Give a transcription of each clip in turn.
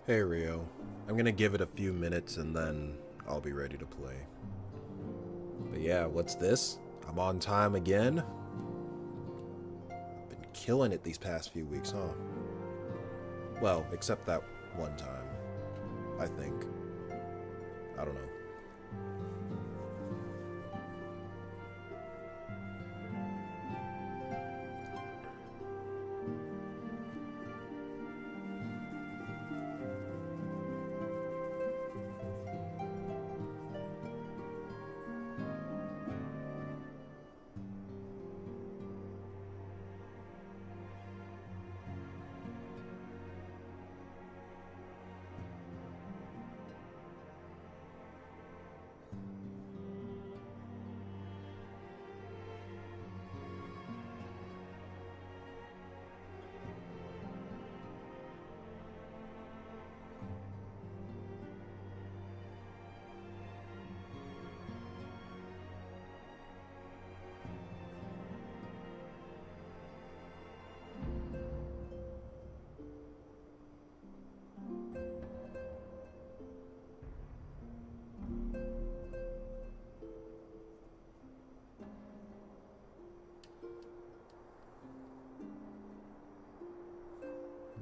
Hey Rio, I'm gonna give it a few minutes and then I'll be ready to play. But yeah, what's this? I'm on time again? Been killing it these past few weeks, huh? Well, except that one time, I think. I don't know.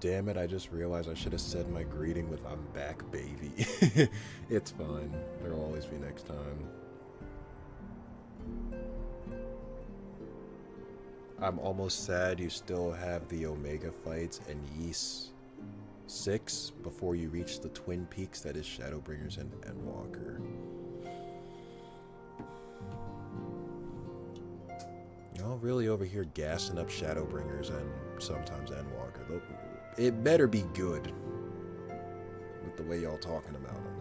Damn it, I just realized I should have said my greeting with "I'm back, baby." It's fine. There'll always be next time. I'm almost sad you still have the Omega fights and Ys 6 before you reach the Twin Peaks that is Shadowbringers and Endwalker. Y'all really over here gassing up Shadowbringers and sometimes Endwalker. It better be good with the way y'all talking about them.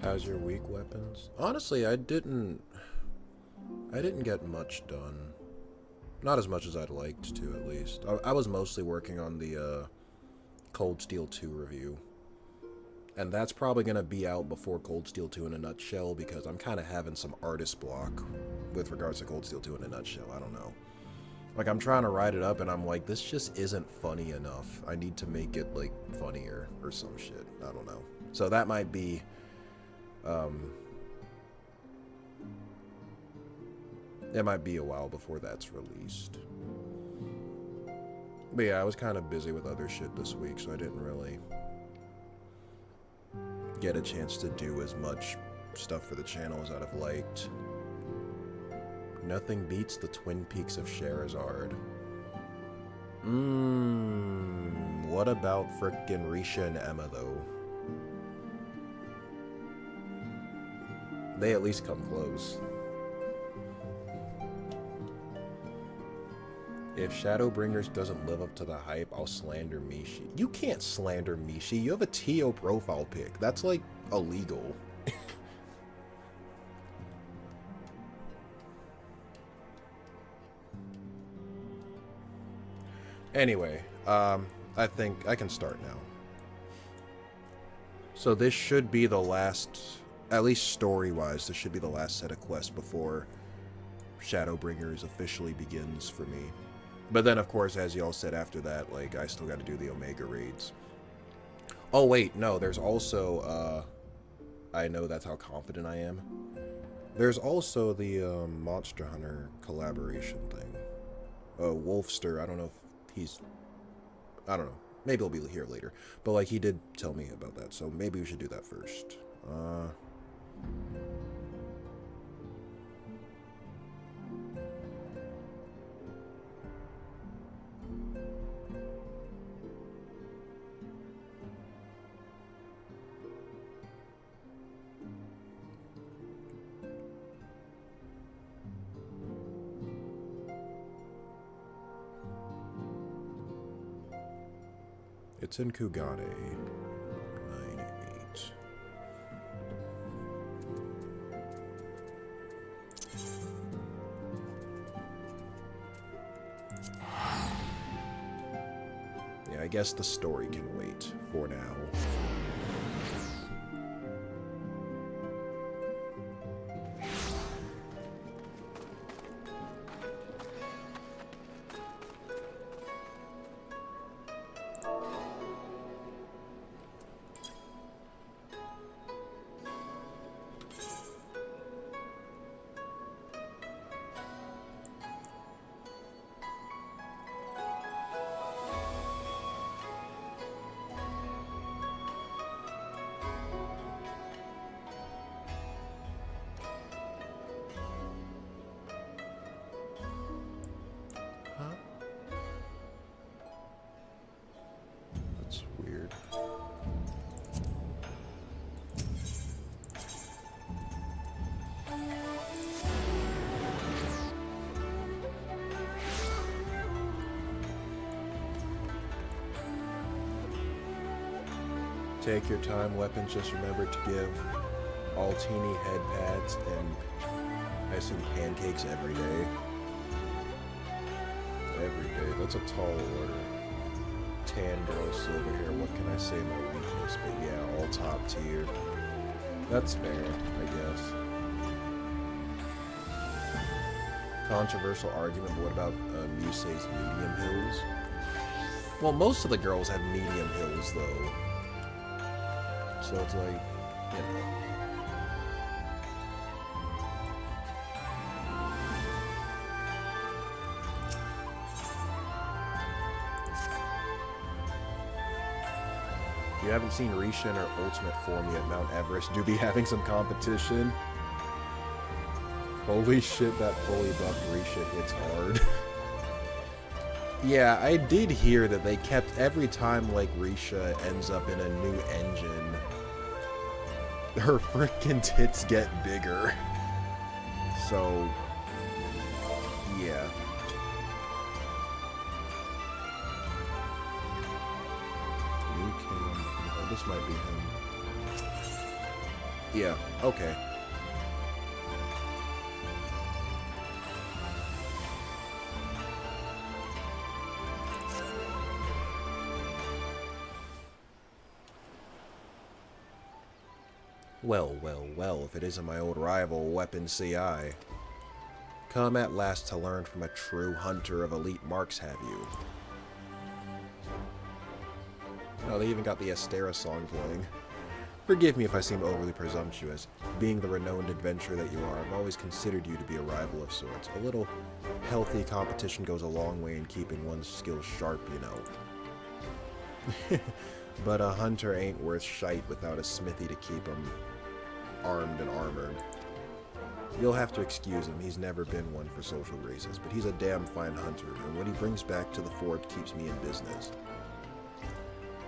How's your week, weapons? Honestly, I didn't get much done. Not as much as I'd liked to, at least. I was mostly working on the Cold Steel 2 review. And that's probably going to be out before Cold Steel 2 in a nutshell, because I'm kind of having some artist block with regards to Cold Steel 2 in a nutshell. I don't know. Like, I'm trying to write it up, and I'm like, this just isn't funny enough. I need to make it, like, funnier or some shit. I don't know. So that might be... it might be a while before that's released. But yeah, I was kind of busy with other shit this week, so I didn't really get a chance to do as much stuff for the channel as I'd have liked. Nothing beats the Twin Peaks of Sherazard. What about frickin' Risha and Emma, though? They at least come close. If Shadowbringers doesn't live up to the hype, I'll slander Mishi. You can't slander Mishi. You have a TO profile pic. That's, like, illegal. Anyway, I think I can start now. So this should be the last, at least story-wise, this should be the last set of quests before Shadowbringers officially begins for me. But then, of course, as y'all said after that, like, I still got to do the Omega raids. Oh, wait, no, there's also, I know that's how confident I am. There's also the, Monster Hunter collaboration thing. Wolfster, I don't know if he's... I don't know. Maybe he'll be here later. But, like, he did tell me about that, so maybe we should do that first. It's in Kugane. 98. Yeah, I guess the story can wait for now. That's weird. Take your time, weapons. Just remember to give all teeny head pads and I assume pancakes every day. Every day. That's a tall order. Tan girl, silver hair. What can I say? My weakness, but yeah, all top tier. That's fair, I guess. Controversial argument, but what about Musei's medium hills? Well, most of the girls have medium hills, though. So it's like, you know. If you haven't seen Risha in her ultimate form yet, Mount Everest do be having some competition. Holy shit, that fully buffed Risha hits hard. Yeah, I did hear that they kept, every time, like, Risha ends up in a new engine, her frickin' tits get bigger. So, yeah. Oh, this might be him. Yeah, okay. Well, well, well, if it isn't my old rival, Weapon CI. Come at last to learn from a true hunter of elite marks, have you? Oh, they even got the Astera song playing. Forgive me if I seem overly presumptuous. Being the renowned adventurer that you are, I've always considered you to be a rival of sorts. A little healthy competition goes a long way in keeping one's skills sharp, you know. But a hunter ain't worth shite without a smithy to keep him armed and armored. You'll have to excuse him, he's never been one for social graces, but he's a damn fine hunter, and what he brings back to the fort keeps me in business.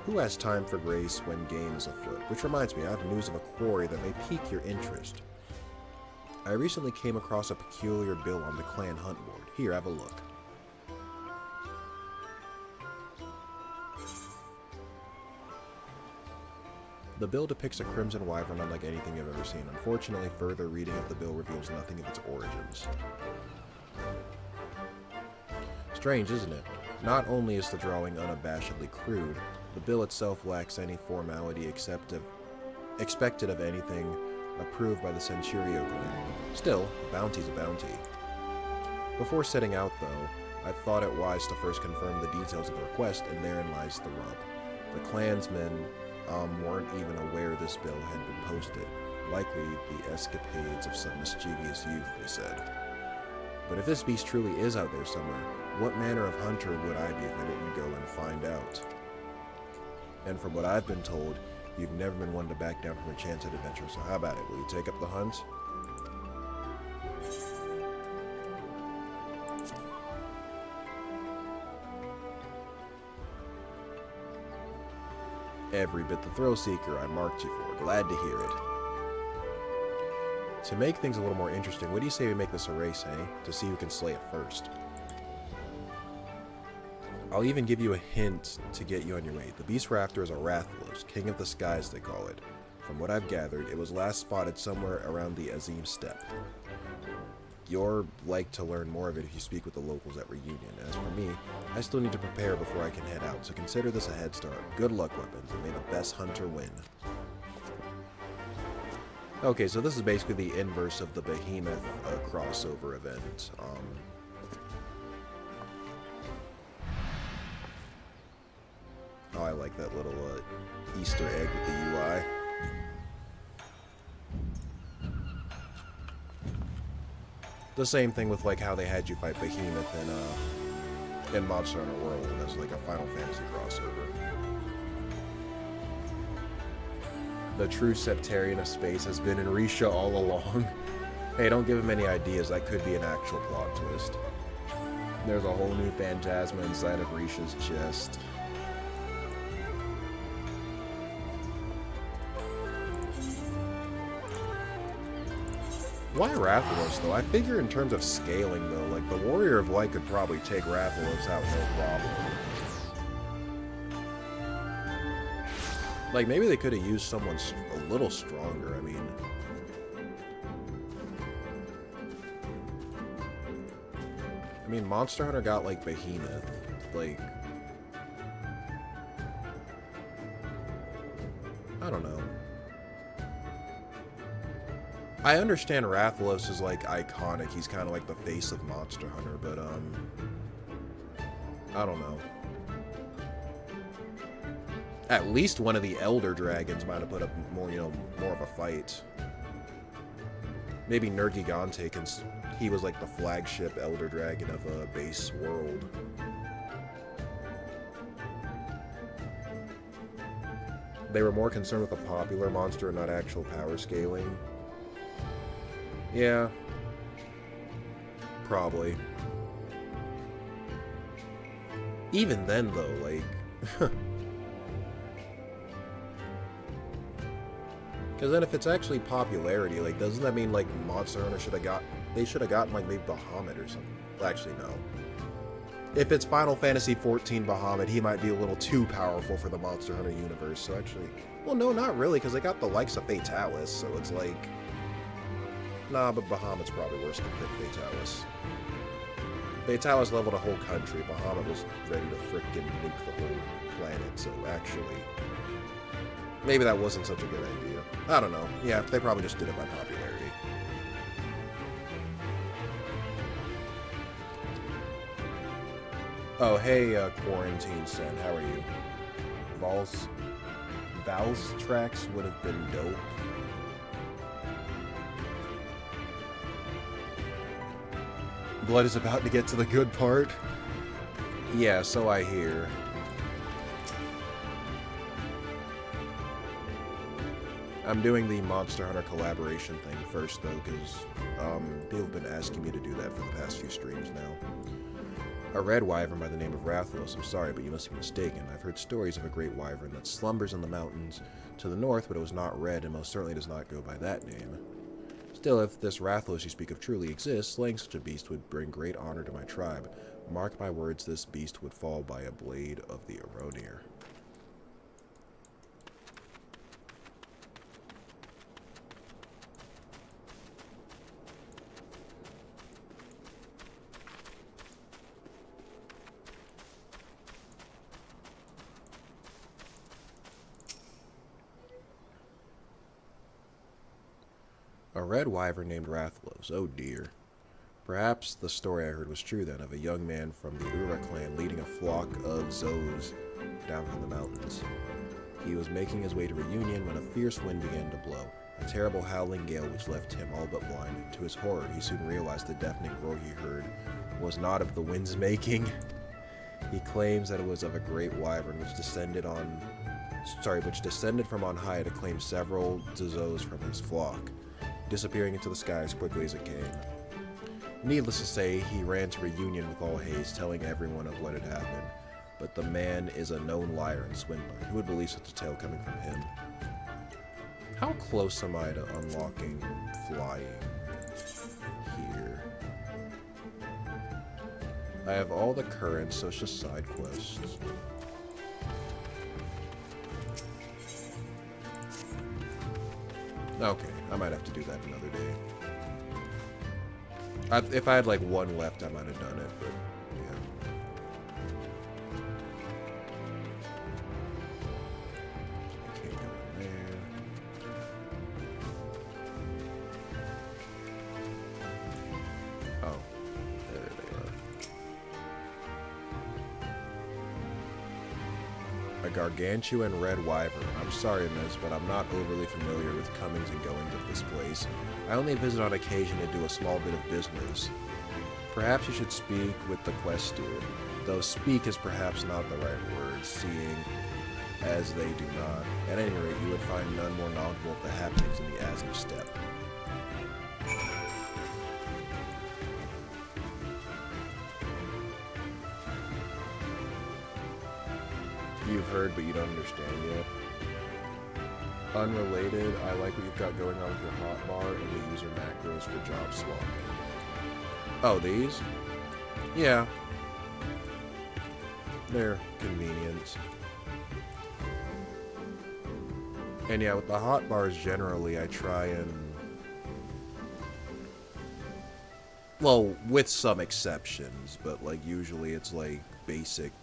Who has time for grace when game is afoot? Which reminds me, I have news of a quarry that may pique your interest. I recently came across a peculiar bill on the clan hunt board. Here, have a look. The bill depicts a crimson wyvern unlike anything you've ever seen. Unfortunately, further reading of the bill reveals nothing of its origins. Strange, isn't it? Not only is the drawing unabashedly crude, the bill itself lacks any formality expected of anything approved by the Centurio clan. Still, a bounty's a bounty. Before setting out, though, I thought it wise to first confirm the details of the request, and therein lies the rub. The clansmen weren't even aware this bill had been posted. Likely the escapades of some mischievous youth, they said. But if this beast truly is out there somewhere, what manner of hunter would I be if I didn't go and find out? And from what I've been told, you've never been one to back down from a chance at adventure, so how about it? Will you take up the hunt? Every bit the thrill seeker I marked you for. Glad to hear it. To make things a little more interesting, what do you say we make this a race, eh? To see who can slay it first. I'll even give you a hint to get you on your way. The Beast Raptor is a Rathalos, king of the skies they call it. From what I've gathered, it was last spotted somewhere around the Azim Steppe. You're like to learn more of it if you speak with the locals at Reunion. As for me, I still need to prepare before I can head out, so consider this a head start. Good luck, weapons, and may the best hunter win. Okay, so this is basically the inverse of the Behemoth crossover event. Oh, I like that little Easter egg with the UI. The same thing with like how they had you fight Behemoth in Monster Hunter World as like a Final Fantasy crossover. The true Septarian of space has been in Risha all along. Hey, don't give him any ideas. That could be an actual plot twist. There's a whole new Phantasma inside of Risha's chest. Why Rathalos, though? I figure in terms of scaling, though, like, the Warrior of Light could probably take Rathalos out no problem. Like, maybe they could have used someone a little stronger, I mean, Monster Hunter got, like, Behemoth. Like, I don't know. I understand Rathalos is, like, iconic. He's kind of like the face of Monster Hunter, but, I don't know. At least one of the Elder Dragons might have put up more, you know, more of a fight. Maybe Nergigante, he was, like, the flagship Elder Dragon of a base world. They were more concerned with the popular monster and not actual power scaling. Yeah. Probably. Even then, though, like... Because then if it's actually popularity, like, doesn't that mean, like, Monster Hunter should have got... They should have gotten, like, maybe Bahamut or something. Actually, no. If it's Final Fantasy XIV Bahamut, he might be a little too powerful for the Monster Hunter universe. So actually... Well, no, not really, because they got the likes of Fatalis, so it's like... Nah, but Bahamut's probably worse than Fatalis. Fatalis leveled a whole country. Bahamut was ready to frickin' nuke the whole planet, so actually... Maybe that wasn't such a good idea. I don't know. Yeah, they probably just did it by popularity. Oh, hey, Quarantine Sen, how are you? Val's tracks would have been dope. Blood is about to get to the good part. Yeah, so I hear. I'm doing the Monster Hunter collaboration thing first, though, because people have been asking me to do that for the past few streams now. A red wyvern by the name of Rathalos. I'm sorry, but you must be mistaken. I've heard stories of a great wyvern that slumbers in the mountains to the north, but it was not red, and most certainly does not go by that name. Still, if this Rathalos you speak of truly exists, slaying such a beast would bring great honor to my tribe. Mark my words, this beast would fall by a blade of the Aronir. A red wyvern named Rathalos. Oh dear. Perhaps the story I heard was true then, of a young man from the Ura clan leading a flock of Zos down from the mountains. He was making his way to Reunion when a fierce wind began to blow, a terrible howling gale which left him all but blind. To his horror, he soon realized the deafening roar he heard was not of the wind's making. He claims that it was of a great wyvern which descended from on high to claim several Zos from his flock, disappearing into the sky as quickly as it came. Needless to say, he ran to Reunion with all haste, telling everyone of what had happened. But the man is a known liar and swindler. Who would believe such a tale coming from him? How close am I to unlocking flying here? I have all the currents, so it's just side quests. Okay, I might have to do that another day. If I had like one left, I might have done it, but yeah. I can't go in there. Oh, there they are. A gargantuan red wyvern. I'm sorry, miss, but I'm not overly familiar with comings and goings of this place. I only visit on occasion to do a small bit of business. Perhaps you should speak with the quester, though speak is perhaps not the right word, seeing as they do not. At any rate, you would find none more knowledgeable of the happenings in the Azim Steppe. You've heard, but you don't understand yet. Unrelated, I like what you've got going on with your hotbar and the user macros for job swapping. Oh, these? Yeah. They're convenient. And yeah, with the hotbars generally, I try and... Well, with some exceptions, but like usually it's like basic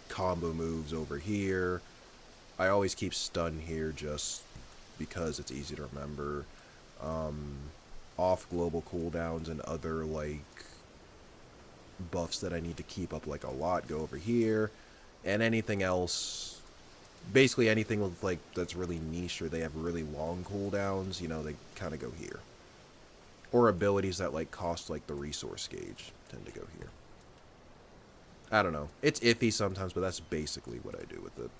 combo moves over here. I always keep stun here just because it's easy to remember. Off global cooldowns and other like buffs that I need to keep up like a lot go over here. And anything else, basically anything with like that's really niche or they have really long cooldowns, you know, they kind of go here. Or abilities that like cost like the resource gauge tend to go here. I don't know. It's iffy sometimes, but that's basically what I do with it.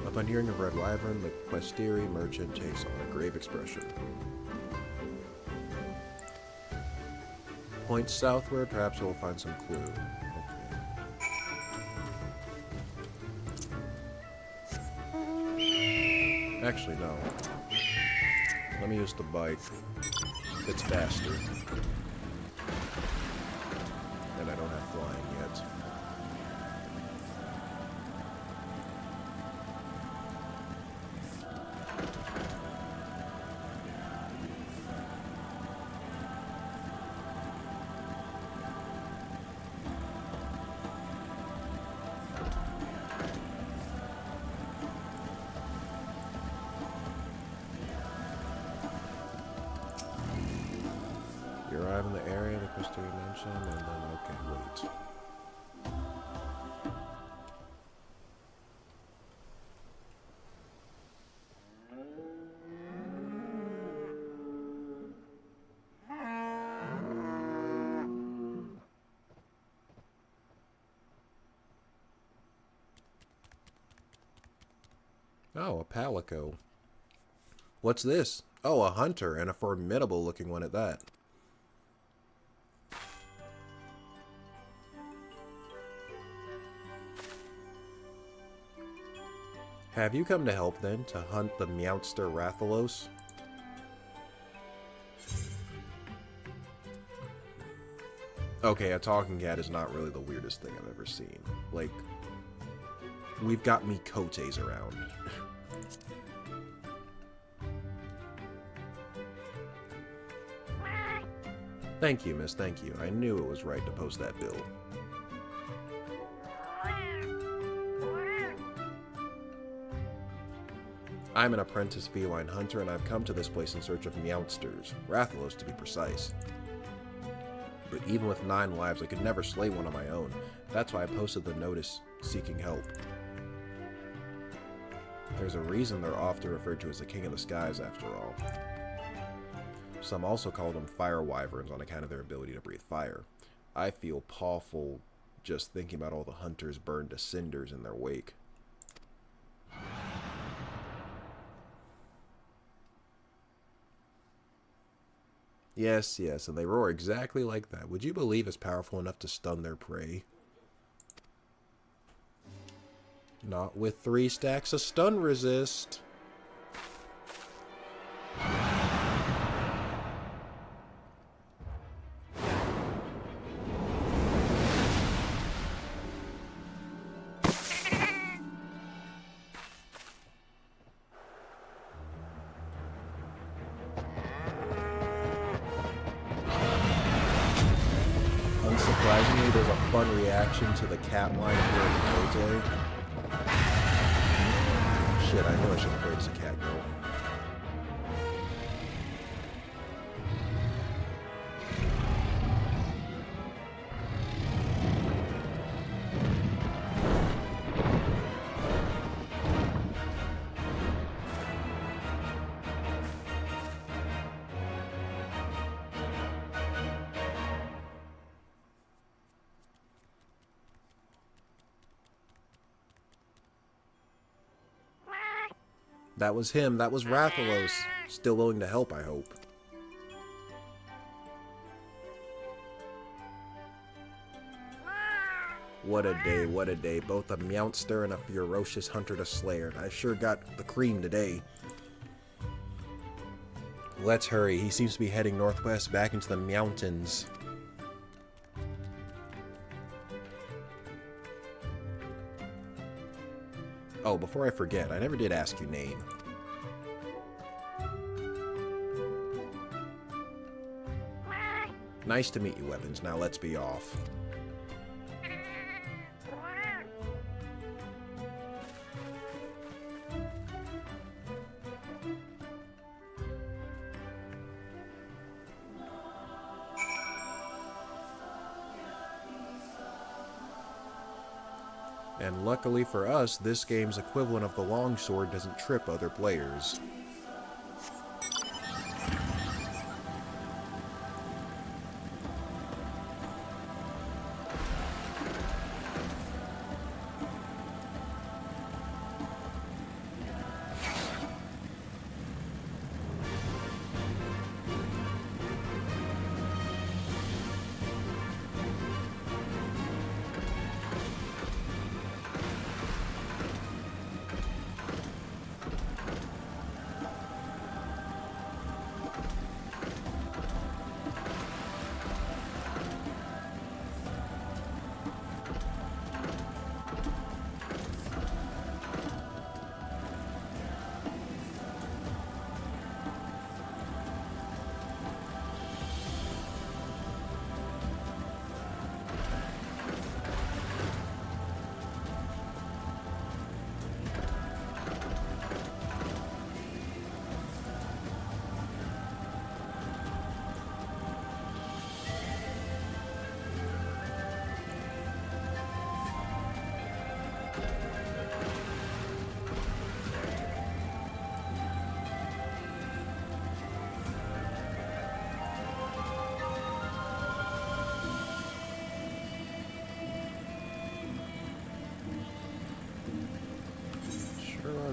Upon hearing of Red Wyvern, the Questeri merchant takes on a grave expression. Points southward, perhaps we'll find some clue. Okay. Actually, no. Let me use the bike. It's faster. And I don't have flying yet. You arrive in the area the Questeri mentioned, and then, okay, wait. Oh, a palico. What's this? Oh, a hunter, and a formidable looking one at that. Have you come to help, then, to hunt the Meowster Rathalos? Okay, a talking cat is not really the weirdest thing I've ever seen. Like, we've got Mikotes around. Thank you, miss, thank you. I knew it was right to post that bill. I'm an apprentice feline hunter, and I've come to this place in search of Meowsters, Rathalos to be precise. But even with 9 lives, I could never slay one on my own. That's why I posted the notice seeking help. There's a reason they're often referred to as the King of the Skies, after all. Some also call them fire wyverns on account of their ability to breathe fire. I feel pawful just thinking about all the hunters burned to cinders in their wake. Yes, yes, and they roar exactly like that. Would you believe it's powerful enough to stun their prey? Not with 3 stacks of stun resist. Surprisingly, there's a fun reaction to the cat line here in Kote. Shit, I knew I should have played as a cat girl. That was him. That was Rathalos. Still willing to help, I hope. What a day, what a day. Both a Meowster and a ferocious hunter to slayer. I sure got the cream today. Let's hurry. He seems to be heading northwest back into the mountains. Oh, before I forget, I never did ask your name. Nice to meet you, Weapons. Now let's be off. And luckily for us, this game's equivalent of the longsword doesn't trip other players.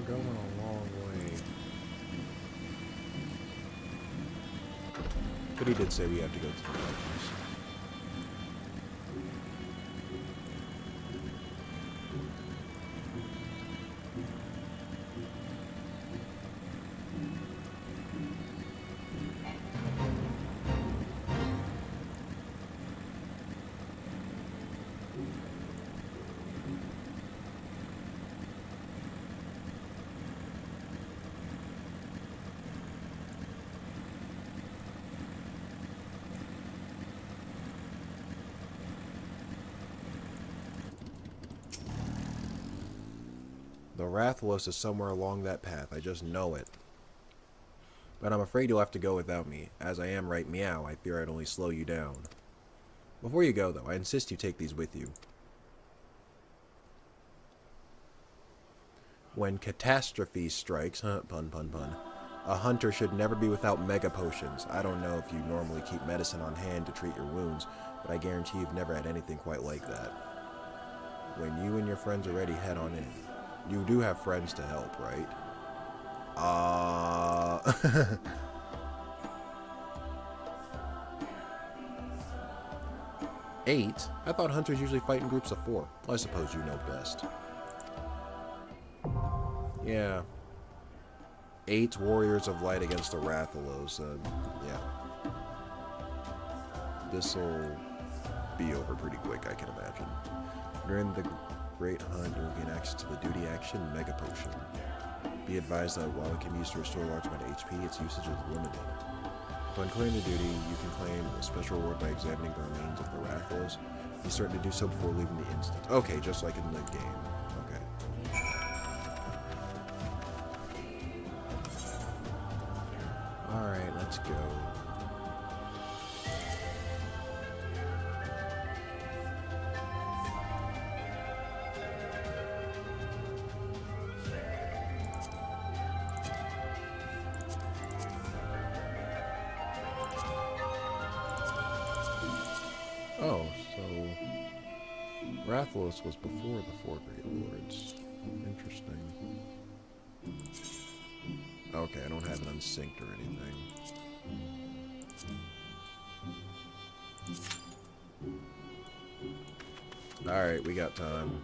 Going a long way. But he did say we have to go to the mountains. The Rathalos is somewhere along that path, I just know it. But I'm afraid you'll have to go without me. As I am right meow, I fear I'd only slow you down. Before you go, though, I insist you take these with you. When catastrophe strikes, pun, a hunter should never be without mega potions. I don't know if you normally keep medicine on hand to treat your wounds, but I guarantee you've never had anything quite like that. When you and your friends are ready, head on in. You do have friends to help, right? 8? I thought hunters usually fight in groups of 4. I suppose you know best. Yeah. 8 warriors of light against the Rathalos. Yeah. This'll be over pretty quick, I can imagine. During the Great Hunt, you will gain access to the duty action Mega Potion. Be advised that while it can be used to restore a large amount of HP, its usage is limited. Upon clearing the duty, you can claim a special reward by examining the remains of the Rathalos. You start to do so before leaving the instant. Okay, just like in the game. Okay. Alright, let's go. Oh, so Rathalos was before the Four Great Lords. Interesting. Okay, I don't have it unsynced or anything. Alright, we got time.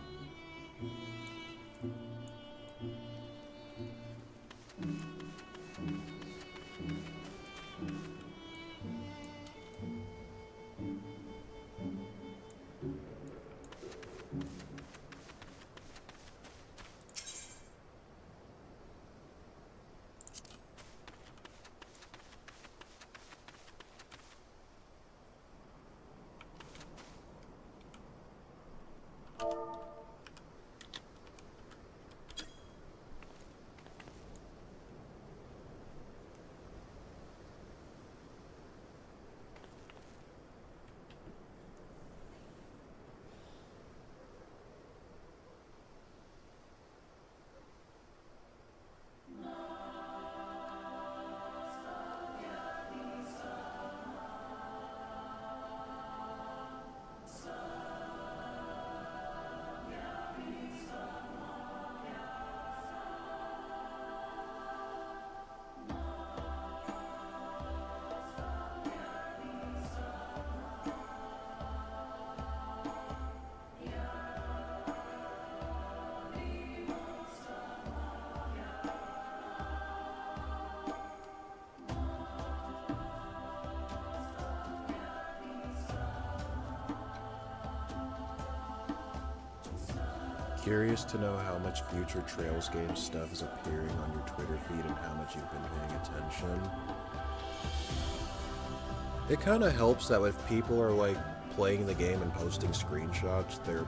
Curious to know how much future Trails game stuff is appearing on your Twitter feed and how much you've been paying attention. It kind of helps that if people are like playing the game and posting screenshots, they're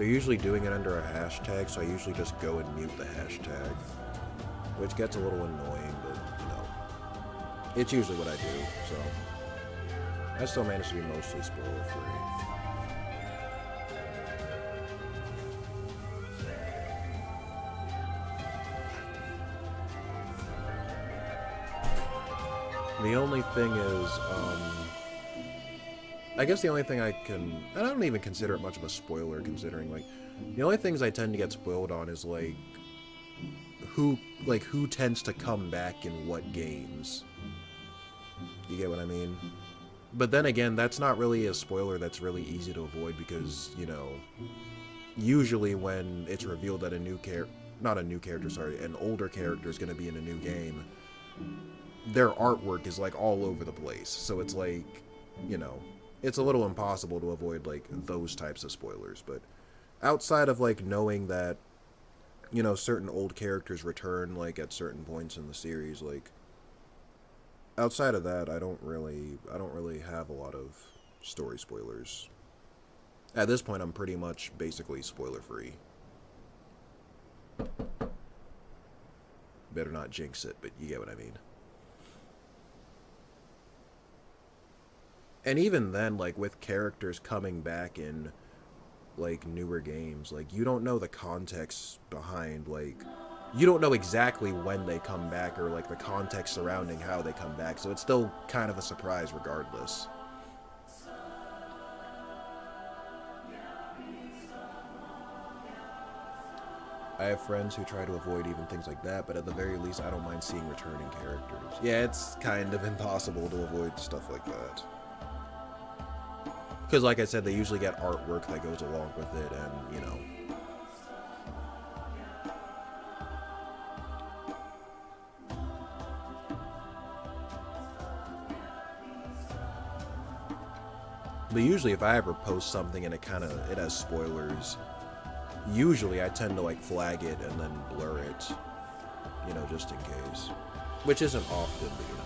usually doing it under a hashtag, so I usually just go and mute the hashtag, which gets a little annoying, but you know, it's usually what I do, so I still manage to be mostly spoiler free. The only thing is, I guess the only thing I don't even consider it much of a spoiler, considering, like, the only things I tend to get spoiled on is, like, who tends to come back in what games. You get what I mean? But then again, that's not really a spoiler that's really easy to avoid because, you know, usually when it's revealed that an older character is going to be in a new game, their artwork is like all over the place, so it's like, you know, it's a little impossible to avoid like those types of spoilers. But outside of like knowing that, you know, certain old characters return like at certain points in the series, like outside of that, I don't really have a lot of story spoilers. At this point, I'm pretty much basically spoiler free. Better not jinx it, but you get what I mean. And even then, like, with characters coming back in, like, newer games, like, you don't know the context behind, like, you don't know exactly when they come back or, like, the context surrounding how they come back, so it's still kind of a surprise regardless. I have friends who try to avoid even things like that, but at the very least, I don't mind seeing returning characters. Yeah, it's kind of impossible to avoid stuff like that. Because, like I said, they usually get artwork that goes along with it, and, you know. But usually, if I ever post something and it has spoilers, usually I tend to, like, flag it and then blur it, you know, just in case. Which isn't often, but, you know.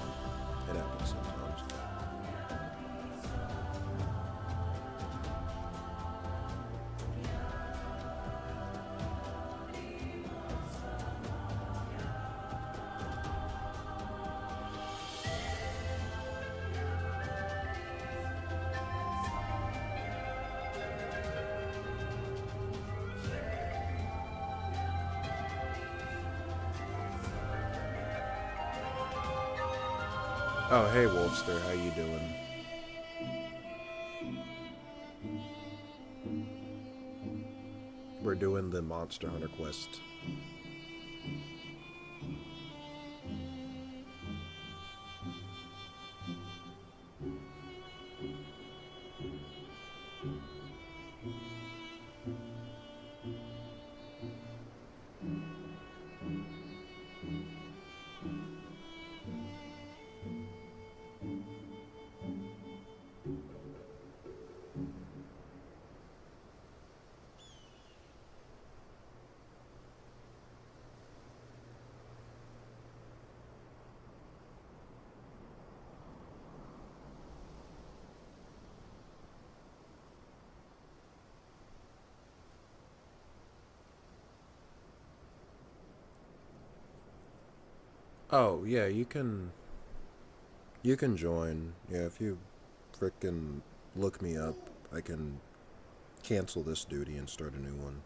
sometimes. Oh, hey, Wolfster, how you doing? We're doing the Monster Hunter quest. Oh, yeah, you can join. Yeah, if you frickin' look me up, I can cancel this duty and start a new one.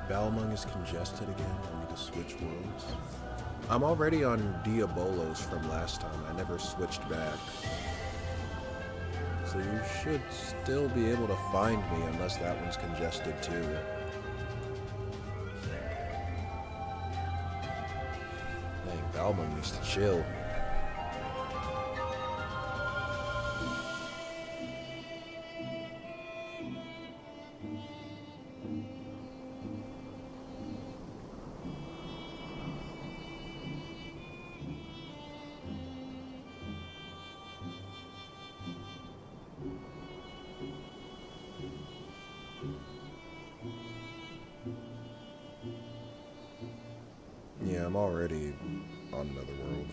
Balmung is congested again. I need to switch worlds. I'm already on Diabolos from last time. I never switched back. So you should still be able to find me unless that one's congested too. Dang, Balmung needs to chill. Yeah, I'm already on another world.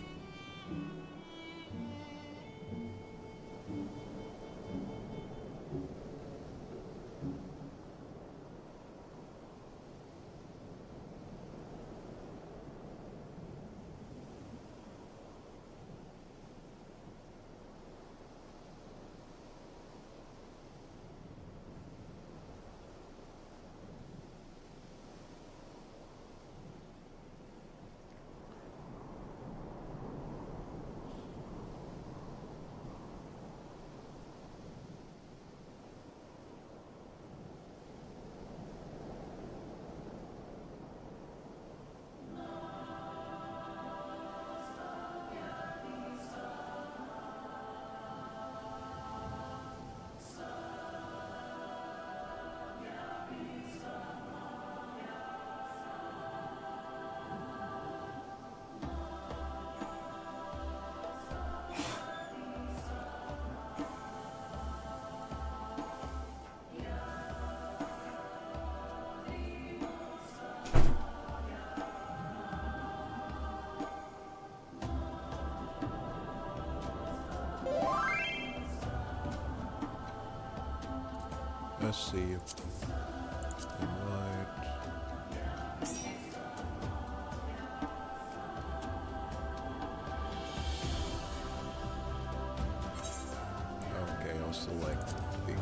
Let's see. Right. Okay, I'll select begin.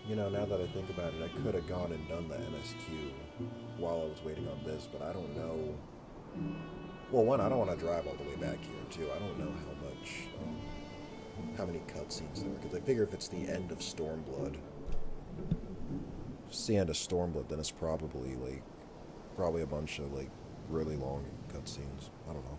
You know, now that I think about it, I could have gone and done the MSQ while I was waiting on this, but I don't know. Well, one, I don't want to drive all the way back here, too. I don't know how many cutscenes there are, because I figure if it's the end of Stormblood, if it's the end of Stormblood, then it's probably a bunch of, really long cutscenes. I don't know.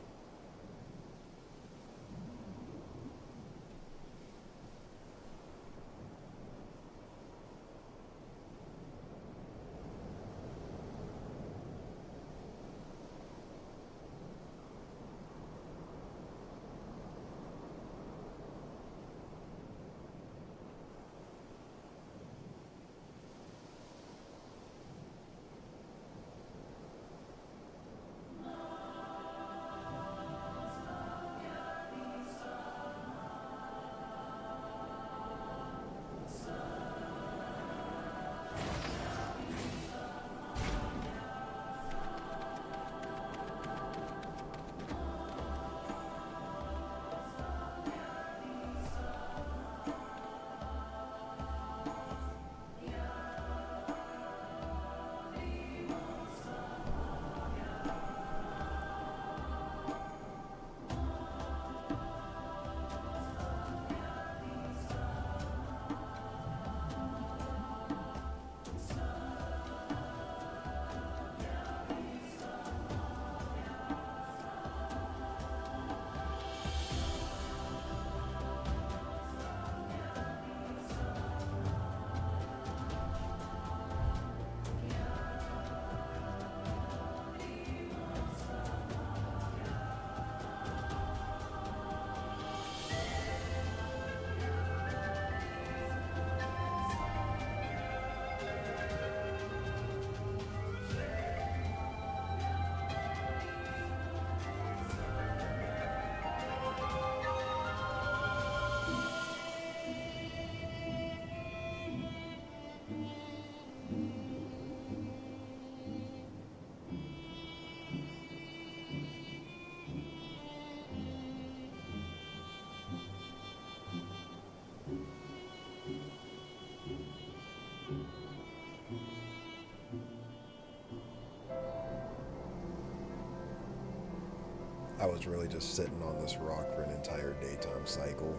I was really just sitting on this rock for an entire daytime cycle.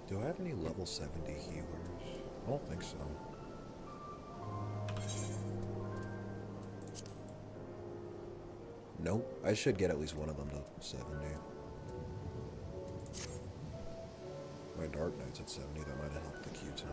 Do I have any level 70 healers? I don't think so. Nope. I should get at least one of them to 70. My Dark Knight's at 70. That might have helped the queue time.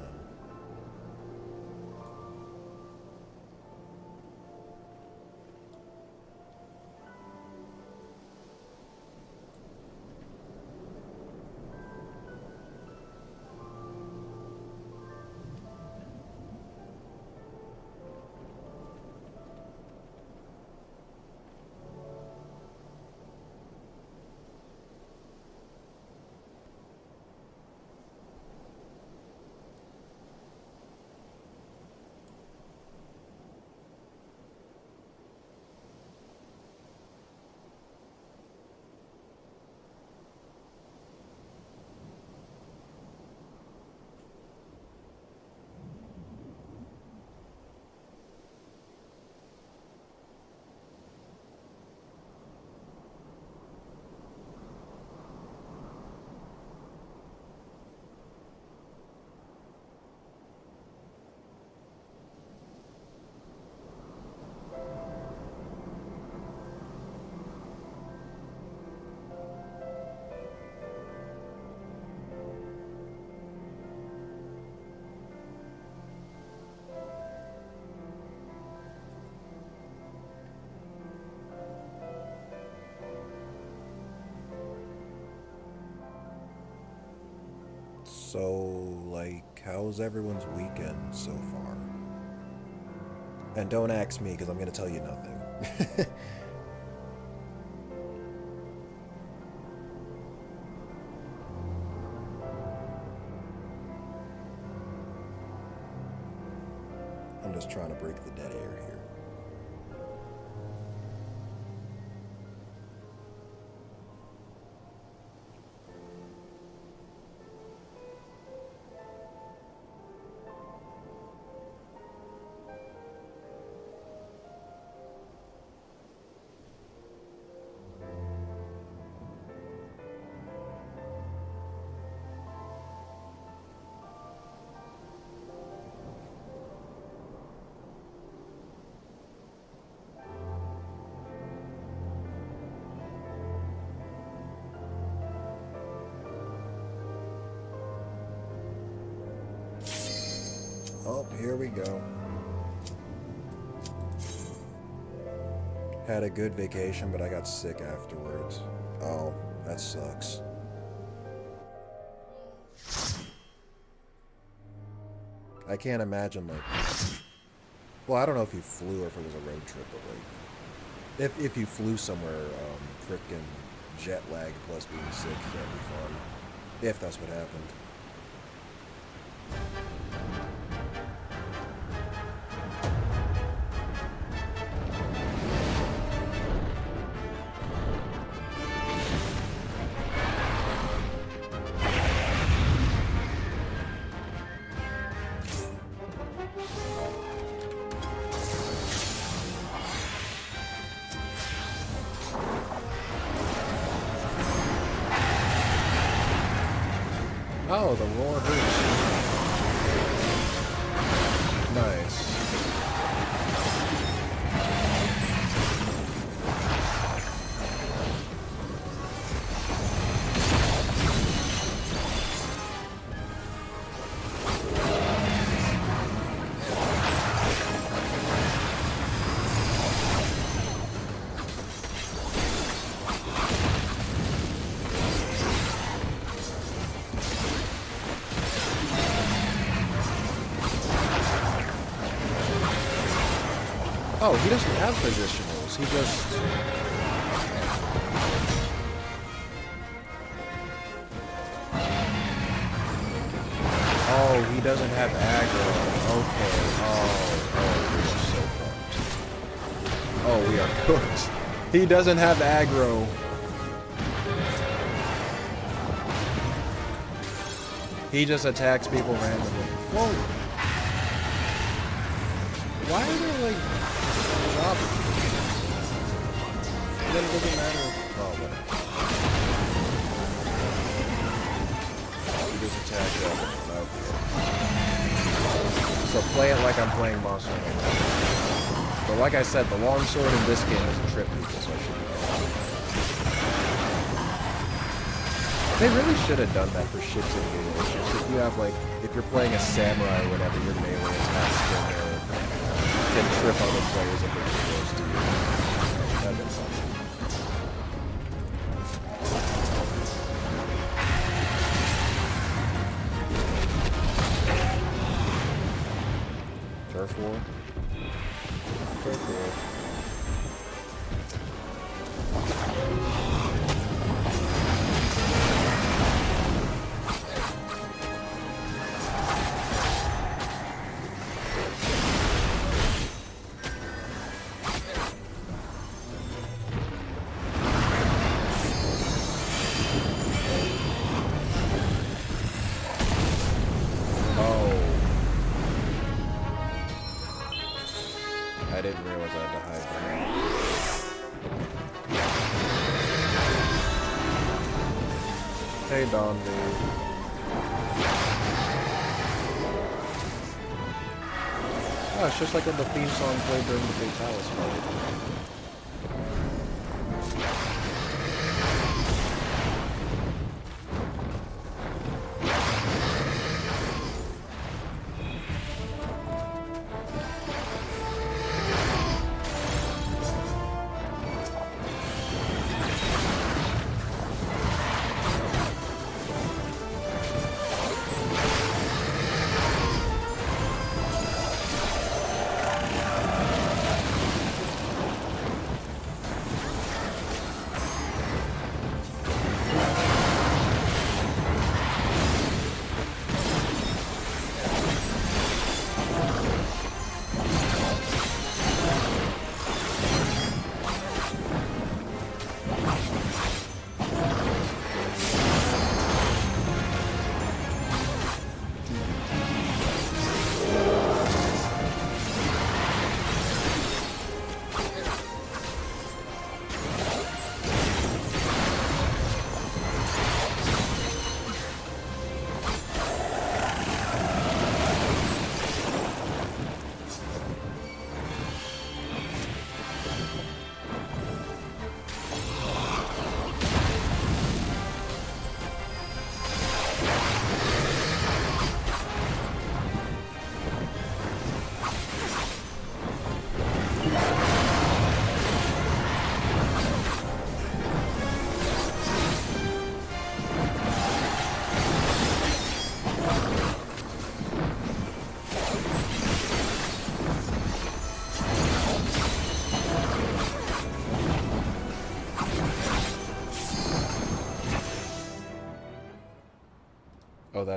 So, like, how's everyone's weekend so far? And don't ask me, because I'm going to tell you nothing. I'm just trying to break the dead air here. Oh, here we go. Had a good vacation, but I got sick afterwards. Oh, that sucks. I can't imagine, like... Well, I don't know if you flew or if it was a road trip, but, like... If you flew somewhere, frickin' jet lag plus being sick can't be fun. If that's what happened. Oh, the roar hurts. Nice. Oh, he doesn't have positionals. He just... Oh, he doesn't have aggro. Okay. Oh, we are so fucked. Oh, we are cooked. He doesn't have aggro. He just attacks people randomly. Whoa. Why are there, like... Then it doesn't matter. Oh, whatever. You just attack them. Okay. So play it like I'm playing Monster Hunter. But like I said, the longsword in this game doesn't trip people, so I should be fine. They really should have done that for shits and giggles. Just if you have, like, if you're playing a samurai or whatever, your melee is not skill or can trip other players if they're close to you. That'd been fun. Turf war? Turf war. I didn't realize I had to hide there. Hey, Don, dude. Oh, it's just like when the theme song played during the Fatalis fight.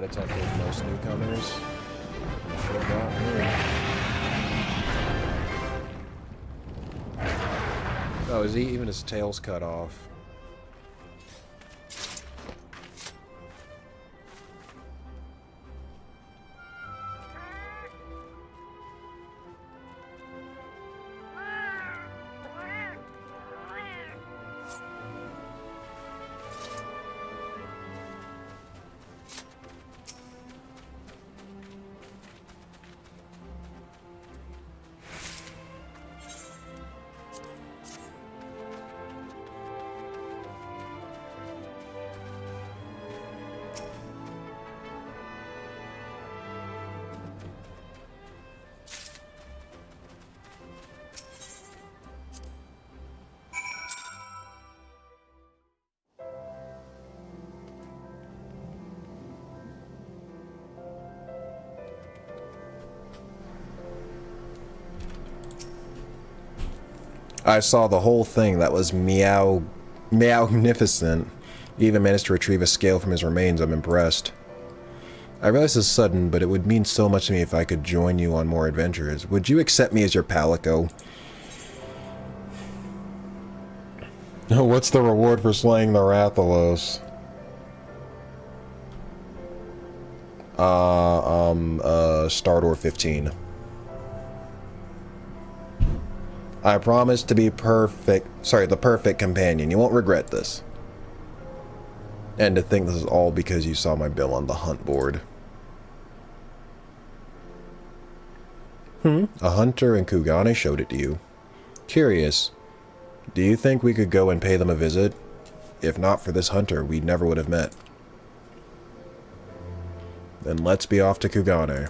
combat attempt with most newcomers. Should not here. Oh, is he even his tail's cut off? I saw the whole thing. That was meow-magnificent. He even managed to retrieve a scale from his remains. I'm impressed. I realize it's sudden, but it would mean so much to me if I could join you on more adventures. Would you accept me as your palico? What's the reward for slaying the Rathalos? Stardor 15. I promise to be the perfect companion. You won't regret this. And to think this is all because you saw my bill on the hunt board. A hunter in Kugane showed it to you. Curious. Do you think we could go and pay them a visit? If not for this hunter, we never would have met. Then let's be off to Kugane.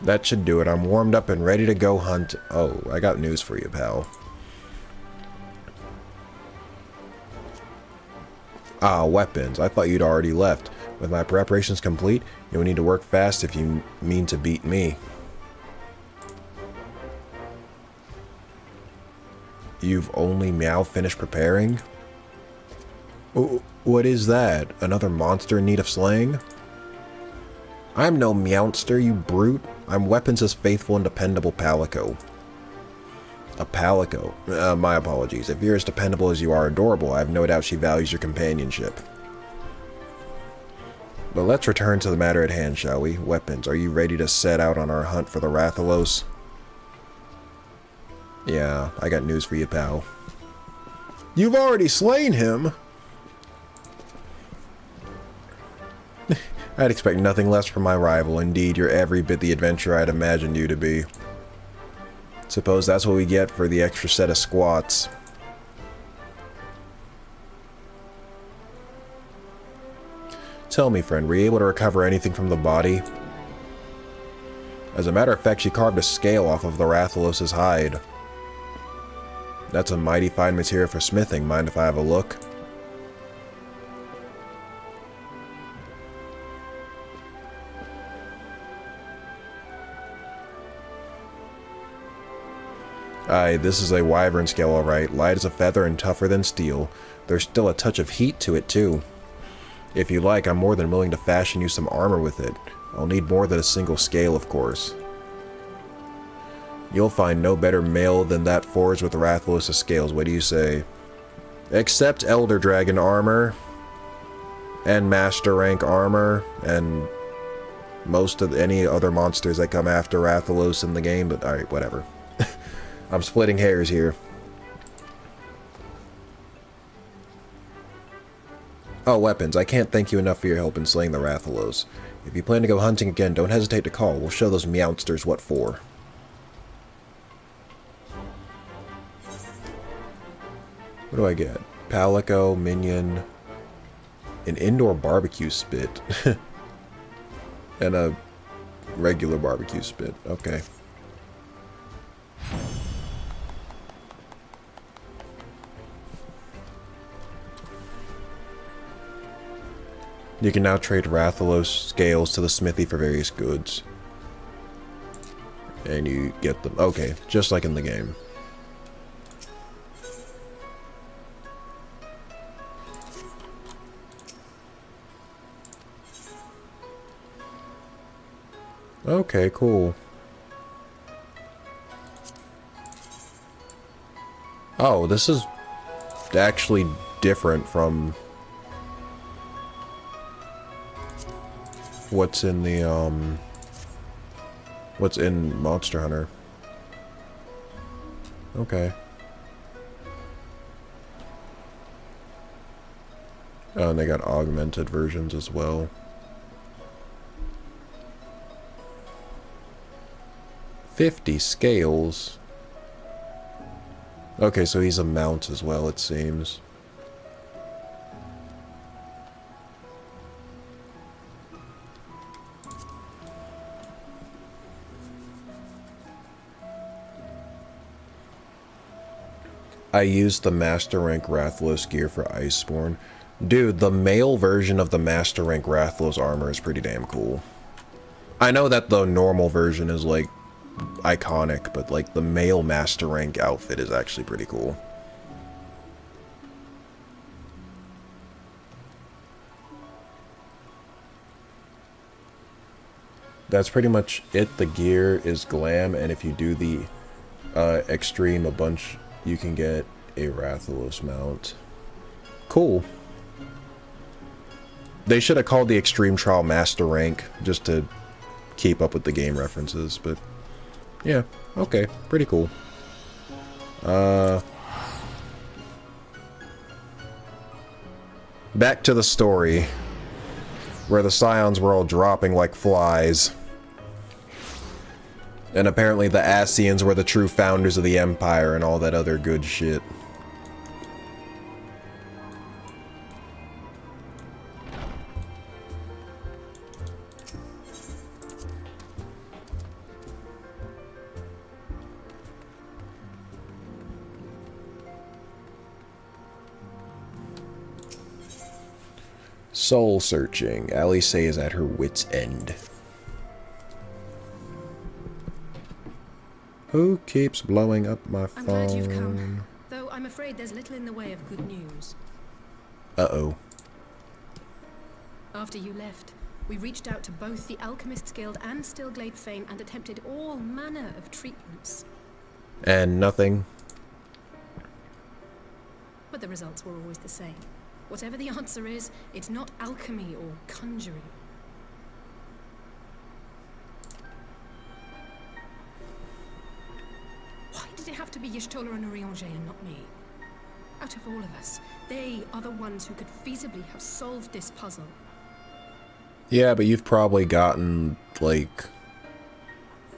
That should do it. I'm warmed up and ready to go hunt. Oh, I got news for you, pal. Ah, weapons. I thought you'd already left. With my preparations complete, you'll need to work fast if you mean to beat me. You've only now finished preparing? What is that? Another monster in need of slaying? I'm no meowster, you brute. I'm Weapons' faithful and dependable palico. A palico? My apologies. If you're as dependable as you are adorable, I have no doubt she values your companionship. But let's return to the matter at hand, shall we? Weapons, are you ready to set out on our hunt for the Rathalos? Yeah, I got news for you, pal. You've already slain him! I'd expect nothing less from my rival. Indeed, you're every bit the adventurer I'd imagined you to be. Suppose that's what we get for the extra set of squats. Tell me, friend, were you able to recover anything from the body? As a matter of fact, she carved a scale off of the Rathalos' hide. That's a mighty fine material for smithing. Mind if I have a look? Aye, this is a wyvern scale, alright. Light as a feather and tougher than steel. There's still a touch of heat to it, too. If you like, I'm more than willing to fashion you some armor with it. I'll need more than a single scale, of course. You'll find no better mail than that forged with the Rathalos' scales. What do you say? Except Elder Dragon armor. And Master Rank armor. And most of any other monsters that come after Rathalos in the game. But alright, whatever. I'm splitting hairs here. Oh, weapons. I can't thank you enough for your help in slaying the Rathalos. If you plan to go hunting again, don't hesitate to call. We'll show those meowsters what for. What do I get? Palico, minion, an indoor barbecue spit, and a regular barbecue spit. Okay. You can now trade Rathalos scales to the smithy for various goods. And you get them. Okay, just like in the game. Okay, cool. Oh, this is actually different from what's in the what's in Monster Hunter. Okay. Oh, and they got augmented versions as well. $50 scales. Okay, so he's a mount as well, it seems. I used the Master Rank Rathalos gear for Iceborne. Dude, the male version of the Master Rank Rathalos armor is pretty damn cool. I know that the normal version is, like, iconic, but, like, the male Master Rank outfit is actually pretty cool. That's pretty much it. The gear is glam, and if you do the extreme a bunch, you can get a Rathalos mount. Cool. They should have called the Extreme Trial Master Rank just to keep up with the game references, but yeah, okay, pretty cool. Back to the story, where the Scions were all dropping like flies. And apparently the Ascians were the true founders of the Empire and all that other good shit. Soul searching. Alice is at her wit's end. Who keeps blowing up my phone? I'm glad you've come, though I'm afraid there's little in the way of good news. Uh-oh. After you left, we reached out to both the Alchemists Guild and Stillglade Fane and attempted all manner of treatments. And nothing? But the results were always the same. Whatever the answer is, it's not alchemy or conjuring. Why did it have to be Y'shtola and Urianger and not me? Out of all of us, they are the ones who could feasibly have solved this puzzle. Yeah, but you've probably gotten, like...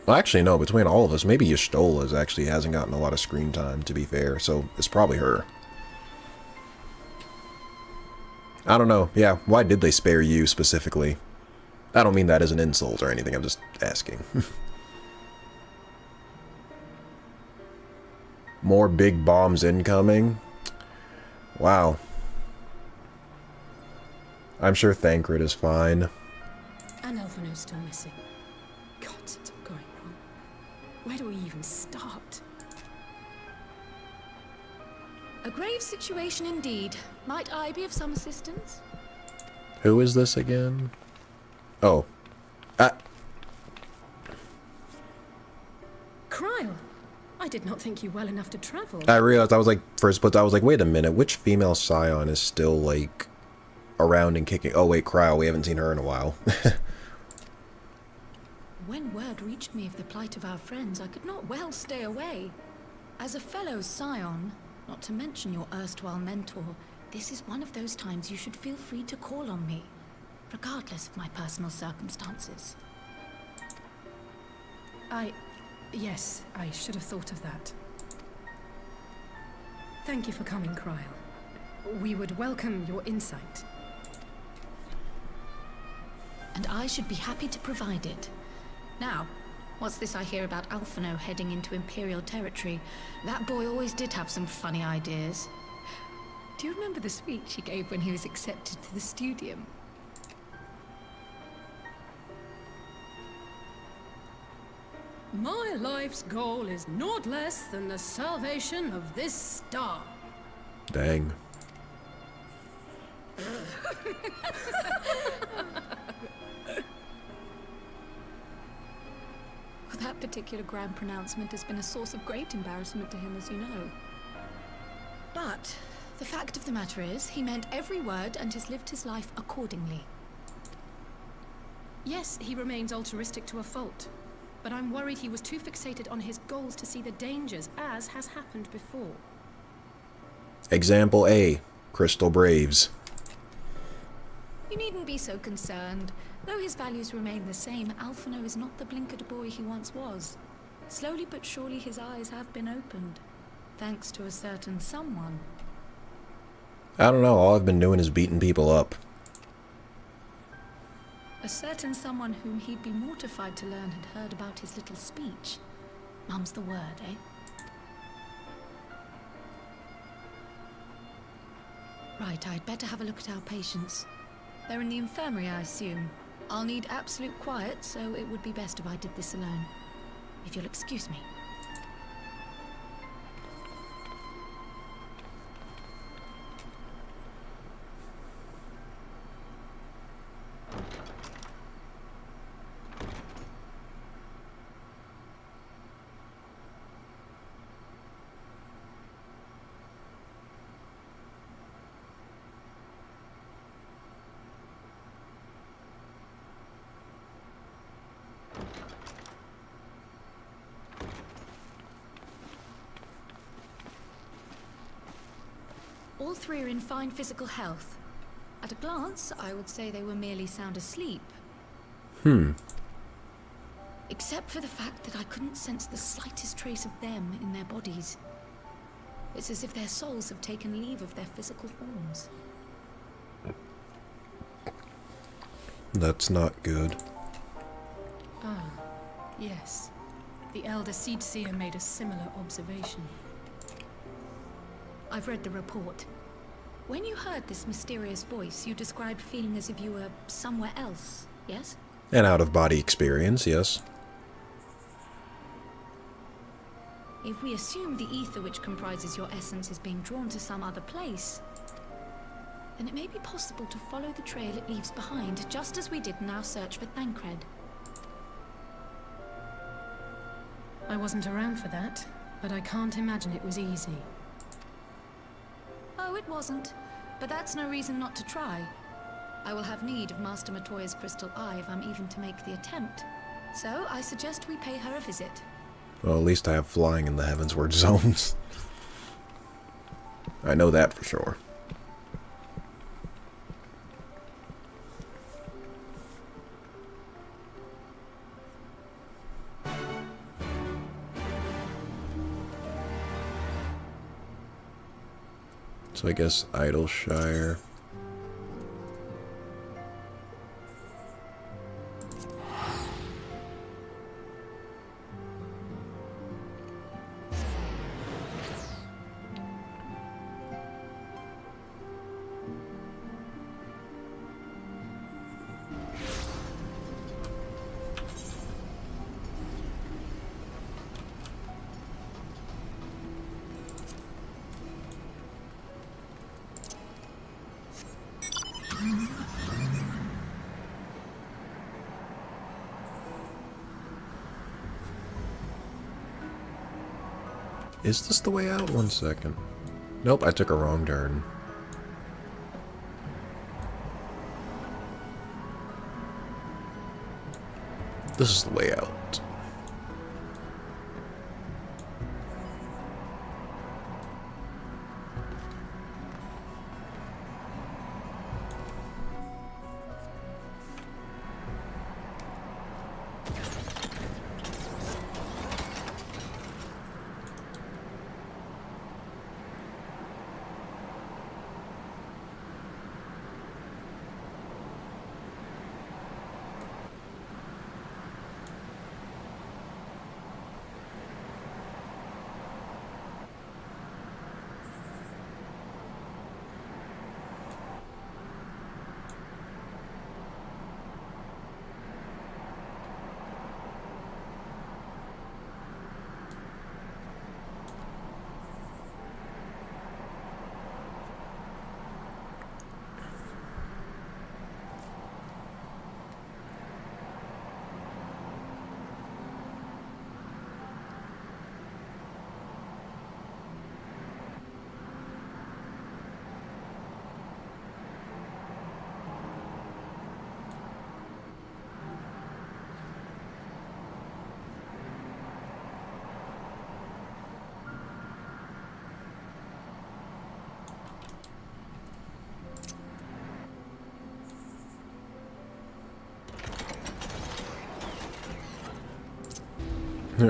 Well, actually, no, between all of us, maybe Y'shtola actually hasn't gotten a lot of screen time, to be fair, so it's probably her. I don't know. Yeah, why did they spare you specifically? I don't mean that as an insult or anything, I'm just asking. More big bombs incoming? Wow. I'm sure Thancred is fine. And Elfino's still missing. God, it's all going wrong. Where do we even start? A grave situation indeed. Might I be of some assistance? Who is this again? Oh. Cryle! I did not think you well enough to travel. I realized, I was like, first but I was like, wait a minute, which female Scion is still, like, around and kicking? Oh wait, Cryle, we haven't seen her in a while. When word reached me of the plight of our friends, I could not well stay away. As a fellow scion, not to mention your erstwhile mentor, this is one of those times you should feel free to call on me, regardless of my personal circumstances. Yes, I should have thought of that. Thank you for coming, Kryle. We would welcome your insight. And I should be happy to provide it. Now, what's this I hear about Alphino heading into Imperial territory? That boy always did have some funny ideas. Do you remember the speech he gave when he was accepted to the Studium? My life's goal is naught less than the salvation of this star. Dang. That particular grand pronouncement has been a source of great embarrassment to him, as you know. But the fact of the matter is, he meant every word and has lived his life accordingly. Yes, he remains altruistic to a fault. But I'm worried he was too fixated on his goals to see the dangers, as has happened before. Example A. Crystal Braves. You needn't be so concerned. Though his values remain the same, Alphino is not the blinkered boy he once was. Slowly but surely his eyes have been opened, thanks to a certain someone. I don't know, all I've been doing is beating people up. A certain someone whom he'd be mortified to learn had heard about his little speech. Mum's the word, eh? Right, I'd better have a look at our patients. They're in the infirmary, I assume. I'll need absolute quiet, so it would be best if I did this alone. If you'll excuse me. All three are in fine physical health. At a glance, I would say they were merely sound asleep. Except for the fact that I couldn't sense the slightest trace of them in their bodies. It's as if their souls have taken leave of their physical forms. That's not good. Ah, yes. The Elder Seedseer made a similar observation. I've read the report. When you heard this mysterious voice, you described feeling as if you were somewhere else, yes? An out-of-body experience, yes. If we assume the ether which comprises your essence is being drawn to some other place, then it may be possible to follow the trail it leaves behind, just as we did in our search for Thancred. I wasn't around for that, but I can't imagine it was easy. Oh, it wasn't. But that's no reason not to try. I will have need of Master Matoya's crystal eye if I'm even to make the attempt. So, I suggest we pay her a visit. Well, at least I have flying in the Heavensward zones. I know that for sure. So I guess Idleshire. Is this the way out? 1 second. Nope, I took a wrong turn. This is the way out.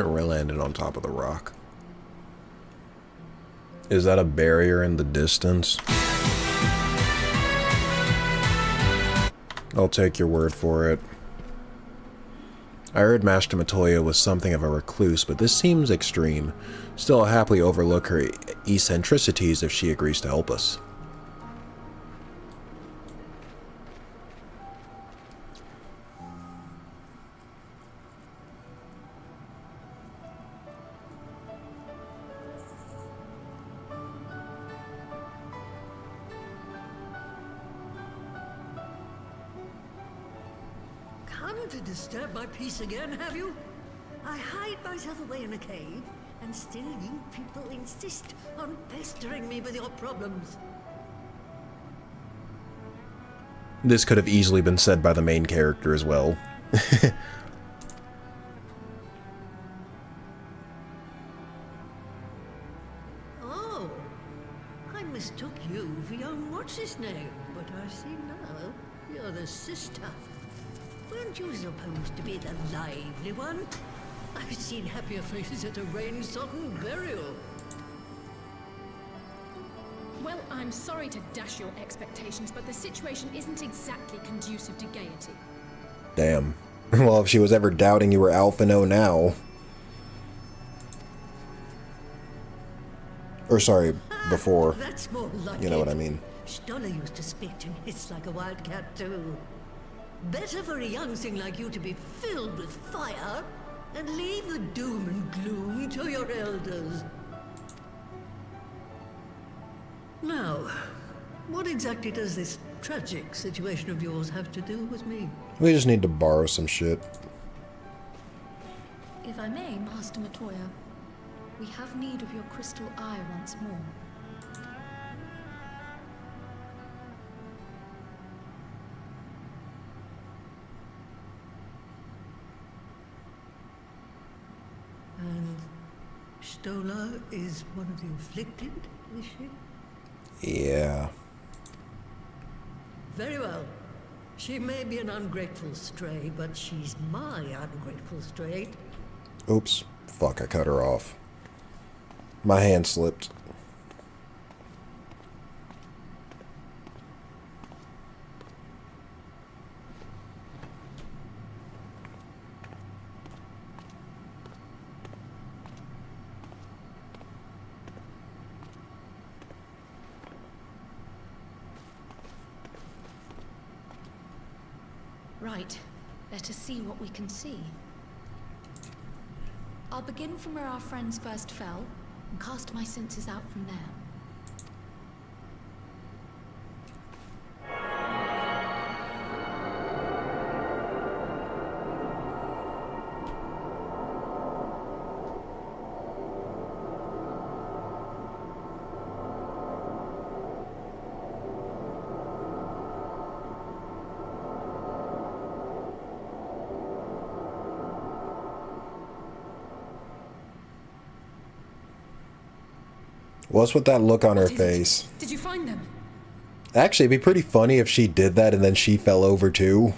It landed on top of the rock. Is that a barrier in the distance? I'll take your word for it. I heard Master Matoya was something of a recluse, but this seems extreme. Still, I'll happily overlook her eccentricities if she agrees to help us. Come to disturb my peace again, have you? I hide myself away in a cave, and still you people insist on pestering me with your problems. This could have easily been said by the main character as well. Oh, I mistook you for young what's-his-name, but I see now you're the sister. Weren't you supposed to be the lively one? I've seen happier faces at a rain-sodden burial. Well, I'm sorry to dash your expectations, but the situation isn't exactly conducive to gaiety. Damn. Well, if she was ever doubting you were Alphino now. Or sorry, before. That's more like You know what I mean. Stoller used to spit and hiss like a wildcat too. Better for a young thing like you to be filled with fire and leave the doom and gloom to your elders. Now, what exactly does this tragic situation of yours have to do with me? We just need to borrow some shit. If I may, Master Matoya, we have need of your crystal eye once more. And Stoller is one of the afflicted, is she? Yeah. Very well. She may be an ungrateful stray, but she's my ungrateful stray. Oops. Fuck, I cut her off. My hand slipped. Right. Let us see what we can see. I'll begin from where our friends first fell, and cast my senses out from there. What's with that look on her What is it? face? Did you find them? Actually, it'd be pretty funny if she did that and then she fell over too.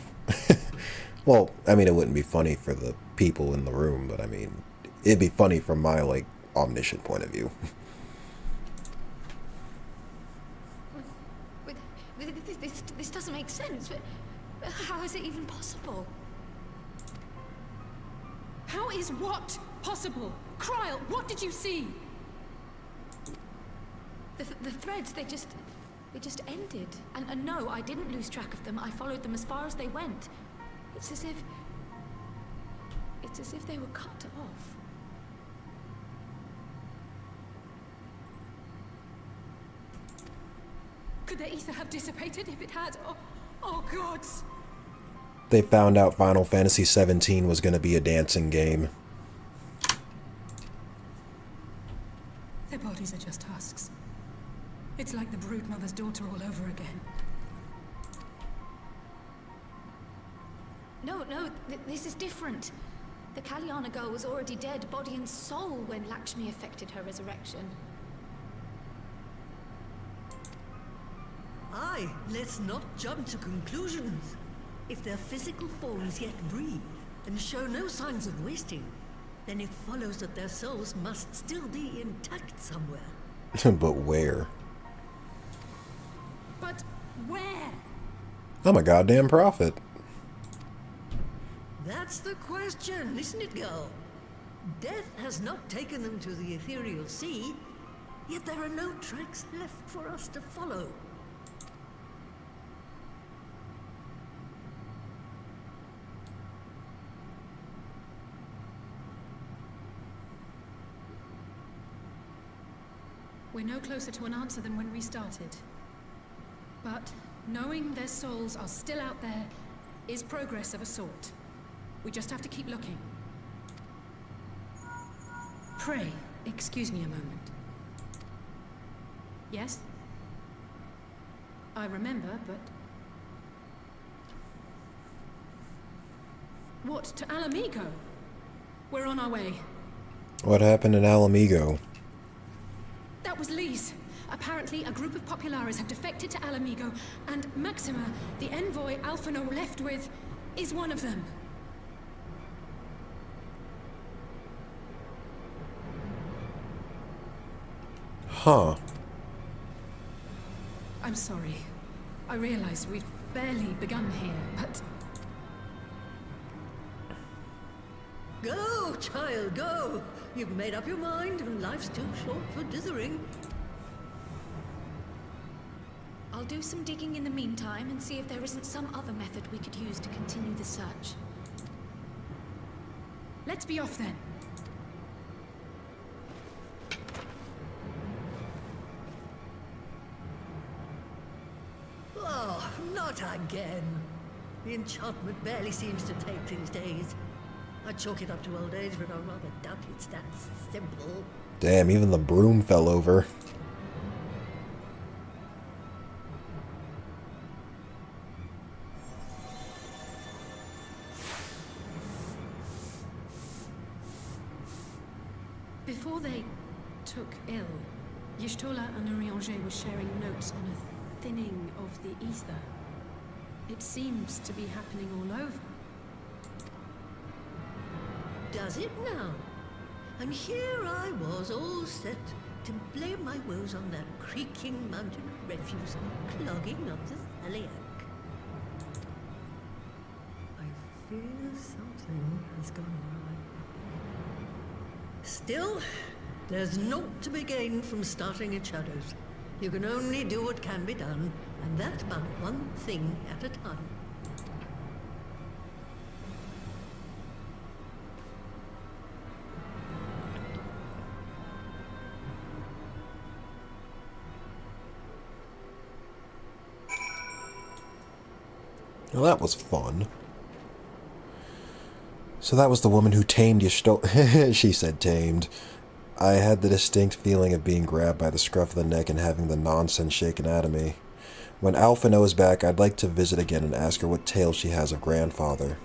Well, I mean, it wouldn't be funny for the people in the room, but I mean, it'd be funny from my, like, omniscient point of view. This doesn't make sense. But how is it even possible? How is what possible? Kryl, what did you see? The threads, they just ended. And no, I didn't lose track of them. I followed them as far as they went. It's as if they were cut off. Could their ether have dissipated if it had? Oh gods! They found out Final Fantasy XVII was going to be a dancing game. Their bodies are just husks. It's like the Broodmother's daughter all over again. No, this is different. The Kalyana girl was already dead, body and soul, when Lakshmi effected her resurrection. Aye, let's not jump to conclusions. If their physical forms yet breathe and show no signs of wasting, then it follows that their souls must still be intact somewhere. But where? But where? I'm a goddamn prophet. That's the question, isn't it, girl? Death has not taken them to the ethereal sea, yet there are no tracks left for us to follow. We're no closer to an answer than when we started. But knowing their souls are still out there is progress of a sort. We just have to keep looking. Pray, excuse me a moment. Yes? I remember, but... What, to Alamigo? We're on our way. What happened in Alamigo? That was Lee's. Apparently, a group of Populares have defected to Alamigo, and Maxima, the envoy Alphino left with, is one of them. Huh. I'm sorry. I realize we've barely begun here, but... Go, child, go! You've made up your mind, and life's too short for dithering. I'll do some digging in the meantime and see if there isn't some other method we could use to continue the search. Let's be off then. Oh, not again. The enchantment barely seems to take these days. I chalk it up to old age, but I rather doubt it's that simple. Damn, even the broom fell over. Before they took ill, Y'shtola and Urianger were sharing notes on a thinning of the ether. It seems to be happening all over. Does it now? And here I was, all set to blame my woes on that creaking mountain of refuse clogging up the Thaliac. I fear something has gone awry. Still, there's naught to be gained from starting in shadows. You can only do what can be done, and that's but one thing at a time. Well, that was fun. So that was the woman who tamed Y'shtola. She said tamed. I had the distinct feeling of being grabbed by the scruff of the neck and having the nonsense shaken out of me. When Alphino is back, I'd like to visit again and ask her what tale she has of grandfather.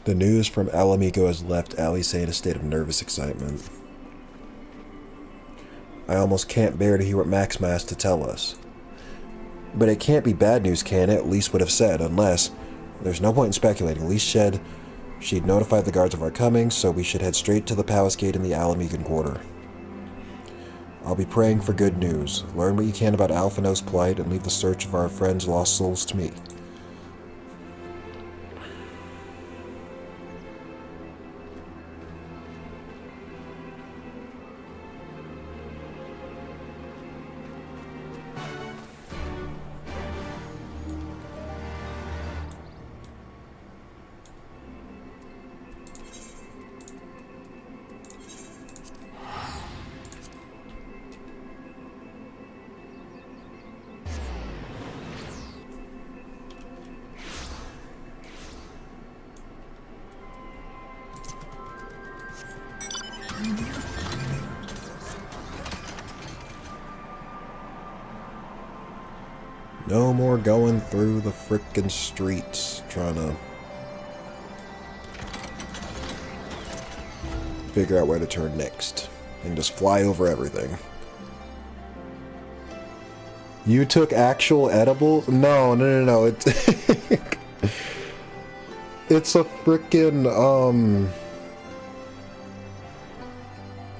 The news from Alamigo has left Alice in a state of nervous excitement. I almost can't bear to hear what Maxima has to tell us. But it can't be bad news, can it? Least would have said, unless... There's no point in speculating. Least said she'd notified the guards of our coming, so we should head straight to the palace gate in the Alamigan Quarter. I'll be praying for good news. Learn what you can about Alphino's plight, and leave the search of our friends' lost souls to me. No more going through the frickin' streets trying to figure out where to turn next. And just fly over everything. You took actual edibles? No, no, no, no. It's it's a frickin'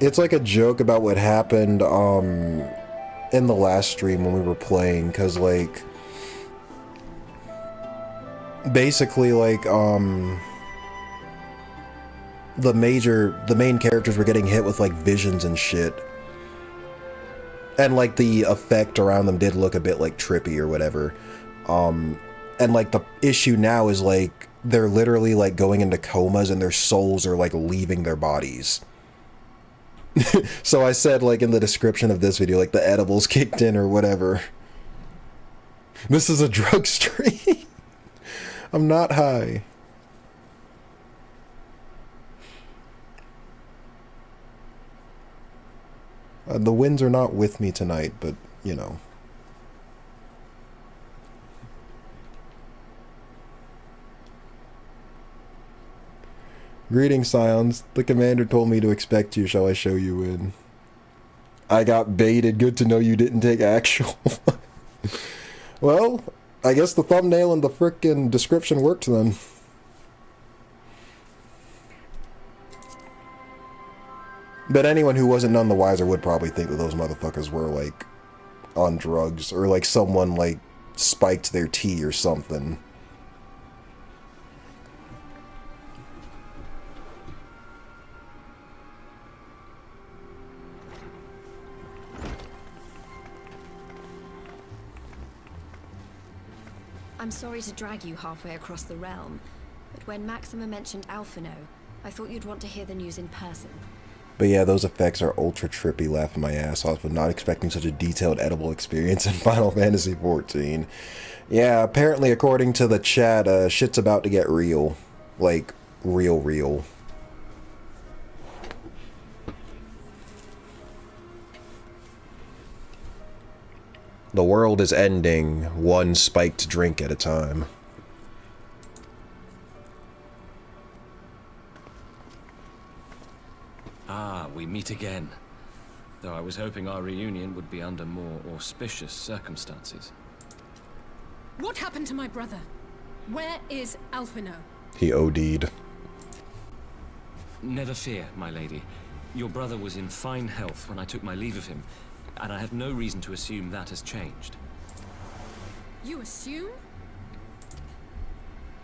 it's like a joke about what happened in the last stream when we were playing, because like basically like the main characters were getting hit with like visions and shit. And like the effect around them did look a bit like trippy or whatever. And like the issue now is like they're literally like going into comas and their souls are like leaving their bodies. So I said like in the description of this video, like the edibles kicked in or whatever. This is a drug stream. I'm not high. The winds are not with me tonight, but, you know. Greetings, Scions. The commander told me to expect you. Shall I show you in? I got baited. Good to know you didn't take actual. Well, I guess the thumbnail and the frickin' description worked then. But anyone who wasn't none the wiser would probably think that those motherfuckers were, like, on drugs. Or, like, someone, like, spiked their tea or something. I'm sorry to drag you halfway across the realm, but when Maxima mentioned Alphino, I thought you'd want to hear the news in person. But yeah, those effects are ultra trippy, laughing my ass off, but not expecting such a detailed edible experience in Final Fantasy XIV. Yeah, apparently according to the chat, shit's about to get real. Like, real. The world is ending, one spiked drink at a time. Ah, we meet again. Though I was hoping our reunion would be under more auspicious circumstances. What happened to my brother? Where is Alphino? He OD'd. Never fear, my lady. Your brother was in fine health when I took my leave of him, and I have no reason to assume that has changed. You assume?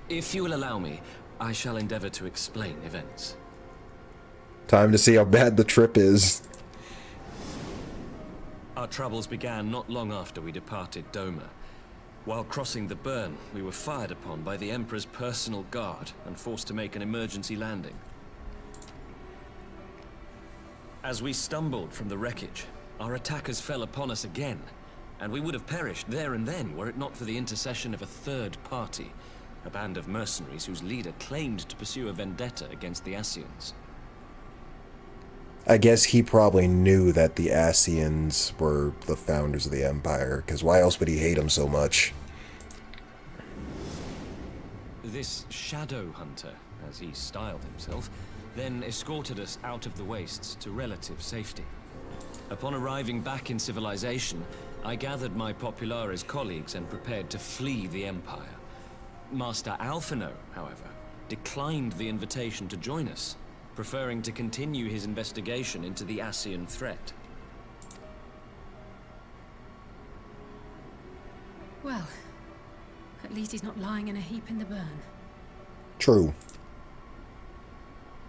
If you will allow me, I shall endeavor to explain events. Time to see how bad the trip is. Our troubles began not long after we departed Doma. While crossing the burn, we were fired upon by the Emperor's personal guard and forced to make an emergency landing. As we stumbled from the wreckage, our attackers fell upon us again, and we would have perished there and then were it not for the intercession of a third party, a band of mercenaries whose leader claimed to pursue a vendetta against the Ascians. I guess he probably knew that the Ascians were the founders of the Empire, because why else would he hate them so much? This Shadow Hunter, as he styled himself, then escorted us out of the wastes to relative safety. Upon arriving back in civilization, I gathered my Populares colleagues and prepared to flee the Empire. Master Alphino, however, declined the invitation to join us, preferring to continue his investigation into the Ascian threat. Well, at least he's not lying in a heap in the burn. True.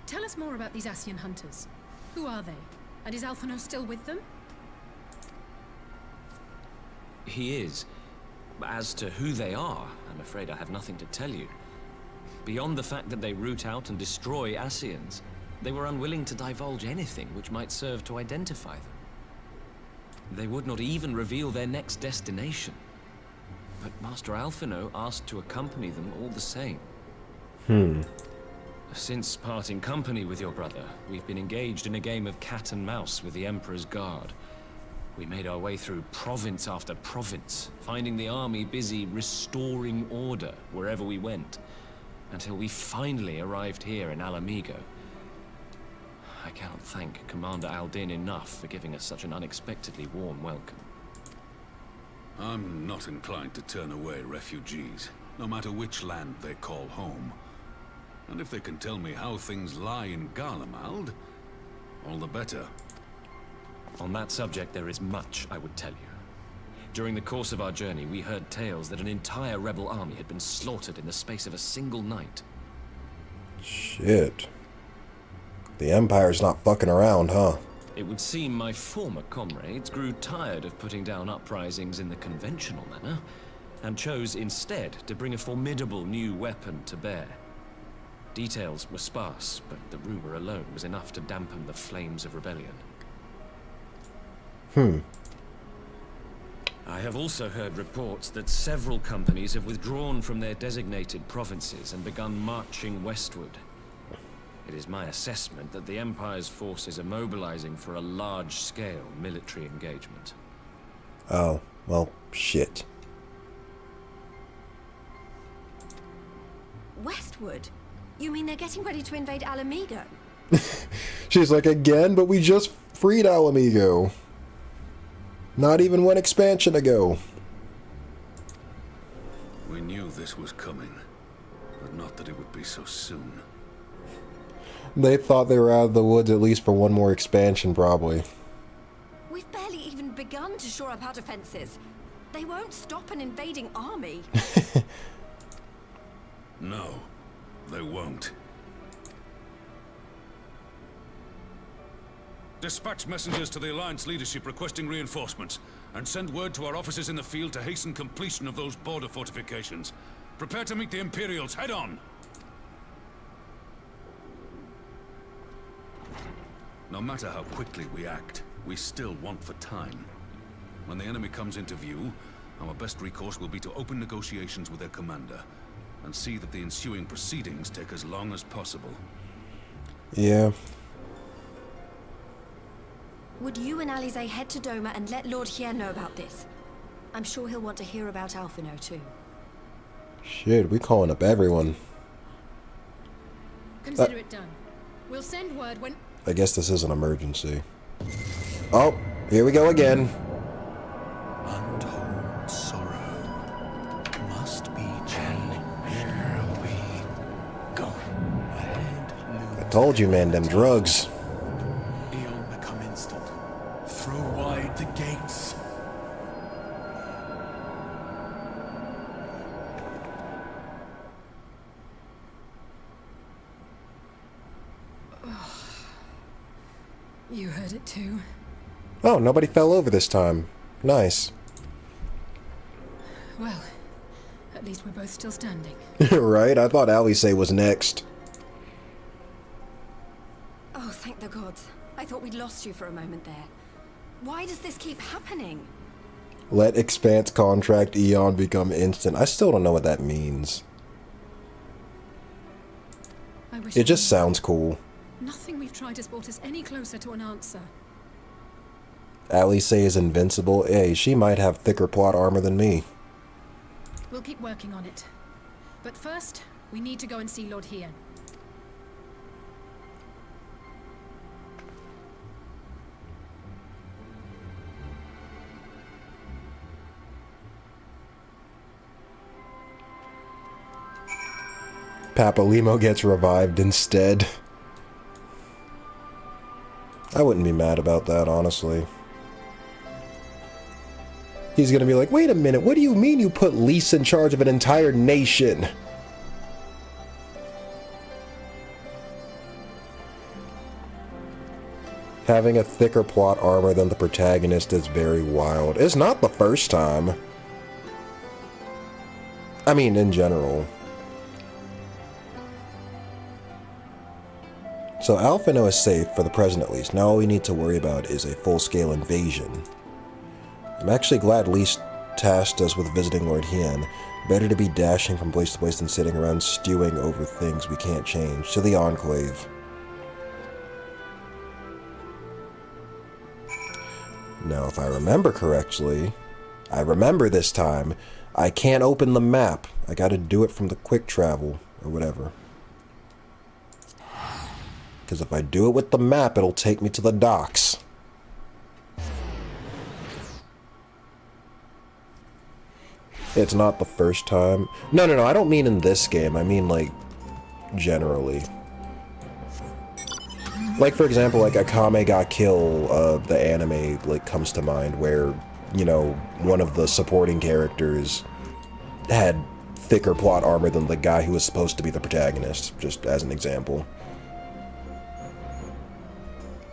Tell us more about these Ascian hunters. Who are they? And is Alphino still with them? He is. As to who they are, I'm afraid I have nothing to tell you. Beyond the fact that they root out and destroy Ascians, they were unwilling to divulge anything which might serve to identify them. They would not even reveal their next destination. But Master Alphino asked to accompany them all the same. Since parting company with your brother, we've been engaged in a game of cat and mouse with the Emperor's Guard. We made our way through province after province, finding the army busy restoring order wherever we went, until we finally arrived here in Alamigo. I cannot thank Commander Aldin enough for giving us such an unexpectedly warm welcome. I'm not inclined to turn away refugees, no matter which land they call home. And if they can tell me how things lie in Garlemald, all the better. On that subject, there is much I would tell you. During the course of our journey, we heard tales that an entire rebel army had been slaughtered in the space of a single night. Shit. The Empire's not fucking around, huh? It would seem my former comrades grew tired of putting down uprisings in the conventional manner, and chose instead to bring a formidable new weapon to bear. Details were sparse, but the rumor alone was enough to dampen the flames of rebellion. I have also heard reports that several companies have withdrawn from their designated provinces and begun marching westward. It is my assessment that the Empire's forces are mobilizing for a large-scale military engagement. Oh, well, shit. Westward? You mean they're getting ready to invade Alamigo? She's like, again? But we just freed Alamigo. Not even one expansion ago. We knew this was coming, but not that it would be so soon. They thought they were out of the woods at least for one more expansion, probably. We've barely even begun to shore up our defenses. They won't stop an invading army. No, they won't. Dispatch messengers to the Alliance leadership requesting reinforcements, and send word to our officers in the field to hasten completion of those border fortifications. Prepare to meet the Imperials head on! No matter how quickly we act, we still want for time. When the enemy comes into view, our best recourse will be to open negotiations with their commander, and see that the ensuing proceedings take as long as possible. Yeah. Would you and Alize head to Doma and let Lord Hien know about this? I'm sure he'll want to hear about Alphino too. Shit, we calling up everyone. Consider it done. We'll send word when... I guess this is an emergency. Oh, here we go again. Untold sorrow must be changed. Here we go. Ahead, I told you, man, them drugs. Eon become instant. Throw wide the gates. You heard it too. Oh, nobody fell over this time. Nice. Well, at least we're both still standing. Right? I thought Alice was next. Oh, thank the gods. I thought we'd lost you for a moment there. Why does this keep happening? Let Expanse contract Eon become instant. I still don't know what that means. I wish It just sounds cool. nothing we've tried has brought us any closer to an answer. Alice is invincible. Hey, she might have thicker plot armor than me. We'll keep working on it. But first, we need to go and see Lord Hien. Papa Limo gets revived instead. I wouldn't be mad about that, honestly. He's gonna be like, wait a minute, what do you mean you put Lise in charge of an entire nation? Having a thicker plot armor than the protagonist is very wild. It's not the first time. I mean, in general. So Alphino is safe, for the present at least. Now all we need to worry about is a full-scale invasion. I'm actually glad Lise tasked us with visiting Lord Hien. Better to be dashing from place to place than sitting around stewing over things we can't change. To the Enclave. Now, if I remember correctly, I remember this time, I can't open the map. I gotta do it from the quick travel, or whatever. Because if I do it with the map, it'll take me to the docks. It's not the first time. No, no, no, I don't mean in this game. I mean, like, generally. Like, for example, like, Akame ga Kill, the anime, like, comes to mind where, you know, one of the supporting characters had thicker plot armor than the guy who was supposed to be the protagonist, just as an example.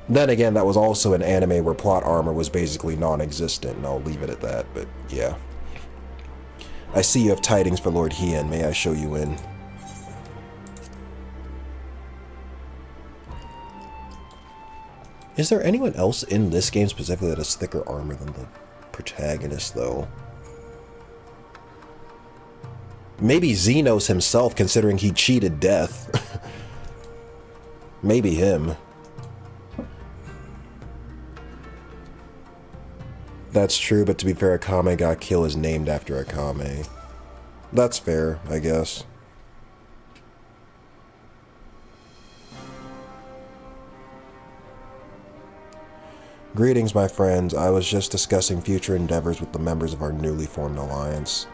Then again, that was also an anime where plot armor was basically non-existent, and I'll leave it at that, but yeah. I see you have tidings for Lord Hien. May I show you in? Is there anyone else in this game specifically that has thicker armor than the protagonist, though? Maybe Xenos himself, considering he cheated death. Maybe him. That's true, but to be fair, Akame ga Kill is named after Akame. That's fair, I guess. Greetings, my friends. I was just discussing future endeavors with the members of our newly formed alliance.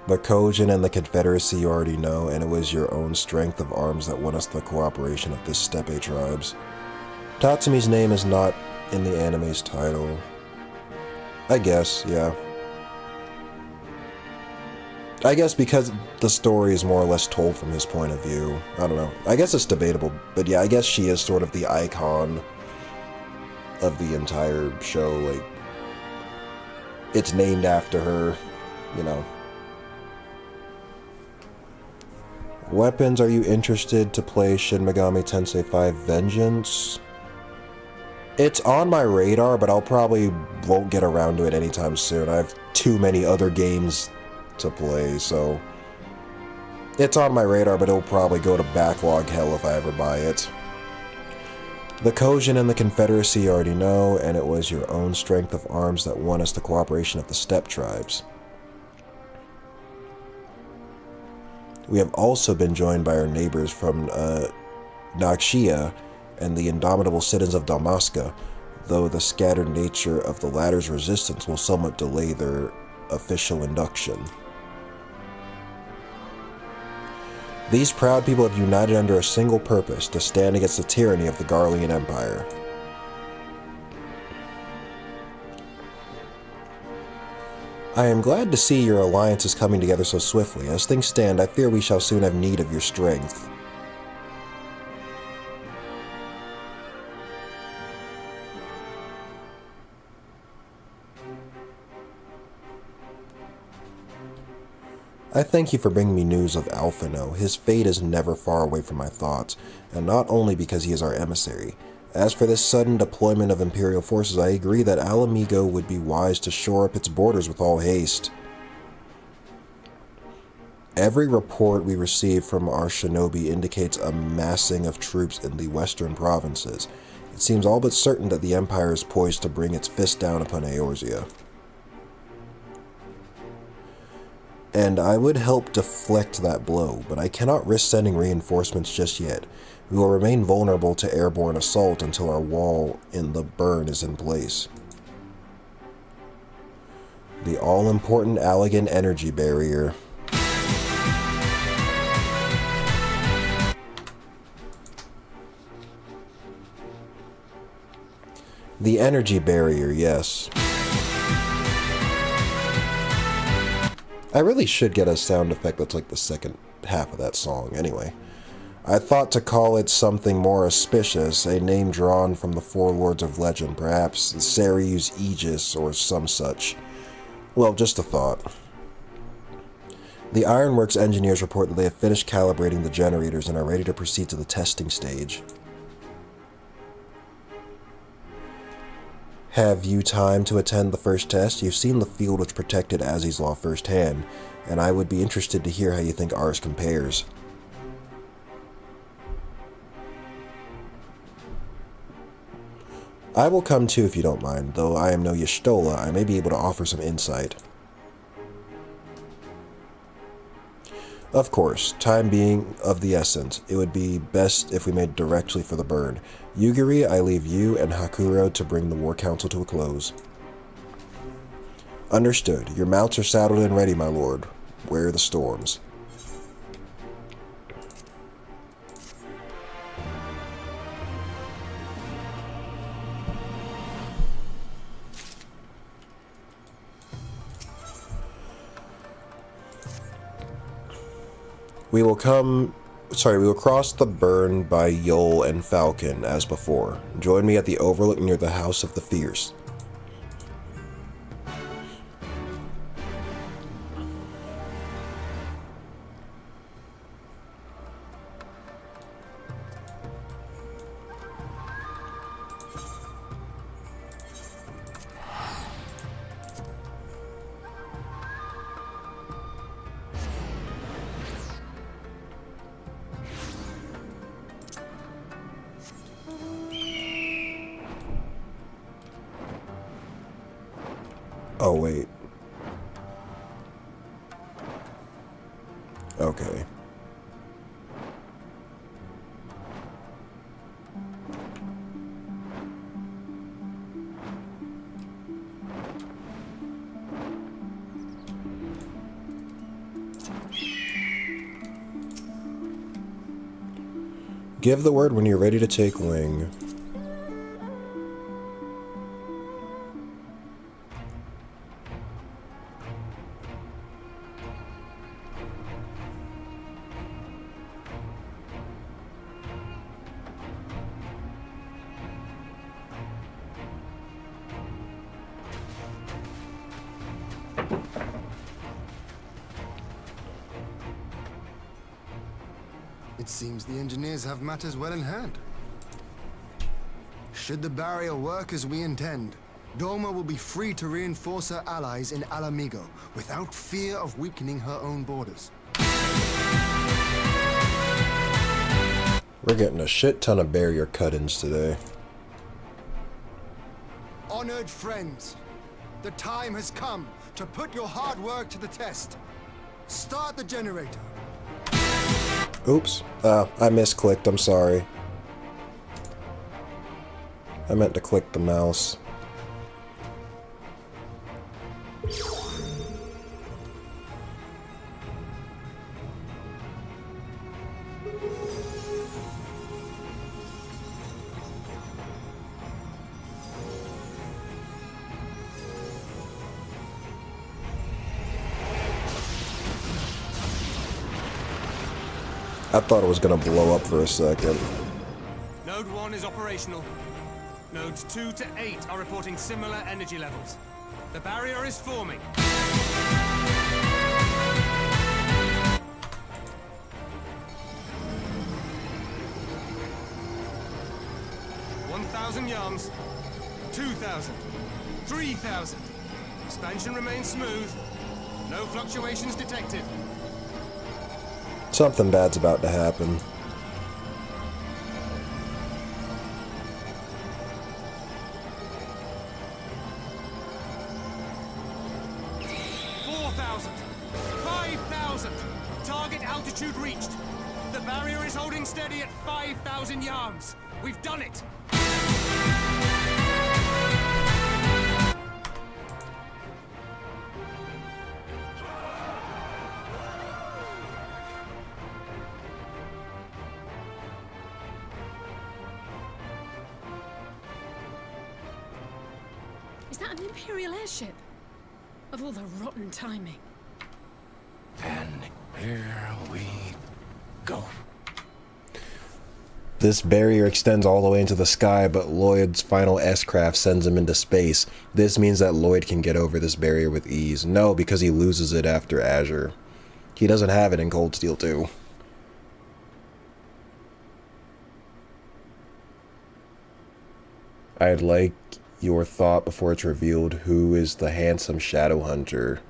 The Kojin and the Confederacy you already know, and it was your own strength of arms that won us the cooperation of this steppe tribes. Tatsumi's name is not in the anime's title. I guess, yeah. I guess because the story is more or less told from his point of view. I don't know. I guess it's debatable, but yeah, I guess she is sort of the icon of the entire show. Like, it's named after her, you know. Weapons, are you interested to play Shin Megami Tensei 5 Vengeance? It's on my radar, but I'll probably won't get around to it anytime soon. I have too many other games to play, so... It's on my radar, but it'll probably go to backlog hell if I ever buy it. The Kojin and the Confederacy you already know, and it was your own strength of arms that won us the cooperation of the steppe tribes. We have also been joined by our neighbors from Naxia and the indomitable citizens of Damaska, though the scattered nature of the latter's resistance will somewhat delay their official induction. These proud people have united under a single purpose, to stand against the tyranny of the Garlean Empire. I am glad to see your alliance is coming together so swiftly. As things stand, I fear we shall soon have need of your strength. I thank you for bringing me news of Alphino. His fate is never far away from my thoughts, and not only because he is our emissary. As for this sudden deployment of Imperial forces, I agree that Alamigo would be wise to shore up its borders with all haste. Every report we receive from our shinobi indicates a massing of troops in the western provinces. It seems all but certain that the Empire is poised to bring its fist down upon Eorzea. And I would help deflect that blow, but I cannot risk sending reinforcements just yet. We will remain vulnerable to airborne assault until our wall in the burn is in place. The all-important Allegan energy barrier. The energy barrier, yes. I really should get a sound effect that's like the second half of that song, anyway. I thought to call it something more auspicious, a name drawn from the four lords of legend, perhaps Saryu's Aegis or some such. Well, just a thought. The Ironworks engineers report that they have finished calibrating the generators and are ready to proceed to the testing stage. Have you time to attend the first test? You've seen the field which protected Azzy's Law firsthand, and I would be interested to hear how you think ours compares. I will come too if you don't mind, though I am no Y'shtola, I may be able to offer some insight. Of course, time being of the essence, it would be best if we made directly for the burn. Yugiri, I leave you and Hakuro to bring the War Council to a close. Understood. Your mounts are saddled and ready, my lord. Where are the storms? We will cross the burn by Yol and Falcon, as before. Join me at the overlook near the House of the Fierce. Oh, wait. Okay. Give the word when you're ready to take wing. It seems the engineers have matters well in hand. Should the barrier work as we intend, Doma will be free to reinforce her allies in Alamigo without fear of weakening her own borders. We're getting a shit ton of barrier cut-ins today. Honored friends, the time has come to put your hard work to the test. Start the generator. Oops. I misclicked, I'm sorry. I meant to click the mouse. I thought it was gonna blow up for a second. Node 1 is operational. Nodes 2 to 8 are reporting similar energy levels. The barrier is forming. Yards, 2,000, 3,000. Expansion remains smooth. No fluctuations detected. Something bad's about to happen. Target altitude reached. The barrier is holding steady at 5,000 yards. We've done it. Is that an Imperial airship? Of all the rotten timing. And here we go. This barrier extends all the way into the sky, but Lloyd's final S-craft sends him into space. This means that Lloyd can get over this barrier with ease. No, because he loses it after Azure. He doesn't have it in Cold Steel 2. I'd like your thought before it's revealed. Who is the handsome shadow hunter?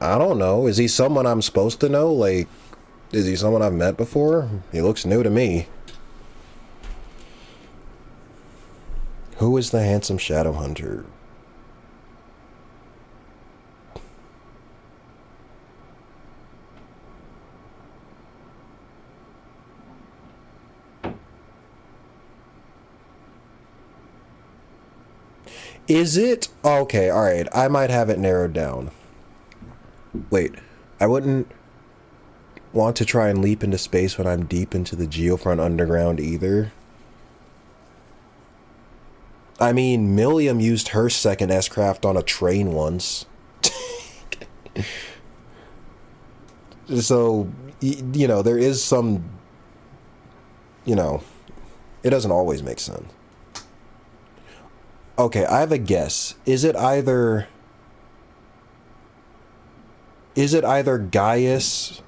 I don't know. Is he someone I'm supposed to know? Like, is he someone I've met before? He looks new to me. Who is the handsome shadow hunter? Is it? Okay, alright. I might have it narrowed down. Wait, I wouldn't want to try and leap into space when I'm deep into the Geofront Underground either. I mean, Milliam used her second S-craft on a train once. So, you know, there is some, you know, it doesn't always make sense. Okay, I have a guess. Is it either Gaius,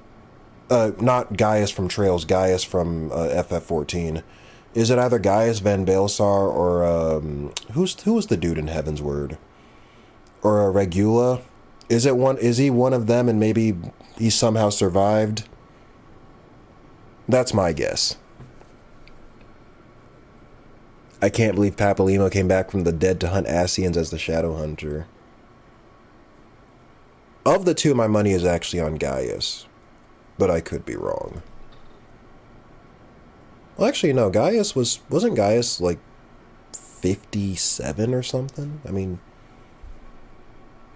not Gaius from Trails, Gaius from FF14. Is it either Gaius Van Baelsar or who was the dude in Heaven's Word? Or Regula? Is he one of them and maybe he somehow survived? That's my guess. I can't believe Papalymo came back from the dead to hunt Ascians as the Shadow Hunter. Of the two, my money is actually on Gaius, but I could be wrong. Well, actually, no. Wasn't Gaius like 57 or something? I mean,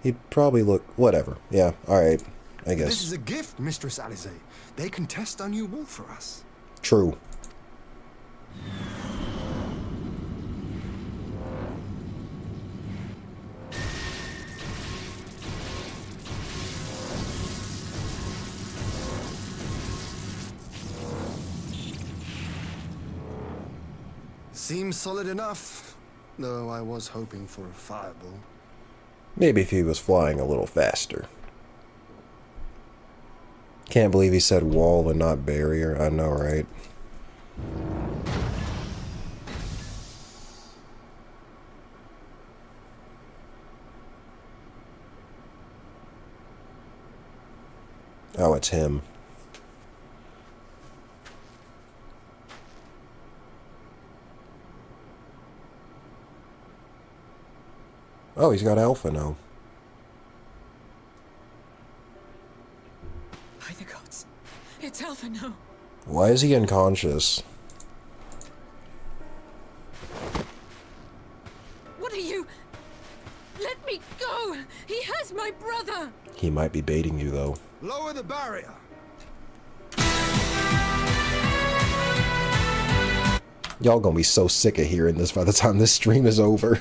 he'd probably look whatever. Yeah, all right. I guess. This is a gift, Mistress Alize. They can test our new wool for us. True. Seems solid enough, though I was hoping for a fireball. Maybe if he was flying a little faster. Can't believe he said wall and not barrier. I know, right? Oh, it's him. Oh, he's got Alpha now. By the gods, it's Alphino. Why is he unconscious? What are you? Let me go! He has my brother! He might be baiting you, though. Lower the barrier! Y'all gonna be so sick of hearing this by the time this stream is over.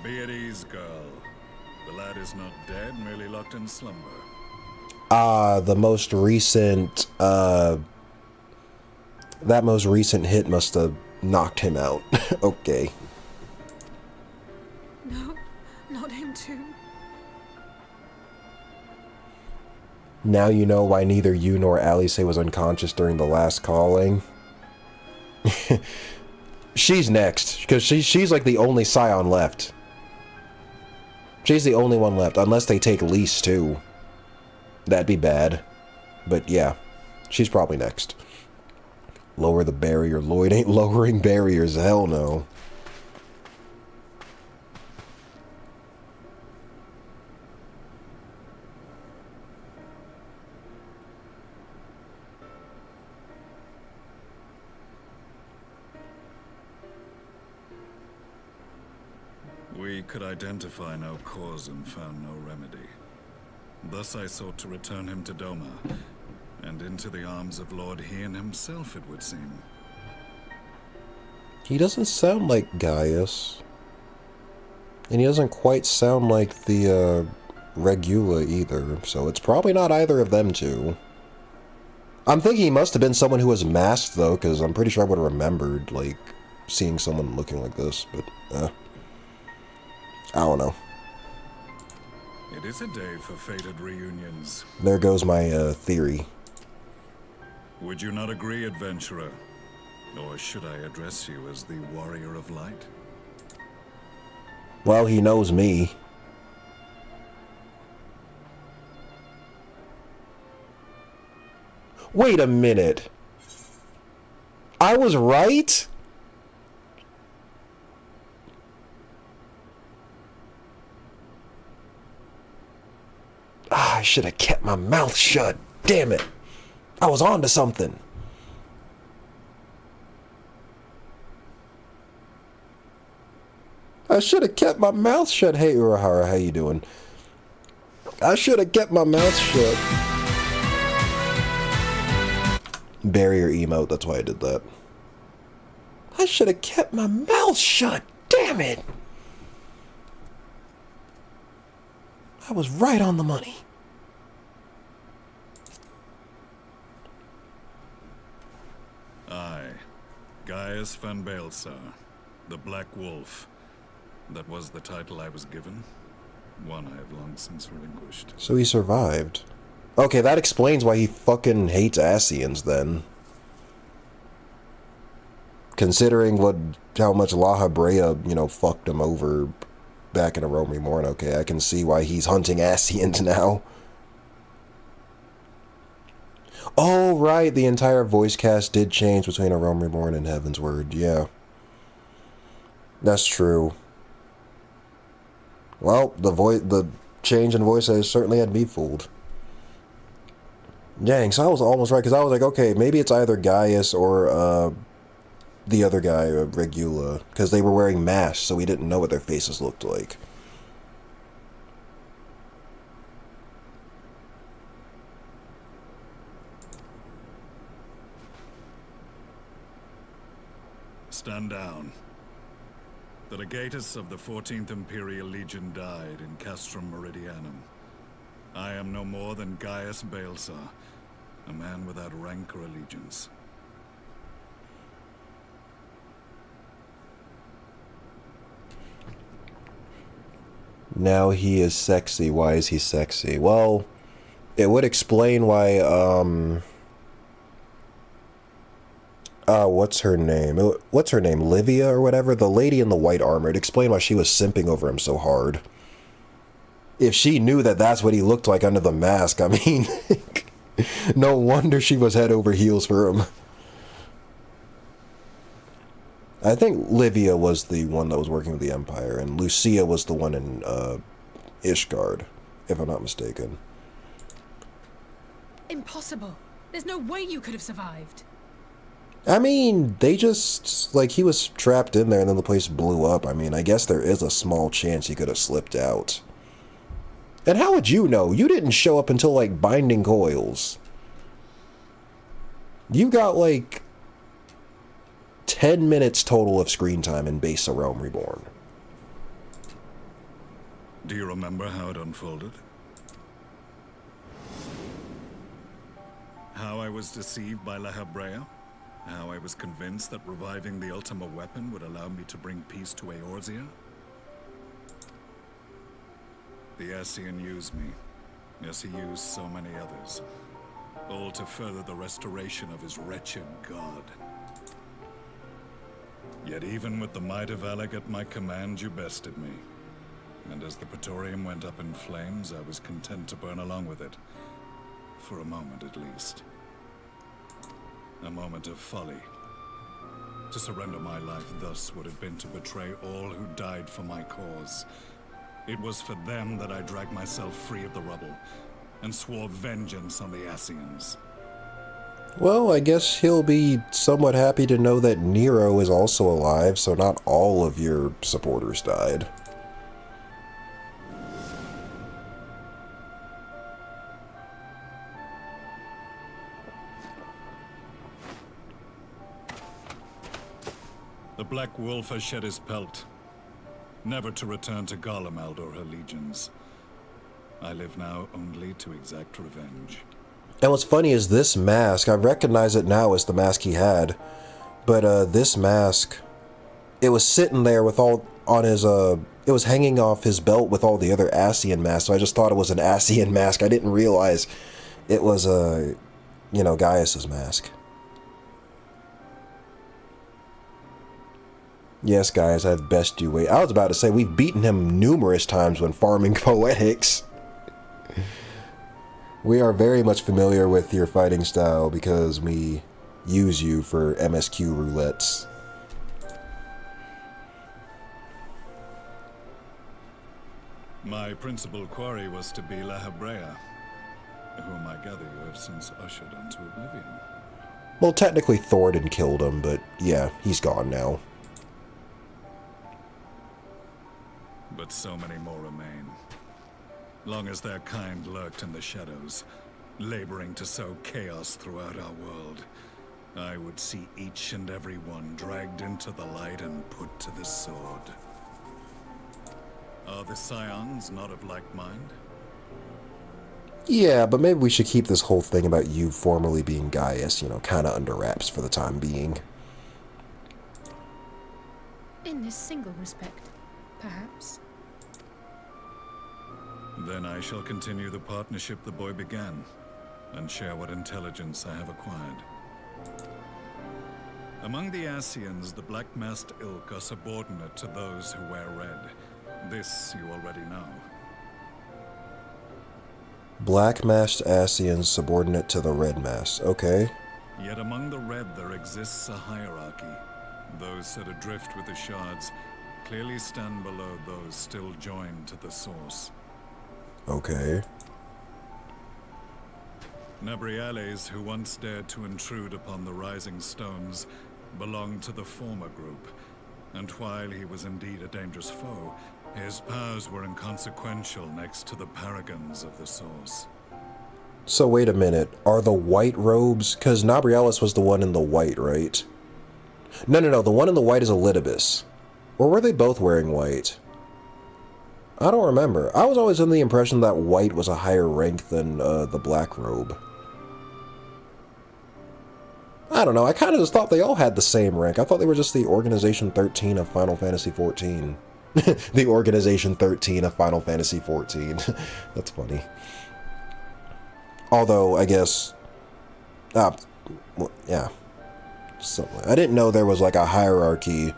Be at ease, girl. The lad is not dead, merely locked in slumber. The most recent, that most recent hit must have knocked him out. Okay. No, not him too. Now you know why neither you nor Alice was unconscious during the last calling. She's next, because she's like the only Scion left. She's the only one left, unless they take Lise too. That'd be bad. But yeah, she's probably next. Lower the barrier. Lloyd ain't lowering barriers, hell no. We could identify no cause and found no remedy. Thus I sought to return him to Doma, and into the arms of Lord Hien himself, it would seem. He doesn't sound like Gaius. And he doesn't quite sound like the, Regula either, so it's probably not either of them two. I'm thinking he must have been someone who was masked, though, because I'm pretty sure I would have remembered, like, seeing someone looking like this, but, I don't know. It is a day for fated reunions. There goes my, theory. Would you not agree, adventurer? Or should I address you as the Warrior of Light? Well, he knows me. Wait a minute. I was right? I should have kept my mouth shut. Damn it. I was on to something. I should have kept my mouth shut. Hey, Urahara, how you doing? I should have kept my mouth shut. Barrier emote, that's why I did that. I should have kept my mouth shut. Damn it. I was right on the money. I, Gaius van Baelsar, the Black Wolf. That was the title I was given. One I have long since relinquished. So he survived. Okay, that explains why he fucking hates Ascians then. Considering how much La Habrea, you know, fucked him over back in a Rome Reborn. Okay, I can see why he's hunting Ascians now. Oh, right, the entire voice cast did change between a Rome Reborn and Heaven's Word, yeah. That's true. Well, the change in voice certainly had me fooled. Dang, so I was almost right, because I was like, okay, maybe it's either Gaius or the other guy, Regula, because they were wearing masks, so we didn't know what their faces looked like. Stand down. The legatus of the 14th Imperial Legion died in Castrum Meridianum. I am no more than Gaius Baelsar, a man without rank or allegiance. Now he is sexy. Why is he sexy? Well, it would explain why, what's her name? What's her name? Livia or whatever? The lady in the white armor. It'd explain why she was simping over him so hard. If she knew that that's what he looked like under the mask, I mean, no wonder she was head over heels for him. I think Livia was the one that was working with the Empire, and Lucia was the one in Ishgard, if I'm not mistaken. Impossible. There's no way you could have survived. I mean, they just, like, he was trapped in there and then the place blew up. I mean, I guess there is a small chance he could have slipped out. And how would you know? You didn't show up until, like, Binding Coils. You got, like, 10 minutes total of screen time in Base of Rome Reborn. Do you remember how it unfolded? How I was deceived by La Habrea? How I was convinced that reviving the Ultima weapon would allow me to bring peace to Eorzea? The Ascian used me, as he used so many others, all to further the restoration of his wretched god. Yet even with the might of Alec at my command, you bested me. And as the Praetorium went up in flames, I was content to burn along with it. For a moment at least. A moment of folly. To surrender my life thus would have been to betray all who died for my cause. It was for them that I dragged myself free of the rubble, and swore vengeance on the Ascians. Well, I guess he'll be somewhat happy to know that Nero is also alive, so not all of your supporters died. The Black Wolf has shed his pelt, never to return to Garlemald or her legions. I live now only to exact revenge. And what's funny is this mask, I recognize it now as the mask he had, but this mask, it was sitting there with all on his, it was hanging off his belt with all the other Ascian masks, so I just thought it was an Ascian mask. I didn't realize it was, you know, Gaius's mask. Yes, guys, I've best you wait. I was about to say, we've beaten him numerous times when farming poetics. We are very much familiar with your fighting style because we use you for MSQ roulettes. My principal quarry was to be La Hebrea, whom I gather you have since ushered into oblivion. Well, technically Thoradin killed him, but yeah, he's gone now. But so many more remain. Long as their kind lurked in the shadows, laboring to sow chaos throughout our world, I would see each and every one dragged into the light and put to the sword. Are the Scions not of like mind? Yeah, but maybe we should keep this whole thing about you formerly being Gaius, you know, kind of under wraps for the time being. In this single respect, perhaps. Then I shall continue the partnership the boy began, and share what intelligence I have acquired. Among the Ascians, the Black-Masked Ilk are subordinate to those who wear red. This you already know. Black-masked Ascians subordinate to the Red Mass. Okay. Yet among the Red there exists a hierarchy. Those set adrift with the shards clearly stand below those still joined to the source. Okay. Nabriales, who once dared to intrude upon the Rising Stones, belonged to the former group, and while he was indeed a dangerous foe, his powers were inconsequential next to the paragons of the Source. So wait a minute, are the white robes, because Nabrialis was the one in the white, right? No, the one in the white is Elidibus. Or were they both wearing white? I don't remember. I was always under the impression that white was a higher rank than the black robe. I don't know, I kind of just thought they all had the same rank. I thought they were just the Organization 13 of Final Fantasy XIV. The Organization 13 of Final Fantasy XIV. That's funny. Although, I guess... well, yeah. Something. I didn't know there was like a hierarchy.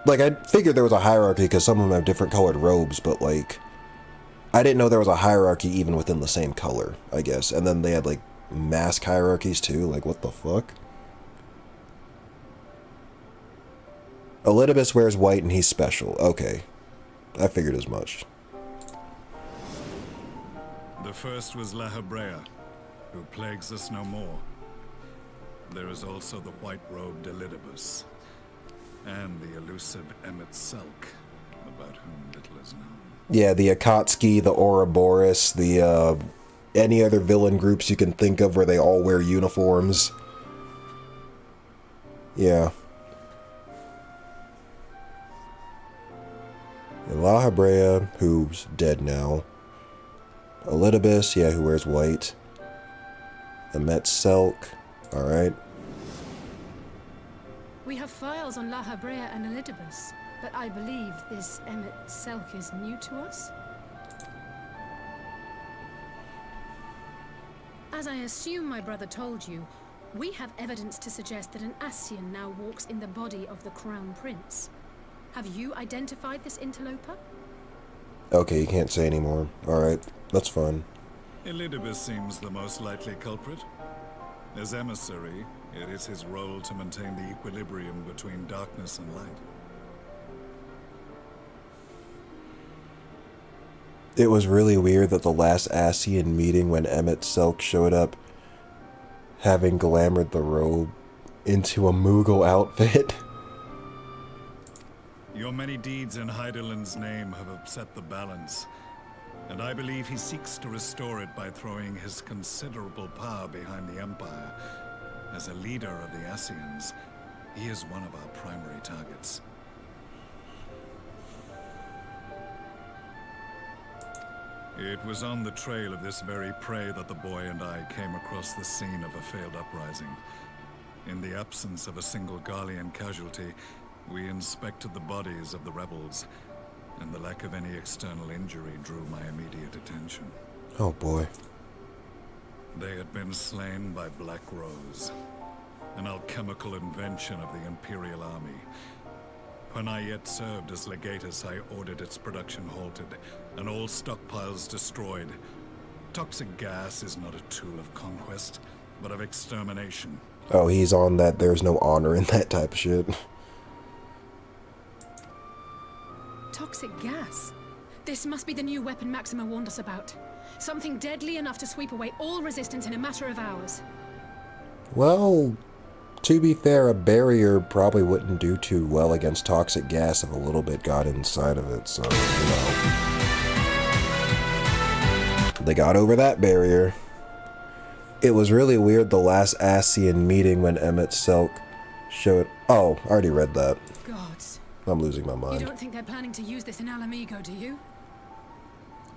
Like, I figured there was a hierarchy because some of them have different colored robes, but like... I didn't know there was a hierarchy even within the same color, I guess. And then they had like mask hierarchies too. Like, what the fuck? Elidibus wears white and he's special. Okay. I figured as much. The first was La Hebrea, who plagues us no more. There is also the white-robed Elidibus, and the elusive Emmet Selk, about whom little is known. Yeah, the Akatsuki, the Ouroboros, the, any other villain groups you can think of where they all wear uniforms. Yeah. And La Hebrea, who's dead now. Elidibus, yeah, who wears white. Emmet Selk, alright. We have files on La Hebrea and Elidibus, but I believe this Emmet Selk is new to us. As I assume my brother told you, we have evidence to suggest that an Ascian now walks in the body of the Crown Prince. Have you identified this interloper? Okay, you can't say anymore. Alright, that's fine. Elidibus seems the most likely culprit. As emissary, it is his role to maintain the equilibrium between darkness and light. It was really weird that the last Ascian meeting when Emmet Selk showed up, having glamoured the robe into a Moogle outfit. Your many deeds in Hydaelyn's name have upset the balance, and I believe he seeks to restore it by throwing his considerable power behind the Empire. As a leader of the Ascians, he is one of our primary targets. It was on the trail of this very prey that the boy and I came across the scene of a failed uprising. In the absence of a single Garlean casualty, we inspected the bodies of the rebels, and the lack of any external injury drew my immediate attention. Oh boy. They had been slain by Black Rose, an alchemical invention of the Imperial Army. When I yet served as legatus, I ordered its production halted, and all stockpiles destroyed. Toxic gas is not a tool of conquest. but of extermination. Oh, he's on that there's no honor in that type of shit. Toxic gas. This must be the new weapon Maxima warned us about. Something deadly enough to sweep away all resistance in a matter of hours. Well, to be fair, a barrier probably wouldn't do too well against toxic gas if a little bit got inside of it, so, you know. They got over that barrier. It was really weird the last Ascian meeting when Emmett Selk showed... Oh, I already read that. Gods. I'm losing my mind. You don't think they're planning to use this in Alamigo, do you?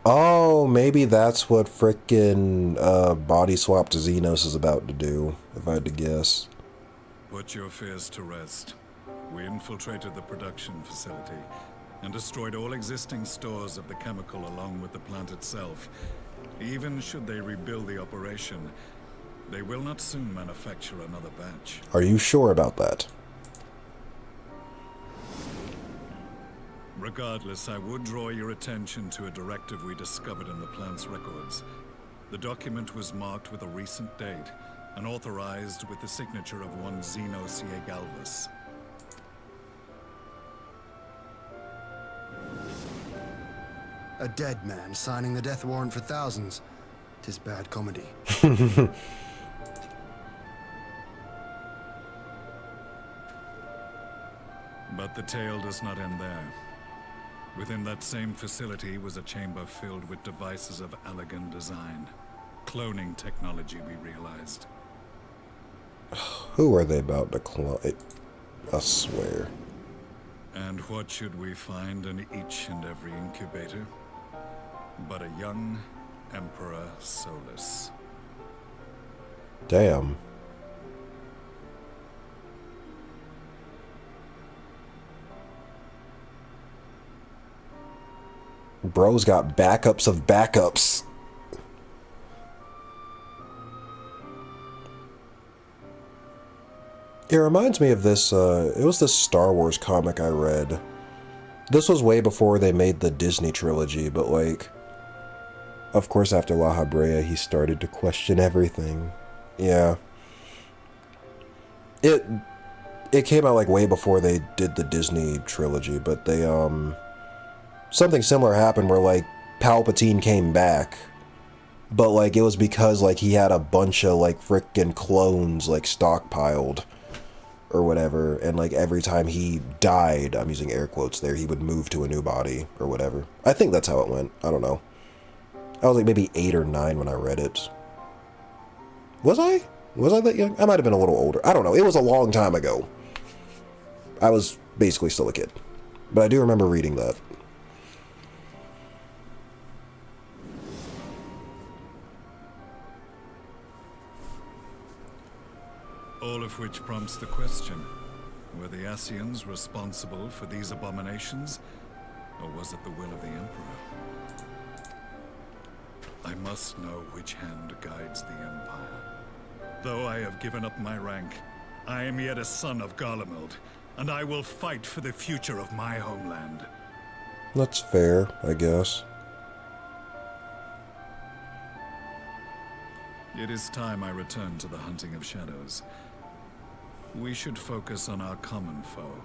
Oh, maybe that's what frickin' body swap to Xenos is about to do, if I had to guess. Put your fears to rest. We infiltrated the production facility and destroyed all existing stores of the chemical along with the plant itself. Even should they rebuild the operation, they will not soon manufacture another batch. Are you sure about that? Regardless, I would draw your attention to a directive we discovered in the plant's records. The document was marked with a recent date and authorized with the signature of one Zeno C. Galvus. A dead man signing the death warrant for thousands. 'Tis bad comedy. But the tale does not end there. Within that same facility was a chamber filled with devices of elegant design. Cloning technology, we realized. Who are they about to clone? I swear. And what should we find in each and every incubator? But a young Emperor Solus. Damn. Bro's got backups of backups. It reminds me of this, it was this Star Wars comic I read. This was way before they made the Disney trilogy, but like, of course after La Habrea he started to question everything. Yeah. It came out like way before they did the Disney trilogy, but they, something similar happened where like Palpatine came back, but like it was because like he had a bunch of like frickin' clones like stockpiled or whatever, and like every time he died, I'm using air quotes there, he would move to a new body or whatever. I think that's how it went. I don't know. I was like maybe 8 or 9 when I read it. Was I that young? I might have been a little older. I don't know. It was a long time ago. I was basically still a kid, but I do remember reading that. All of which prompts the question, were the Ascians responsible for these abominations, or was it the will of the Emperor? I must know which hand guides the Empire. Though I have given up my rank, I am yet a son of Garlemald, and I will fight for the future of my homeland. That's fair, I guess. It is time I return to the hunting of shadows. We should focus on our common foe.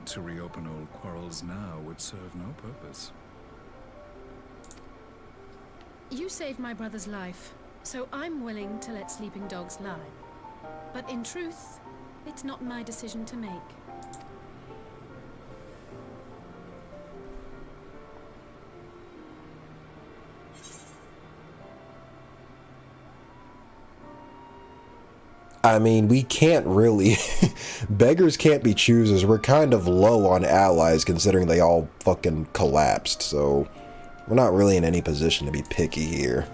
To reopen old quarrels now would serve no purpose. You saved my brother's life, so I'm willing to let sleeping dogs lie. But in truth, it's not my decision to make. I mean, we can't really... Beggars can't be choosers. We're kind of low on allies considering they all fucking collapsed, so... We're not really in any position to be picky here.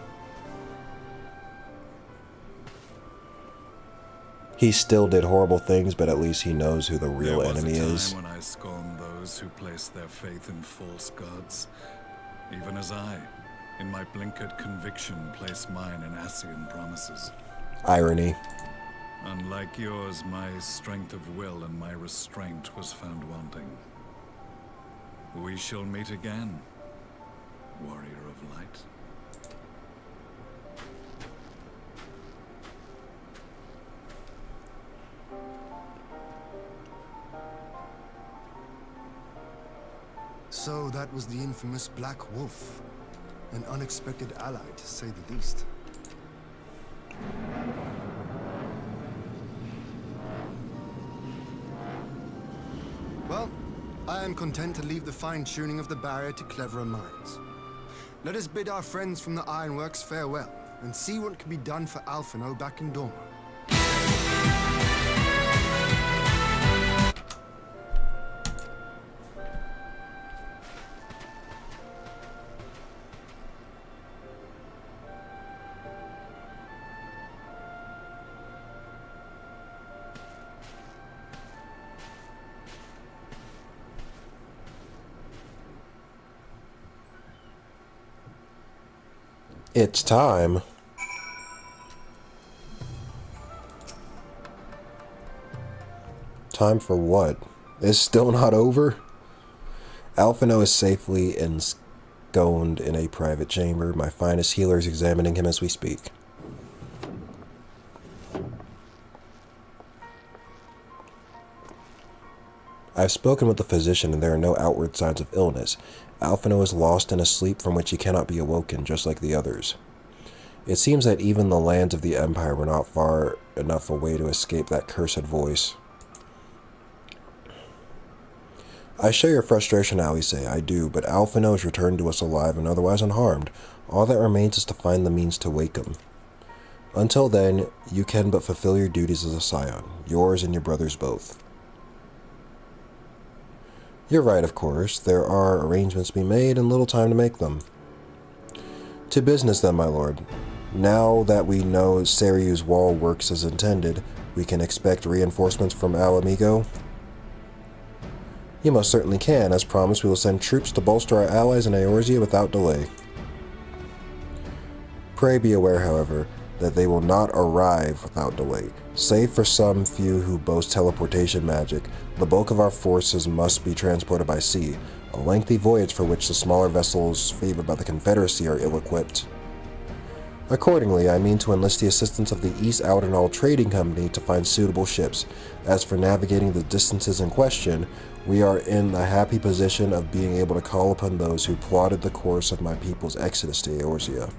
He still did horrible things, but at least he knows who the real enemy is. There was a time when I scorned those who placed their faith in false gods. Even as I, in my blinkered conviction, placed mine in Ascian promises. Irony. Unlike yours, my strength of will and my restraint was found wanting. We shall meet again, warrior of light. So that was the infamous Black Wolf. An unexpected ally, to say the least. Well, I am content to leave the fine-tuning of the barrier to cleverer minds. Let us bid our friends from the Ironworks farewell, and see what can be done for Alphino back in Dorma. It's time. Time for what? It's still not over? Alphino is safely ensconced in a private chamber. My finest healer is examining him as we speak. I've spoken with the physician and there are no outward signs of illness. Alphino is lost in a sleep from which he cannot be awoken, just like the others. It seems that even the lands of the Empire were not far enough away to escape that cursed voice. I share your frustration, Alise, I do, but Alphino is returned to us alive and otherwise unharmed. All that remains is to find the means to wake him. Until then, you can but fulfill your duties as a scion, yours and your brother's both. You're right, of course. There are arrangements to be made and little time to make them. To business then, my lord. Now that we know Seriu's wall works as intended, we can expect reinforcements from Alamigo? You most certainly can. As promised, we will send troops to bolster our allies in Eorzea without delay. Pray be aware, however, that they will not arrive without delay. Save for some few who boast teleportation magic, the bulk of our forces must be transported by sea, a lengthy voyage for which the smaller vessels favored by the Confederacy are ill-equipped. Accordingly, I mean to enlist the assistance of the East Outernaul Trading Company to find suitable ships. As for navigating the distances in question, we are in the happy position of being able to call upon those who plotted the course of my people's exodus to Eorzea.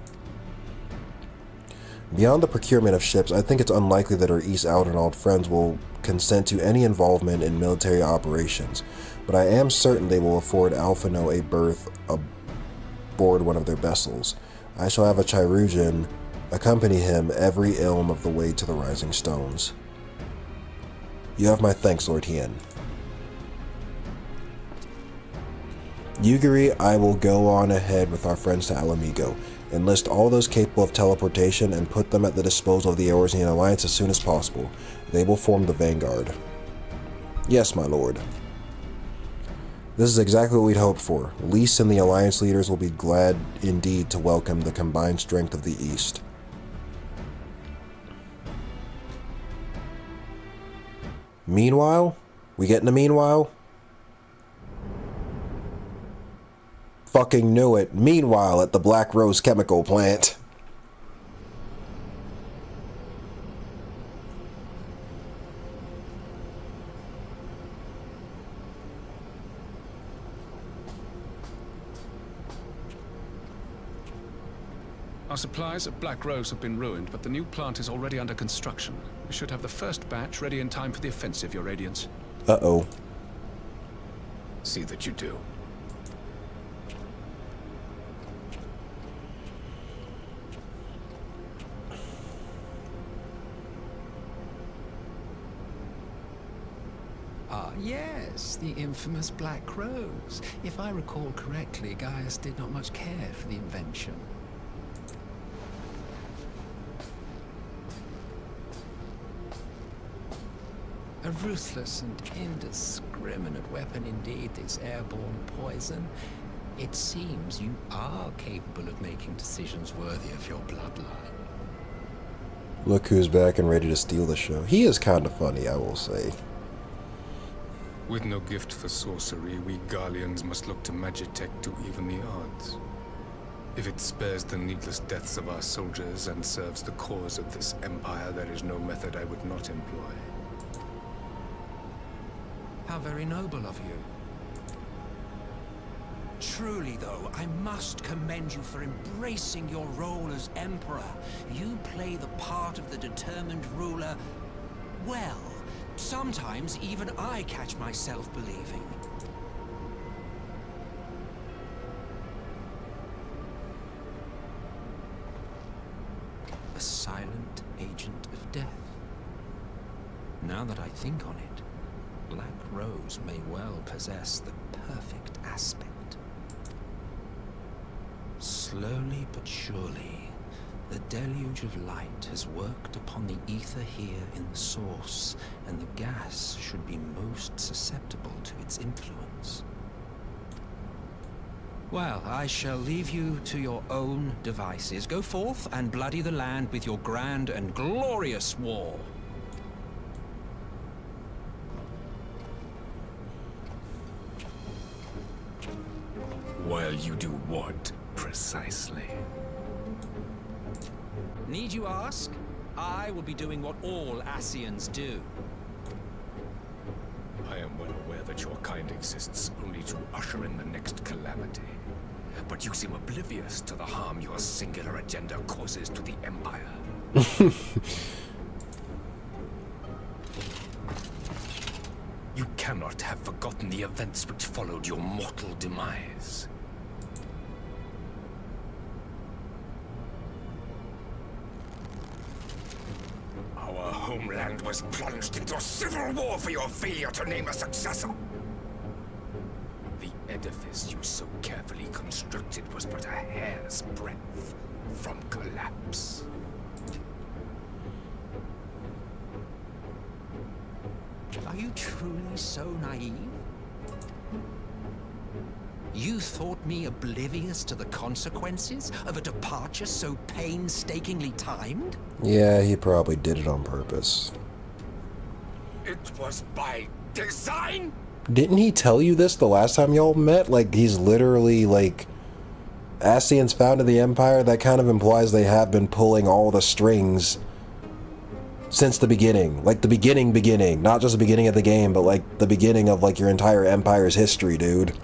Beyond the procurement of ships, I think it's unlikely that our East Outernaul friends will consent to any involvement in military operations, but I am certain they will afford Alphino a berth aboard one of their vessels. I shall have a Chirurgeon accompany him every ilm of the way to the Rising Stones. You have my thanks, Lord Hien. Yugiri, I will go on ahead with our friends to Alamigo. Enlist all those capable of teleportation and put them at the disposal of the Eorzean Alliance as soon as possible. They will form the vanguard. Yes, my lord. This is exactly what we'd hoped for. Lys and the Alliance leaders will be glad indeed to welcome the combined strength of the East. Meanwhile? We getting a meanwhile? Fucking knew it. Meanwhile, at the Black Rose chemical plant. Our supplies at Black Rose have been ruined, but the new plant is already under construction. We should have the first batch ready in time for the offensive, Your Radiance. Uh-oh. See that you do. Ah, yes, the infamous Black Rose. If I recall correctly, Gaius did not much care for the invention. A ruthless and indiscriminate weapon indeed, this airborne poison. It seems you are capable of making decisions worthy of your bloodline. Look who's back and ready to steal the show. He is kind of funny, I will say. With no gift for sorcery, we Garleans must look to Magitech to even the odds. If it spares the needless deaths of our soldiers and serves the cause of this empire, there is no method I would not employ. How very noble of you. Truly, though, I must commend you for embracing your role as Emperor. You play the part of the determined ruler well. Sometimes even I catch myself believing. A silent agent of death. Now that I think on it, Black Rose may well possess the perfect aspect. Slowly but surely, the deluge of light has worked upon the ether here in the source, and the gas should be most susceptible to its influence. Well, I shall leave you to your own devices. Go forth and bloody the land with your grand and glorious war. While you do what, precisely? Need you ask? I will be doing what all Ascians do. I am well aware that your kind exists only to usher in the next calamity. But you seem oblivious to the harm your singular agenda causes to the Empire. You cannot have forgotten the events which followed your mortal demise. Our homeland was plunged into a civil war for your failure to name a successor. The edifice you so carefully constructed was but a hair's breadth from collapse. Are you truly so naive? You thought me oblivious to the consequences of a departure so painstakingly timed? Yeah, he probably did it on purpose. It was by design? Didn't he tell you this the last time y'all met? Like, he's literally, like, Ascians founded the Empire. That kind of implies they have been pulling all the strings since the beginning. Like, the beginning. Not just the beginning of the game, but, like, the beginning of, like, your entire Empire's history, dude.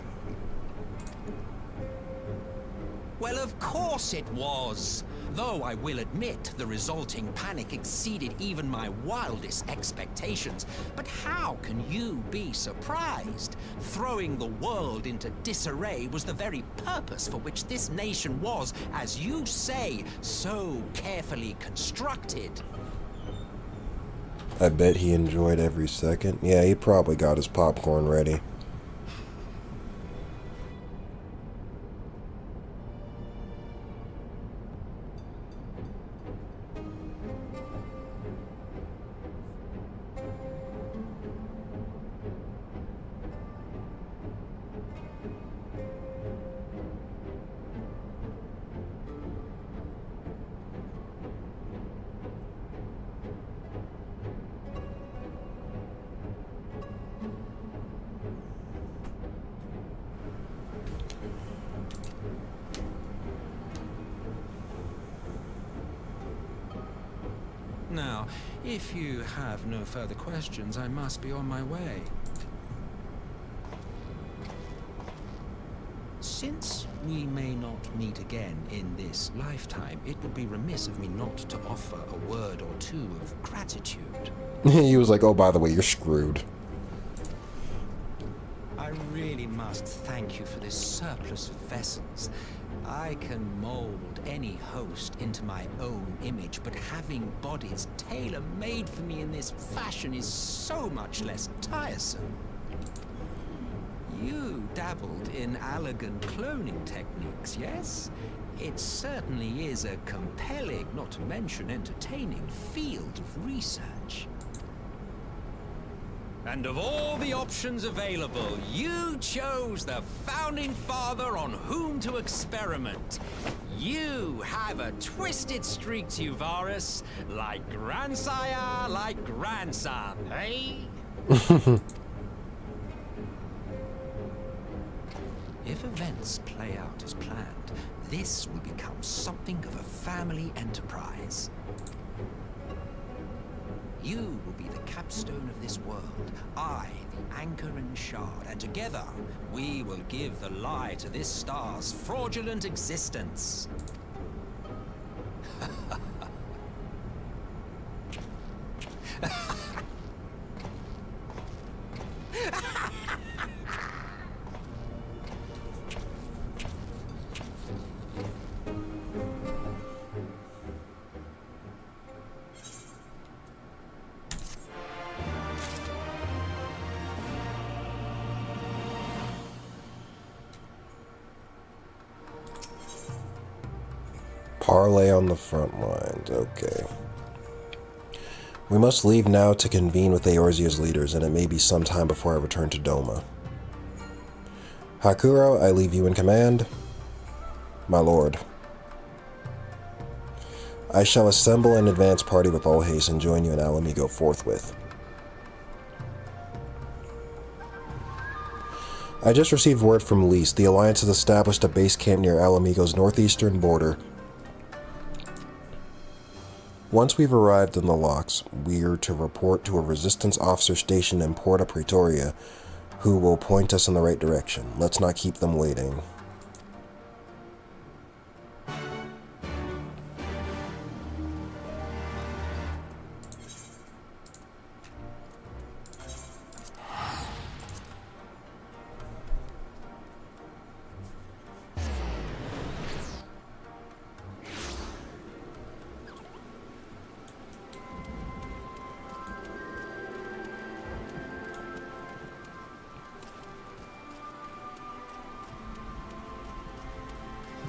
Well, of course it was. Though I will admit the resulting panic exceeded even my wildest expectations. But how can you be surprised? Throwing the world into disarray was the very purpose for which this nation was, as you say, so carefully constructed. I bet he enjoyed every second. Yeah, he probably got his popcorn ready. Now, if you have no further questions, I must be on my way. Since we may not meet again in this lifetime, it would be remiss of me not to offer a word or two of gratitude. He was like, oh, by the way, you're screwed. I really must thank you for this surplus of vessels. I can mold any host into my own image, but having bodies tailor-made for me in this fashion is so much less tiresome. You dabbled in elegant cloning techniques, yes? It certainly is a compelling, not to mention entertaining, field of research. And of all the options available, you chose the founding father on whom to experiment. You have a twisted streak to you, Varus, like grandsire, like grandson, eh? If events play out as planned, this will become something of a family enterprise. You will be the capstone of this world, I the anchor and shard, and together we will give the lie to this star's fraudulent existence. Parley on the front lines, okay. We must leave now to convene with Eorzea's leaders, and it may be some time before I return to Doma. Hakuro, I leave you in command. My lord. I shall assemble an advance party with all haste and join you in Alamigo forthwith. I just received word from Lys. The Alliance has established a base camp near Alamigo's northeastern border. Once we've arrived in the locks, we're to report to a resistance officer stationed in Porta Praetoria, who will point us in the right direction. Let's not keep them waiting.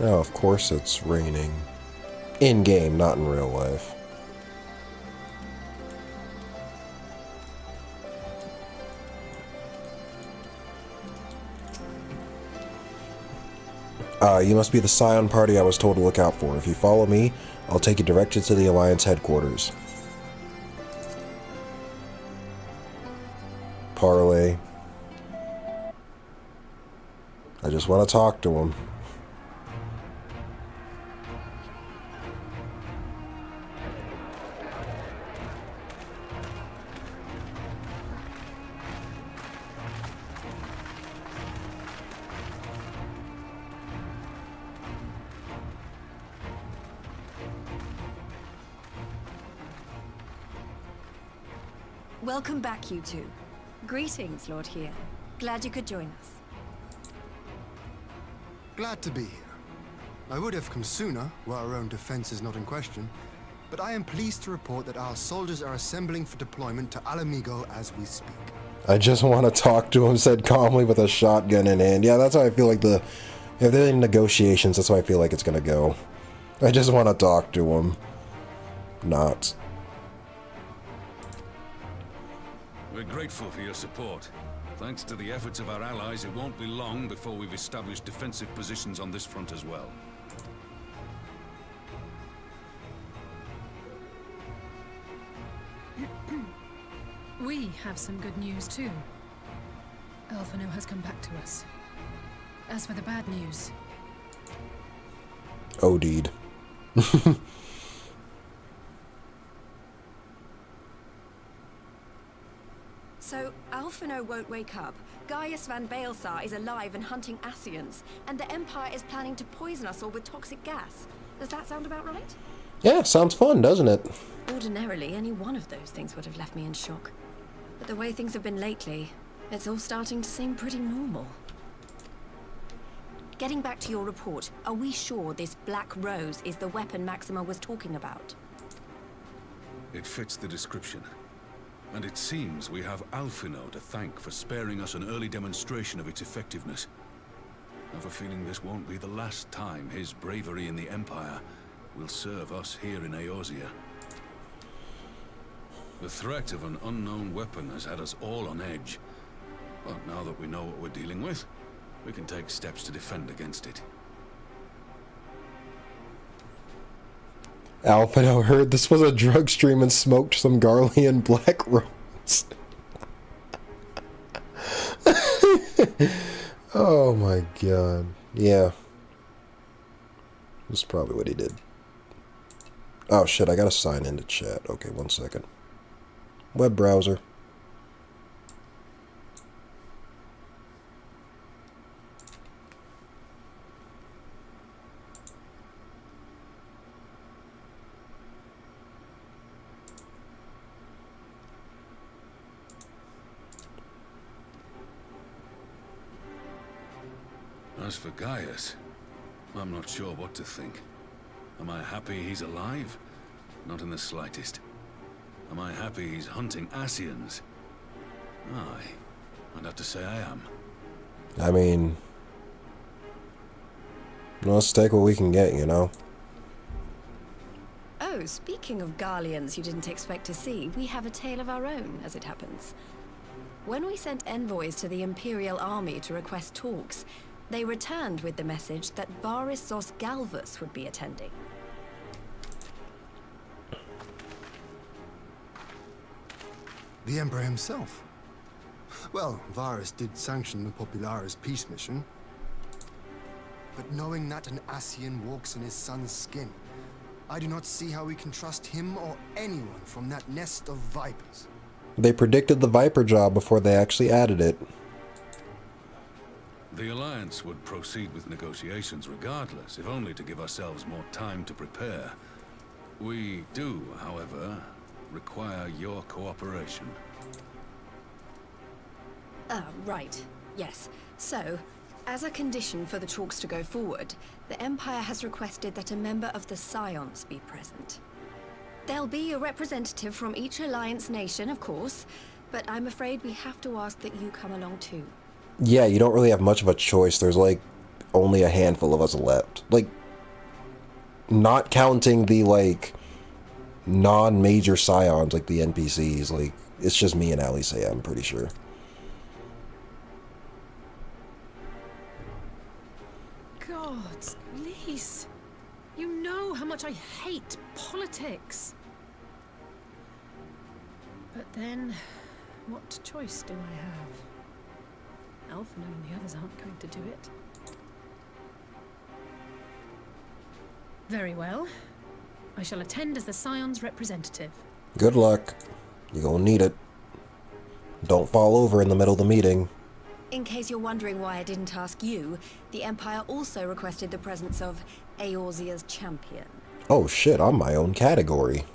Now, of course it's raining. In-game, not in real life. You must be the Scion party I was told to look out for. If you follow me, I'll take you directly to the Alliance headquarters. Parley. I just want to talk to him. Welcome back, you two. Greetings, Lord Here. Glad you could join us. Glad to be here. I would have come sooner, where our own defense is not in question, but I am pleased to report that our soldiers are assembling for deployment to Alamigo as we speak. I just want to talk to him, said calmly with a shotgun in hand. Yeah, that's how I feel like if they're in negotiations, that's how I feel like it's gonna go. I just want to talk to him. Not. We're grateful for your support. Thanks to the efforts of our allies, it won't be long before we've established defensive positions on this front as well. We have some good news too. Alphino has come back to us. As for the bad news... Oh, deed. So, Alphino won't wake up. Gaius van Baelsar is alive and hunting Ascians, and the Empire is planning to poison us all with toxic gas. Does that sound about right? Yeah, sounds fun, doesn't it? Ordinarily, any one of those things would have left me in shock. But the way things have been lately, it's all starting to seem pretty normal. Getting back to your report, are we sure this Black Rose is the weapon Maxima was talking about? It fits the description. And it seems we have Alphino to thank for sparing us an early demonstration of its effectiveness. I have a feeling this won't be the last time his bravery in the Empire will serve us here in Eorzea. The threat of an unknown weapon has had us all on edge. But now that we know what we're dealing with, we can take steps to defend against it. Alphino heard this was a drug stream and smoked some Garlean Black Rose. Oh my god. Yeah. That's probably what he did. Oh shit, I gotta sign into chat. Okay, 1 second. Web browser. As for Gaius, I'm not sure what to think. Am I happy he's alive? Not in the slightest. Am I happy he's hunting Ascians? Aye, I'd have to say I am. I mean, let's take what we can get, you know? Oh, speaking of Garleans you didn't expect to see, we have a tale of our own, as it happens. When we sent envoys to the Imperial Army to request talks, they returned with the message that Varys Zos Galvus would be attending. The Emperor himself. Well, Varys did sanction the Popularis peace mission. But knowing that an Ascian walks in his son's skin, I do not see how we can trust him or anyone from that nest of vipers. They predicted the Viper job before they actually added it. The Alliance would proceed with negotiations regardless, if only to give ourselves more time to prepare. We do, however, require your cooperation. Right. Yes. So, as a condition for the talks to go forward, the Empire has requested that a member of the Scions be present. There'll be a representative from each Alliance nation, of course, but I'm afraid we have to ask that you come along too. Yeah, you don't really have much of a choice. There's like only a handful of us left. Like, not counting the like non-major scions like the NPCs. Like, it's just me and Alice, I'm pretty sure. God, Lise, you know how much I hate politics. But then, what choice do I have? Alphino and the others aren't going to do it. Very well. I shall attend as the Scion's representative. Good luck. You're gonna need it. Don't fall over in the middle of the meeting. In case you're wondering why I didn't ask you, the Empire also requested the presence of Eorzea's champion. Oh shit, I'm my own category.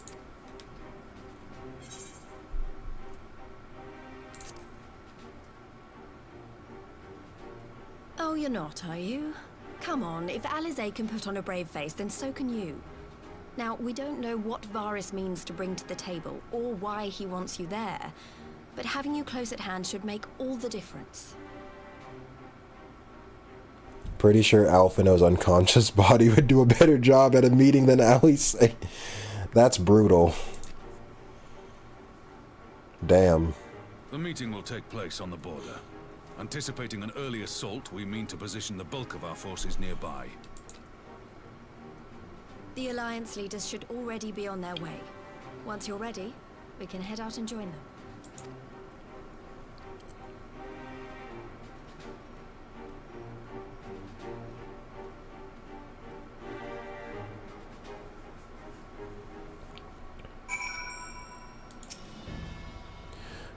Oh, you're not, are you? Come on, if Alizé can put on a brave face, then so can you. Now, we don't know what Varys means to bring to the table, or why he wants you there, but having you close at hand should make all the difference. Pretty sure Alphino's unconscious body would do a better job at a meeting than Alice. That's brutal. Damn. The meeting will take place on the border. Anticipating an early assault, we mean to position the bulk of our forces nearby. The Alliance leaders should already be on their way. Once you're ready, we can head out and join them.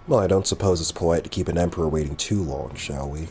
Well, I don't suppose it's polite to keep an emperor waiting too long, shall we?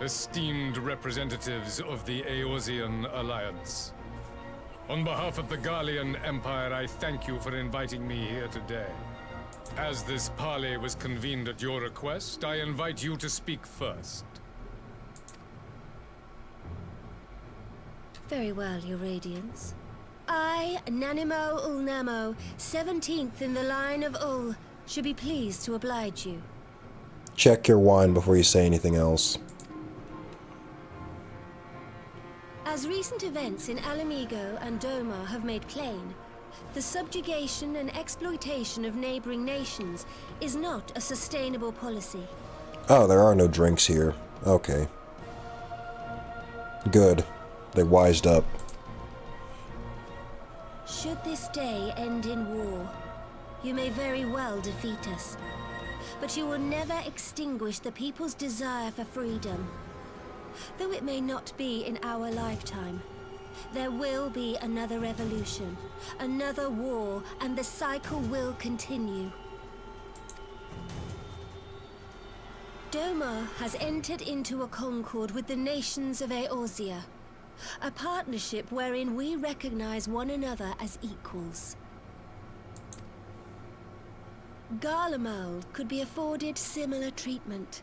Esteemed representatives of the Eorzean Alliance. On behalf of the Garlean Empire, I thank you for inviting me here today. As this parley was convened at your request, I invite you to speak first. Very well, Your Radiance. I, Nanimo Ulnamo, 17th in the line of Ul, Should be pleased to oblige you. Check your wine before you say anything else. As recent events in Alamigo and Doma have made plain, the subjugation and exploitation of neighboring nations is not a sustainable policy. Oh, there are no drinks here. Okay. Good. They wised up. Should this day end in war, you may very well defeat us. But you will never extinguish the people's desire for freedom. Though it may not be in our lifetime, there will be another revolution, another war, and the cycle will continue. Doma has entered into a concord with the nations of Eorzea, a partnership wherein we recognize one another as equals. Garlemald could be afforded similar treatment.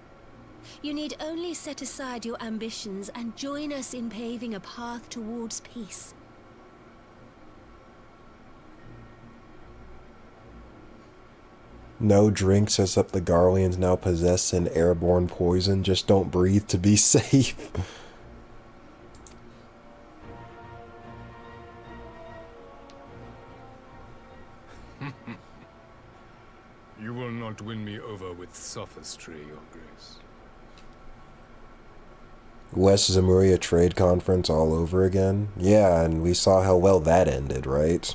You need only set aside your ambitions and join us in paving a path towards peace. No drinks except the Garleans now possess an airborne poison. Just don't breathe to be safe. You will not win me over with sophistry, Your Grace. West Zemuria Trade Conference all over again? Yeah, and we saw how well that ended, right?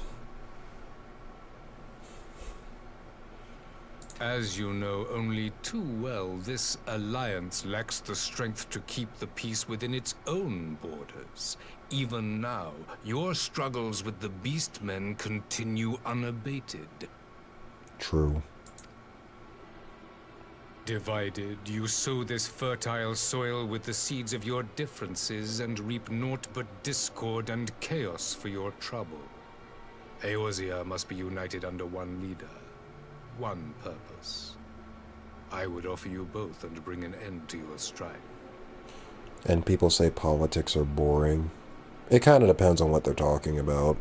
As you know only too well, this alliance lacks the strength to keep the peace within its own borders. Even now, your struggles with the Beastmen continue unabated. True. Divided, you sow this fertile soil with the seeds of your differences and reap naught but discord and chaos for your trouble. Eorzea must be united under one leader, one purpose. I would offer you both and bring an end to your strife. And people say politics are boring. It kind of depends on what they're talking about.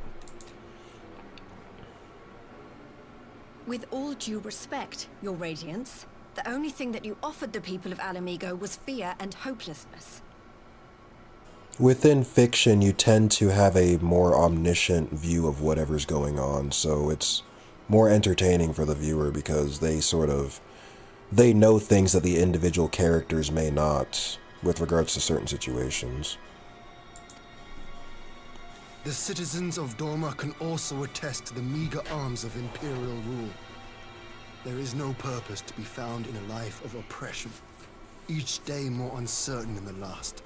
With all due respect, Your Radiance, the only thing that you offered the people of Alamigo was fear and hopelessness. Within fiction, you tend to have a more omniscient view of whatever's going on, so it's more entertaining for the viewer because they know things that the individual characters may not with regards to certain situations. The citizens of Doma can also attest to the meager arms of Imperial rule. There is no purpose to be found in a life of oppression, each day more uncertain than the last.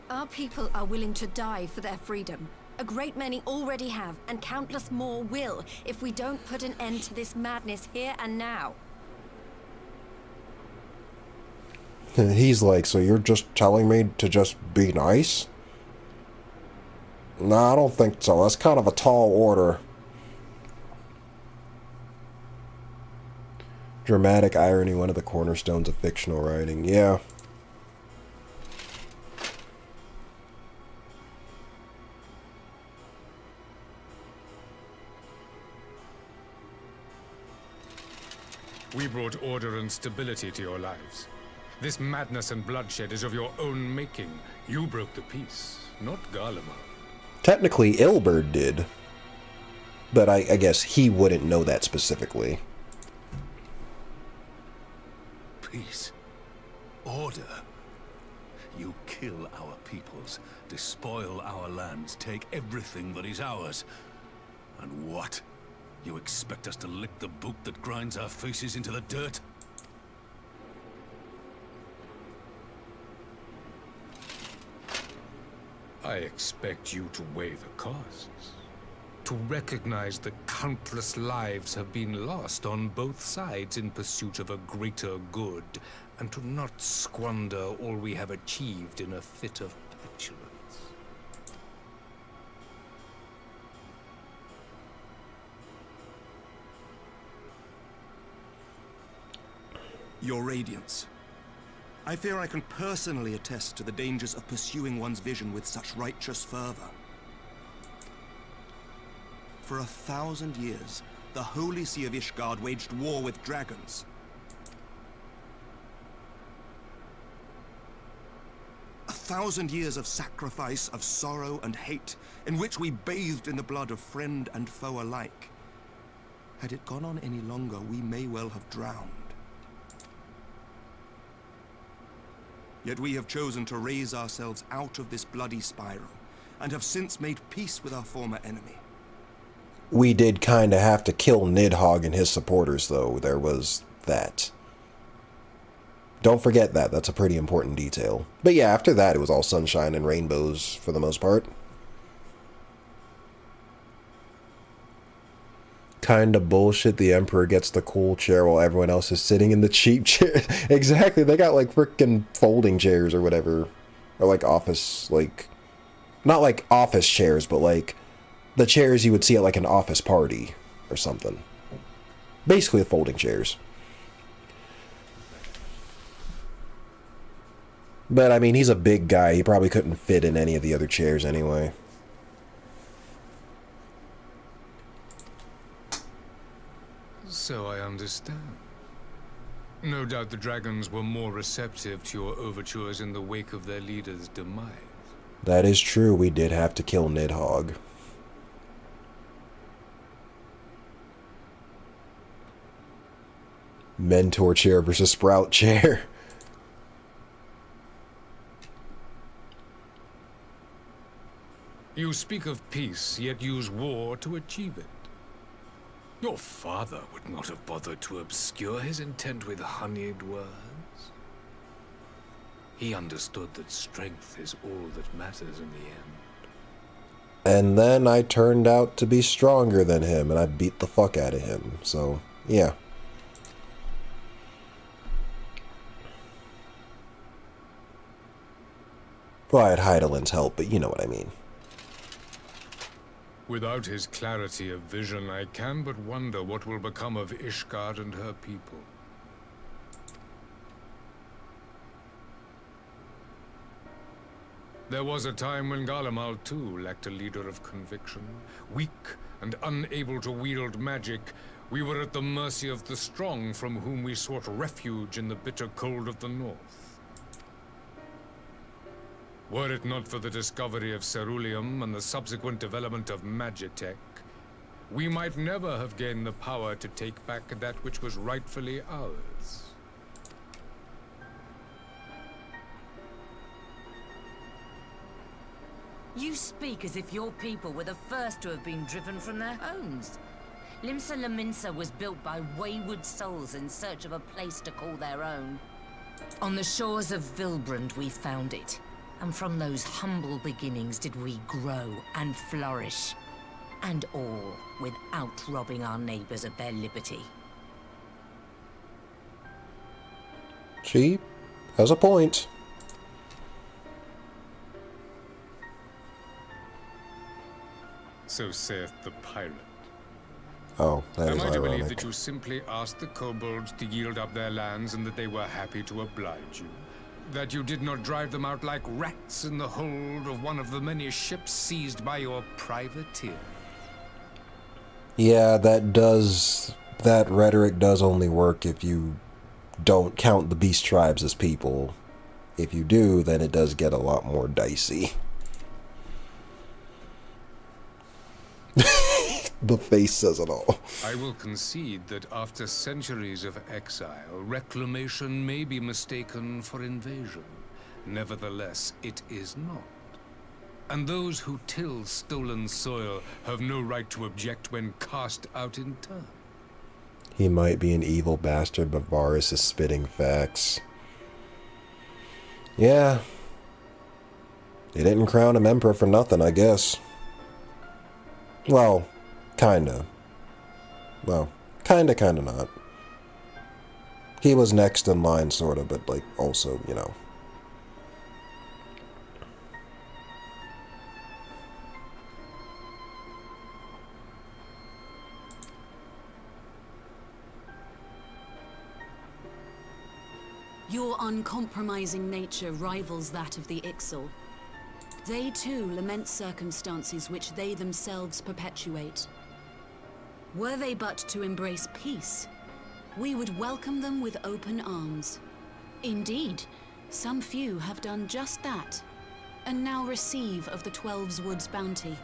Our people are willing to die for their freedom. A great many already have, and countless more will, if we don't put an end to this madness here and now. He's like, so you're just telling me to just be nice? Nah, I don't think so. That's kind of a tall order. Dramatic irony, one of the cornerstones of fictional writing. Yeah. We brought order and stability to your lives. This madness and bloodshed is of your own making. You broke the peace, not Garlemald. Technically, Ilberd did. But I guess he wouldn't know that specifically. Peace. Order. You kill our peoples, despoil our lands, take everything that is ours. And what? You expect us to lick the boot that grinds our faces into the dirt? I expect you to weigh the costs. To recognize that countless lives have been lost on both sides in pursuit of a greater good, and to not squander all we have achieved in a fit of petulance. Your Radiance. I fear I can personally attest to the dangers of pursuing one's vision with such righteous fervor. For 1,000 years, the Holy See of Ishgard waged war with dragons. 1,000 years of sacrifice, of sorrow and hate, in which we bathed in the blood of friend and foe alike. Had it gone on any longer, we may well have drowned. Yet we have chosen to raise ourselves out of this bloody spiral, and have since made peace with our former enemy. We did kind of have to kill Nidhogg and his supporters, though. There was that. Don't forget that. That's a pretty important detail. But yeah, after that, it was all sunshine and rainbows for the most part. Kind of bullshit. The Emperor gets the cool chair while everyone else is sitting in the cheap chair. Exactly. They got like freaking folding chairs or whatever. Or like office, like... Not like office chairs, but like the chairs you would see at like an office party or something. Basically folding chairs. But, I mean, he's a big guy. He probably couldn't fit in any of the other chairs anyway. So I understand. No doubt the dragons were more receptive to your overtures in the wake of their leader's demise. That is true. We did have to kill Nidhogg. Mentor chair versus Sprout chair. You speak of peace, yet use war to achieve it. Your father would not have bothered to obscure his intent with honeyed words. He understood that strength is all that matters in the end. And then I turned out to be stronger than him, and I beat the fuck out of him. So, yeah. Well, I had Heidelin's help, but you know what I mean. Without his clarity of vision, I can but wonder what will become of Ishgard and her people. There was a time when Garlemald too lacked a leader of conviction. Weak and unable to wield magic, we were at the mercy of the strong from whom we sought refuge in the bitter cold of the north. Were it not for the discovery of ceruleum and the subsequent development of Magitech, we might never have gained the power to take back that which was rightfully ours. You speak as if your people were the first to have been driven from their homes. Limsa Lominsa was built by wayward souls in search of a place to call their own. On the shores of Vilbrand we found it. And from those humble beginnings did we grow and flourish. And all without robbing our neighbors of their liberty. She has a point. So saith the pirate. Oh, that is Am I to believe ironic. that you simply asked the kobolds to yield up their lands and that they were happy to oblige you? That you did not drive them out like rats in the hold of one of the many ships seized by your privateer? Yeah, that rhetoric does only work if you don't count the beast tribes as people. If you do, then it does get a lot more dicey. The face says it all. I will concede that after centuries of exile, reclamation may be mistaken for invasion. Nevertheless, it is not. And those who till stolen soil have no right to object when cast out in turn. He might be an evil bastard, but Varus is spitting facts. Yeah. They didn't crown him emperor for nothing, I guess. Well, kinda. Well, kinda not. He was next in line, sorta, but, like, also, you know. Your uncompromising nature rivals that of the Ixal. They too lament circumstances which they themselves perpetuate. Were they but to embrace peace, we would welcome them with open arms. Indeed, some few have done just that, and now receive of the 12's Wood's bounty.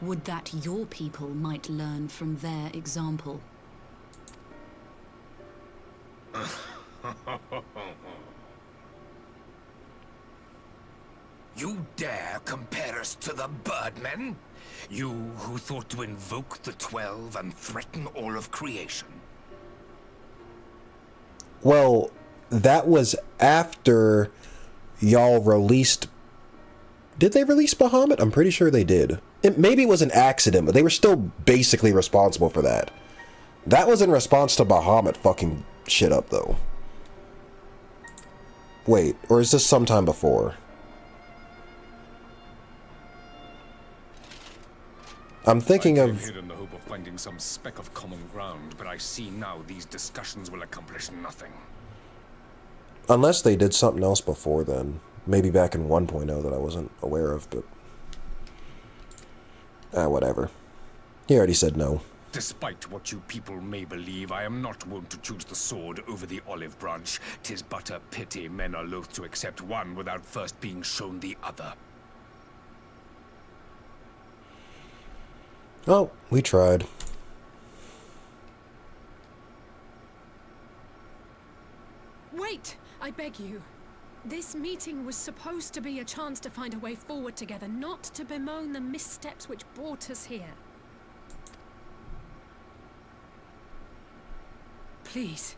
Would that your people might learn from their example. You dare compare us to the Birdmen? You who thought to invoke the 12 and threaten all of creation? Well, that was after y'all released... Did they release Bahamut? I'm pretty sure they did. Maybe it was an accident, but they were still basically responsible for that. That was in response to Bahamut fucking shit up, though. Wait, or is this sometime before? I'm thinking I of... came here in the hope of finding some speck of common ground, but I see now these discussions will accomplish nothing. Unless they did something else before then. Maybe back in 1.0 that I wasn't aware of, but... whatever. He already said no. Despite what you people may believe, I am not wont to choose the sword over the olive branch. 'Tis but a pity men are loath to accept one without first being shown the other. Oh, we tried. Wait! I beg you. This meeting was supposed to be a chance to find a way forward together, not to bemoan the missteps which brought us here. Please.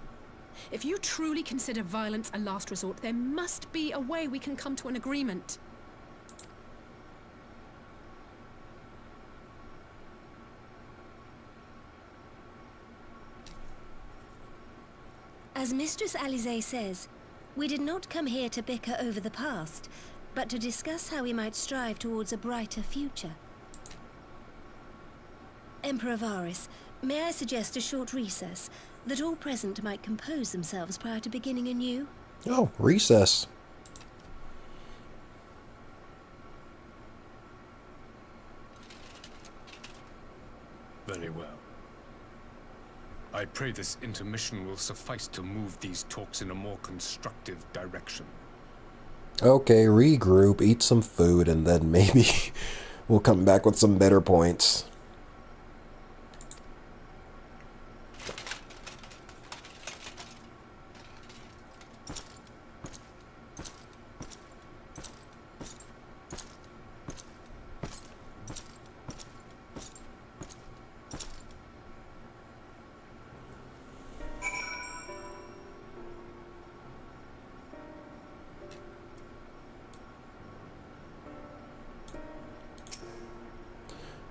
If you truly consider violence a last resort, there must be a way we can come to an agreement. As Mistress Alize says, we did not come here to bicker over the past, but to discuss how we might strive towards a brighter future. Emperor Varys, may I suggest a short recess, that all present might compose themselves prior to beginning anew? Oh, recess. Very well. I pray this intermission will suffice to move these talks in a more constructive direction. Okay, regroup, eat some food, and then maybe we'll come back with some better points.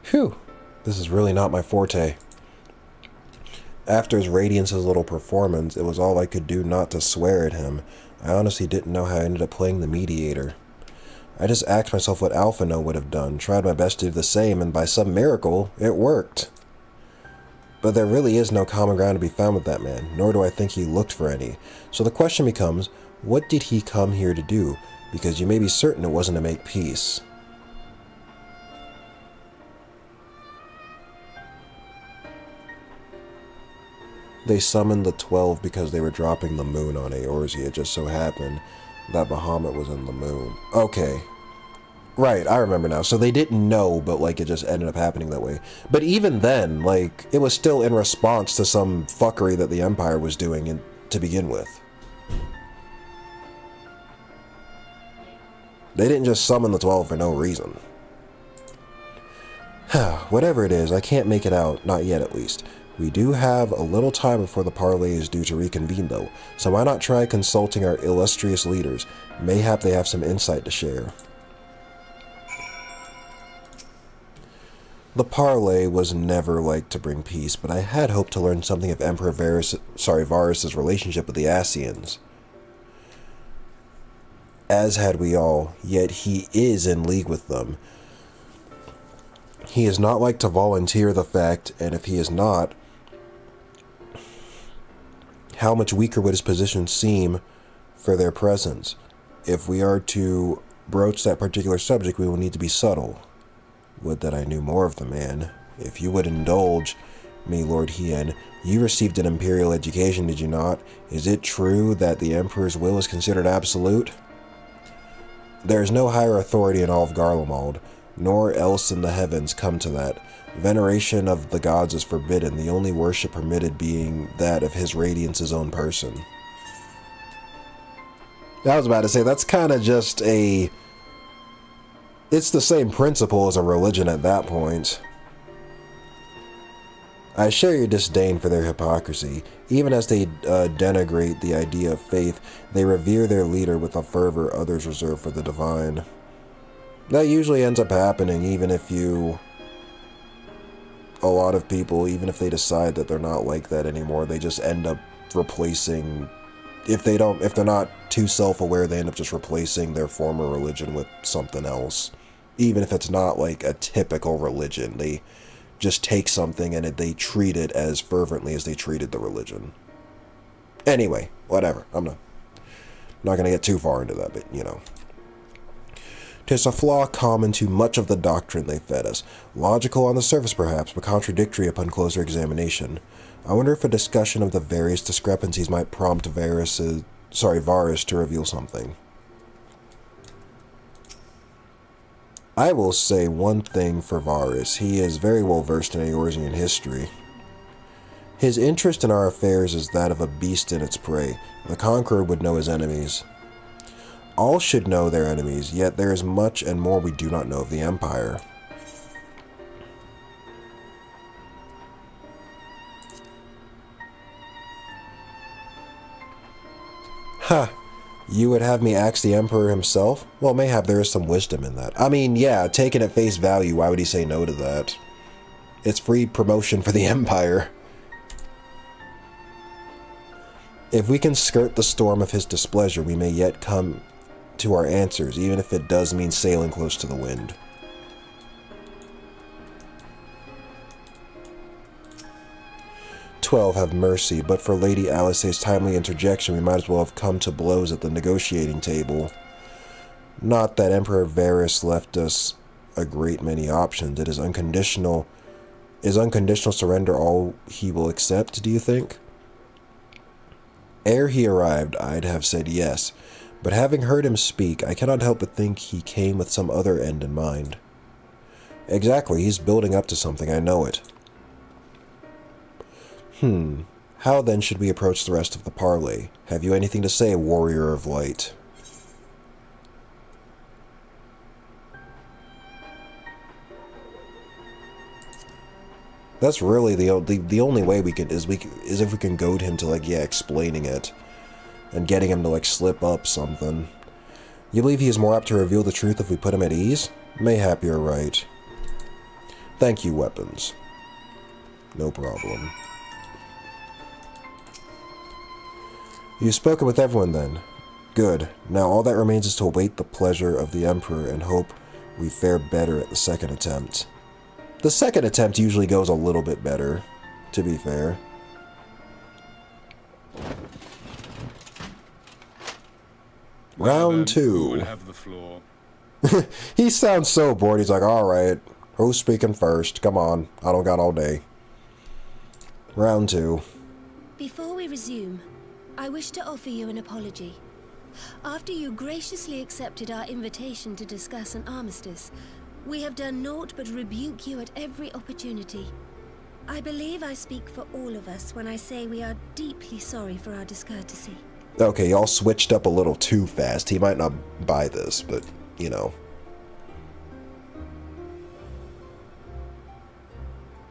Phew, this is really not my forte. After his Radiance's little performance, it was all I could do not to swear at him. I honestly didn't know how I ended up playing the mediator. I just asked myself what Alphino would have done, tried my best to do the same, and by some miracle, it worked. But there really is no common ground to be found with that man, nor do I think he looked for any. So the question becomes, what did he come here to do? Because you may be certain it wasn't to make peace. They summoned the 12 because they were dropping the moon on Eorzea. It just so happened that Bahamut was in the moon. Okay. Right, I remember now. So they didn't know, but like it just ended up happening that way. But even then, like, it was still in response to some fuckery that the Empire was doing to begin with. They didn't just summon the 12 for no reason. Whatever it is, I can't make it out. Not yet, at least. We do have a little time before the parley is due to reconvene, though, so why not try consulting our illustrious leaders? Mayhap they have some insight to share. The parley was never like to bring peace, but I had hoped to learn something of Emperor Varys' relationship with the Ascians. As had we all, yet he is in league with them. He is not like to volunteer the fact, and if he is not, how much weaker would his position seem for their presence? If we are to broach that particular subject, we will need to be subtle. Would that I knew more of the man. If you would indulge me, Lord Hien, you received an imperial education, did you not? Is it true that the Emperor's will is considered absolute? There is no higher authority in all of Garlemald, nor else in the heavens come to that. Veneration of the gods is forbidden, the only worship permitted being that of His Radiance's own person. I was about to say, that's kind of just a... It's the same principle as a religion at that point. I share your disdain for their hypocrisy. Even as they denigrate the idea of faith, they revere their leader with a fervor others reserve for the divine. That usually ends up happening, even if you... A lot of people, even if they decide that they're not like that anymore, they just end up replacing... If they're not too self-aware, they end up just replacing their former religion with something else. Even if it's not like a typical religion, they just take something and they treat it as fervently as they treated the religion. Anyway, whatever. I'm not going to get too far into that, but, you know. 'Tis a flaw common to much of the doctrine they fed us. Logical on the surface, perhaps, but contradictory upon closer examination. I wonder if a discussion of the various discrepancies might prompt Varus to reveal something. I will say one thing for Varus. He is very well versed in Eorzean history. His interest in our affairs is that of a beast in its prey. The conqueror would know his enemies. All should know their enemies, yet there is much and more we do not know of the Empire. Ha! You would have me axe the Emperor himself? Well, mayhap there is some wisdom in that. I mean, yeah, taken at face value, why would he say no to that? It's free promotion for the Empire. If we can skirt the storm of his displeasure, we may yet come to our answers, even if it does mean sailing close to the wind. Have mercy, but for Lady Alice's timely interjection, we might as well have come to blows at the negotiating table. Not that Emperor Varus left us a great many options. It is unconditional. Is unconditional surrender all he will accept, do you think? Ere he arrived, I'd have said yes, but having heard him speak, I cannot help but think he came with some other end in mind. Exactly, he's building up to something, I know it. How then should we approach the rest of the parley? Have you anything to say, warrior of light? That's really the only way we can is if we can goad him to, like, yeah, explaining it and getting him to, like, slip up something. You believe he is more apt to reveal the truth if we put him at ease? Mayhap you're right. Thank you, weapons. No problem. You've spoken with everyone, then. Good. Now all that remains is to await the pleasure of the Emperor and hope we fare better at the second attempt. The second attempt usually goes a little bit better, to be fair. Round 2. Have the floor. He sounds so bored. He's like, alright, who's speaking first? Come on, I don't got all day. Round 2. Before we resume, I wish to offer you an apology. After you graciously accepted our invitation to discuss an armistice, we have done naught but rebuke you at every opportunity. I believe I speak for all of us when I say we are deeply sorry for our discourtesy. Okay, y'all switched up a little too fast. He might not buy this, but, you know.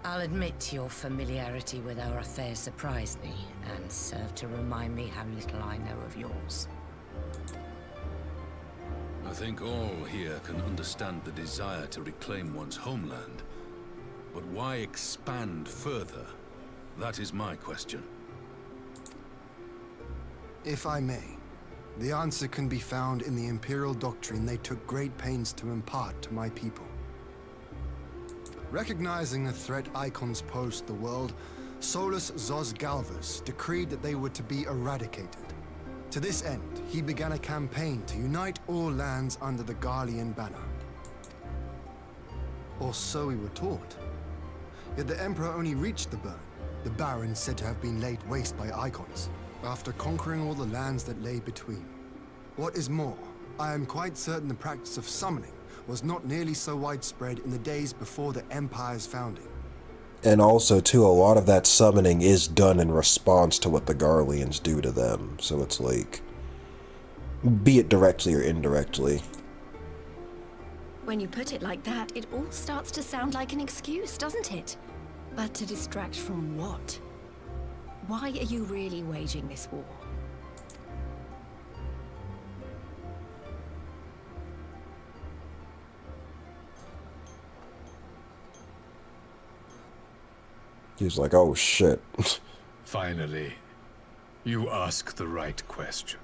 I'll admit your familiarity with our affairs surprised me, and served to remind me how little I know of yours. I think all here can understand the desire to reclaim one's homeland. But why expand further? That is my question. If I may, the answer can be found in the Imperial doctrine they took great pains to impart to my people. Recognizing the threat icons posed to the world, Solus Zos Galvus decreed that they were to be eradicated. To this end, he began a campaign to unite all lands under the Garlean banner. Or so we were taught. Yet the Emperor only reached the burn, the barren said to have been laid waste by icons, after conquering all the lands that lay between. What is more, I am quite certain the practice of summoning was not nearly so widespread in the days before the Empire's founding. And also, too, a lot of that summoning is done in response to what the Garleans do to them. So it's like, be it directly or indirectly. When you put it like that, it all starts to sound like an excuse, doesn't it? But to distract from what? Why are you really waging this war? He's like, oh shit. Finally, you ask the right question.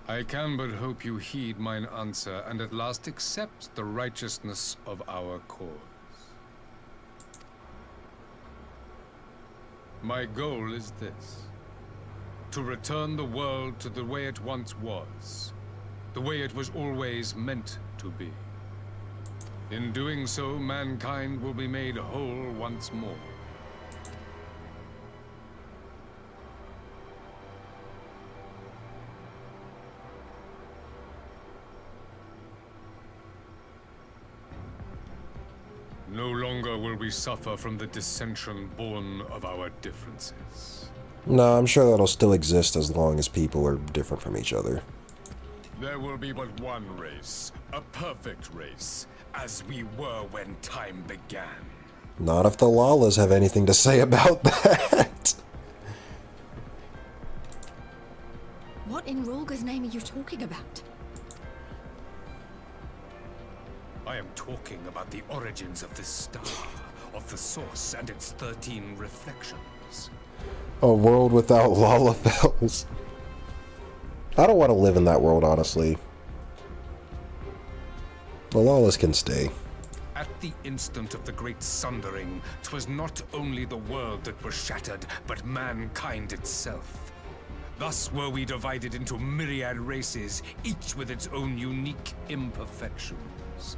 I can but hope you heed mine answer, and at last accept the righteousness of our cause. My goal is this: to return the world to the way it once was, the way it was always meant to be. In doing so, mankind will be made whole once more. No longer will we suffer from the dissension born of our differences. No, I'm sure that'll still exist as long as people are different from each other. There will be but one race, a perfect race, as we were when time began. Not if the Lalas have anything to say about that. What in Rolga's name are you talking about? I am talking about the origins of this star, of the source and its 13 reflections. A world without Lalafels. I don't want to live in that world, honestly. The Lalas can stay. At the instant of the great sundering, 'twas not only the world that was shattered, but mankind itself. Thus were we divided into myriad races, each with its own unique imperfections.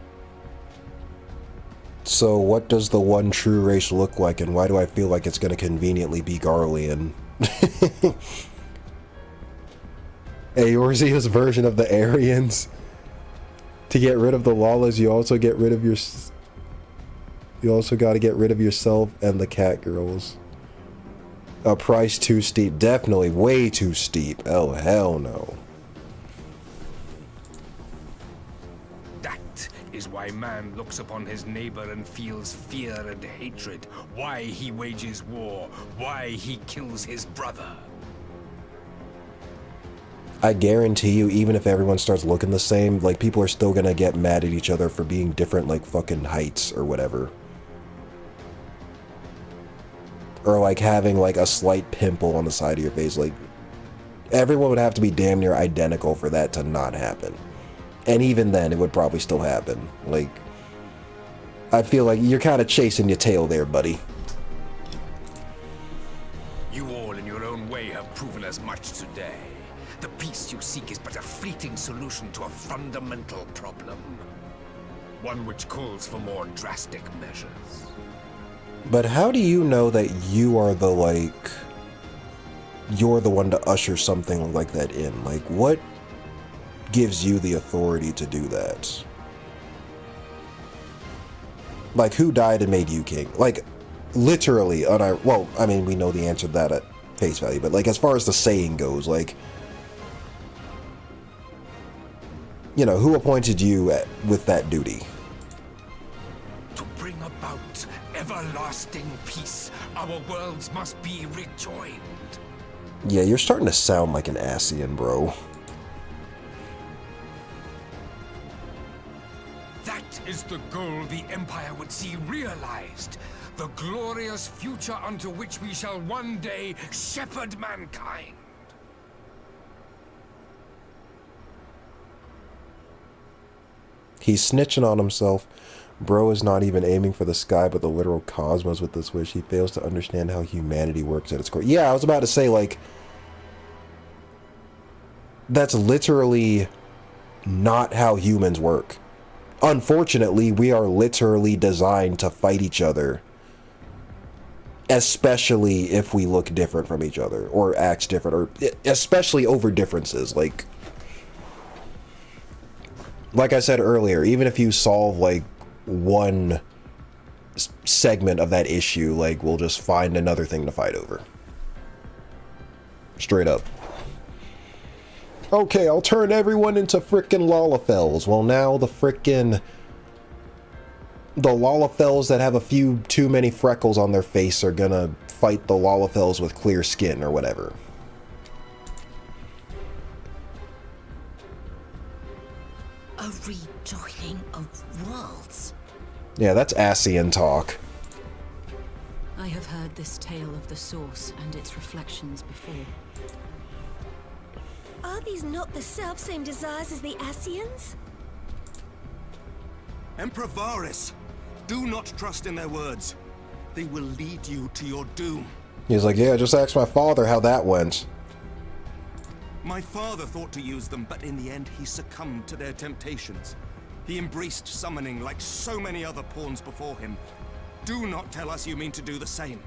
So what does the one true race look like, and why do I feel like it's going to conveniently be Garlean? Eorzea's version of the Aryans. To get rid of the Lalas, you also get rid of your... You also got to get rid of yourself and the cat girls. A price too steep. Definitely way too steep. Oh, hell no. That is why man looks upon his neighbor and feels fear and hatred. Why he wages war. Why he kills his brother. I guarantee you, even if everyone starts looking the same, like, people are still gonna get mad at each other for being different, like, fucking heights or whatever. Or, like, having, like, a slight pimple on the side of your face. Like, everyone would have to be damn near identical for that to not happen. And even then, it would probably still happen. Like, I feel like you're kind of chasing your tail there, buddy. You all in your own way have proven as much today. The peace you seek is but a fleeting solution to a fundamental problem. One which calls for more drastic measures. But how do you know that you are the, like... You're the one to usher something like that in? Like, what gives you the authority to do that? Like, who died and made you king? Like, literally, well, I mean, we know the answer to that at face value, but, like, as far as the saying goes, like... You know, who appointed you with that duty? To bring about everlasting peace, our worlds must be rejoined. Yeah, you're starting to sound like an Ascian, bro. That is the goal the Empire would see realized. The glorious future unto which we shall one day shepherd mankind. He's snitching on himself. Bro is not even aiming for the sky, but the literal cosmos with this wish. He fails to understand how humanity works at its core. Yeah, I was about to say, like... That's literally not how humans work. unfortunately, we are literally designed to fight each other. Especially if we look different from each other, or act different, or especially over differences. Like I said earlier, even if you solve, like, one segment of that issue, like, we'll just find another thing to fight over. Straight up. Okay, I'll turn everyone into frickin' Lalafels. Well, now the Lalafels that have a few too many freckles on their face are gonna fight the Lalafels with clear skin or whatever. A rejoining of worlds. Yeah, that's Ascian talk. I have heard this tale of the Source and its reflections before. Are these not the self-same desires as the Ascians? Emperor Varys, do not trust in their words. They will lead you to your doom. He's like, yeah, just ask my father how that went. My father thought to use them, but in the end he succumbed to their temptations. He embraced summoning like so many other pawns before him. Do not tell us you mean to do the same.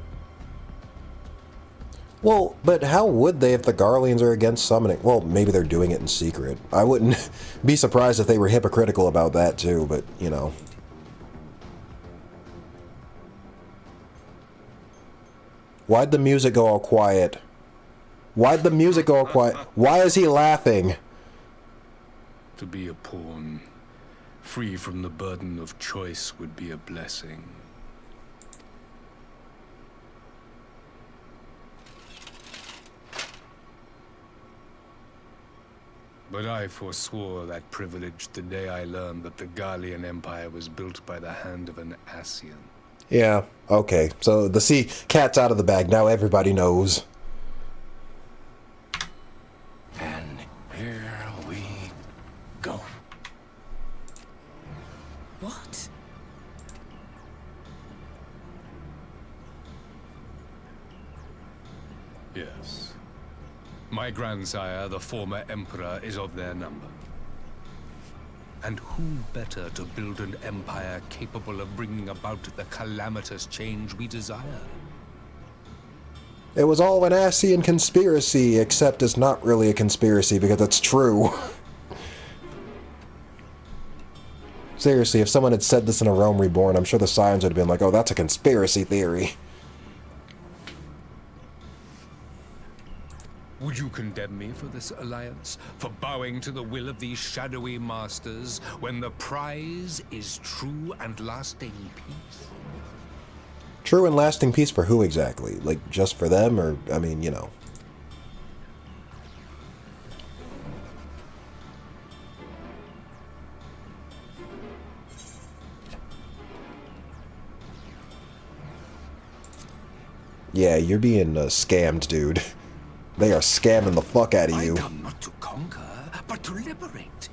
Well, but how would they if the Garleans are against summoning? Well, maybe they're doing it in secret. I wouldn't be surprised if they were hypocritical about that too, but, you know. Why'd the music go all quiet? Why'd the music go all quiet? Why is he laughing? To be a pawn, free from the burden of choice, would be a blessing. But I forswore that privilege the day I learned that the Garlean Empire was built by the hand of an Ascian. Yeah, okay. So the cat's out of the bag. Now everybody knows. And here we go. What? Yes. My grandsire, the former emperor, is of their number. And who better to build an empire capable of bringing about the calamitous change we desire? It was all an Ascian conspiracy, except it's not really a conspiracy because it's true. Seriously, if someone had said this in A Realm Reborn, I'm sure the Scions would have been like, oh, that's a conspiracy theory. Would you condemn me for this alliance? For bowing to the will of these shadowy masters, when the prize is true and lasting peace? True and lasting peace for who exactly? Like, just for them, or, I mean, you know. Yeah, you're being scammed, dude. They are scamming the fuck out of you. I come not to conquer, but to liberate.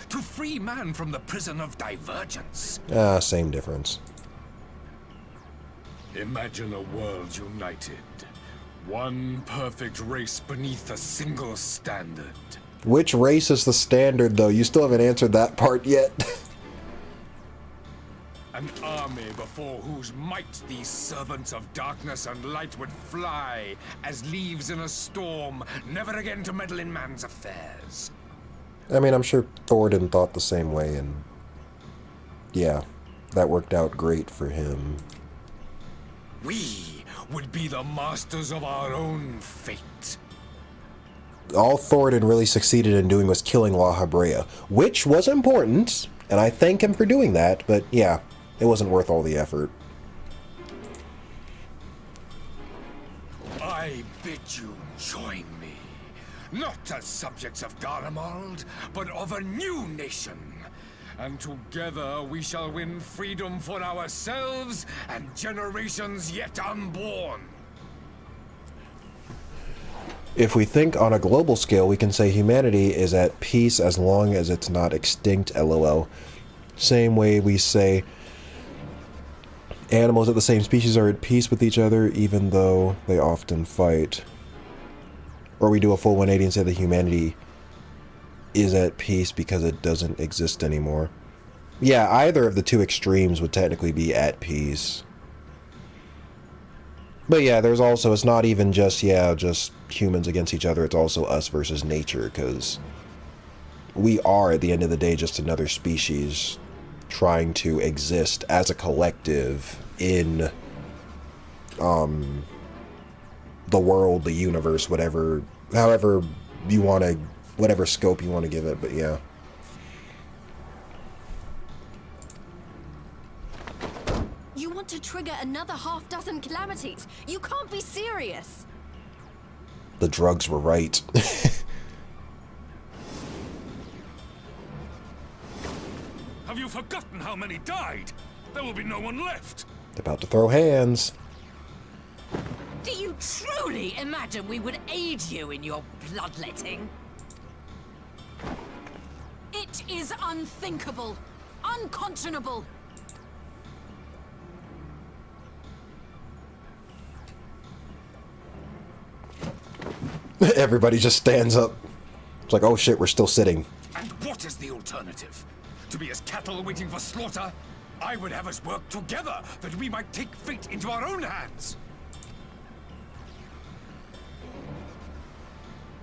To free man from the prison of divergence. Ah, same difference. Imagine a world united. One perfect race beneath a single standard. Which race is the standard, though? You still haven't answered that part yet. An army before whose might these servants of darkness and light would fly as leaves in a storm, never again to meddle in man's affairs. I mean, I'm sure Thoradin thought the same way, and yeah, that worked out great for him. We would be the masters of our own fate. All Thoradin really succeeded in doing was killing La Habrea, which was important, and I thank him for doing that, but yeah, it wasn't worth all the effort. I bid you join me, not as subjects of Garlemald, but of a new nation. And together we shall win freedom for ourselves and generations yet unborn. If we think on a global scale, we can say humanity is at peace as long as it's not extinct, lol. Same way we say animals of the same species are at peace with each other, even though they often fight. Or we do a full 180 and say that humanity is at peace because it doesn't exist anymore. Yeah, either of the two extremes would technically be at peace. But yeah, there's also, it's not even just, just humans against each other, it's also us versus nature, because we are, at the end of the day, just another species trying to exist as a collective in, the world, the universe, whatever, however you want to, whatever scope you want to give it, but yeah. You want to trigger another half-dozen calamities? You can't be serious! The drugs were right. Have you forgotten how many died? There will be no one left. They're about to throw hands. Do you truly imagine we would aid you in your bloodletting? It is unthinkable. Unconscionable. Everybody just stands up. It's like, oh shit, we're still sitting. And what is the alternative? To be as cattle waiting for slaughter? I would have us work together, that we might take fate into our own hands.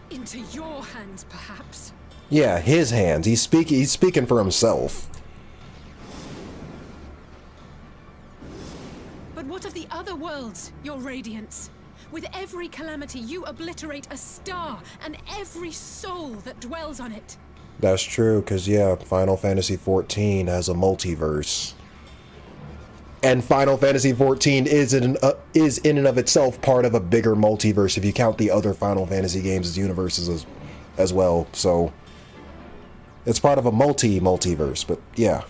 Into your hands, perhaps. Yeah, his hands. He's speaking for himself. But what of the other worlds, your radiance? With every calamity, you obliterate a star and every soul that dwells on it. That's true, because, yeah, Final Fantasy XIV has a multiverse. And Final Fantasy XIV is in and of itself part of a bigger multiverse if you count the other Final Fantasy games as universes as well. So, it's part of a multiverse, but yeah.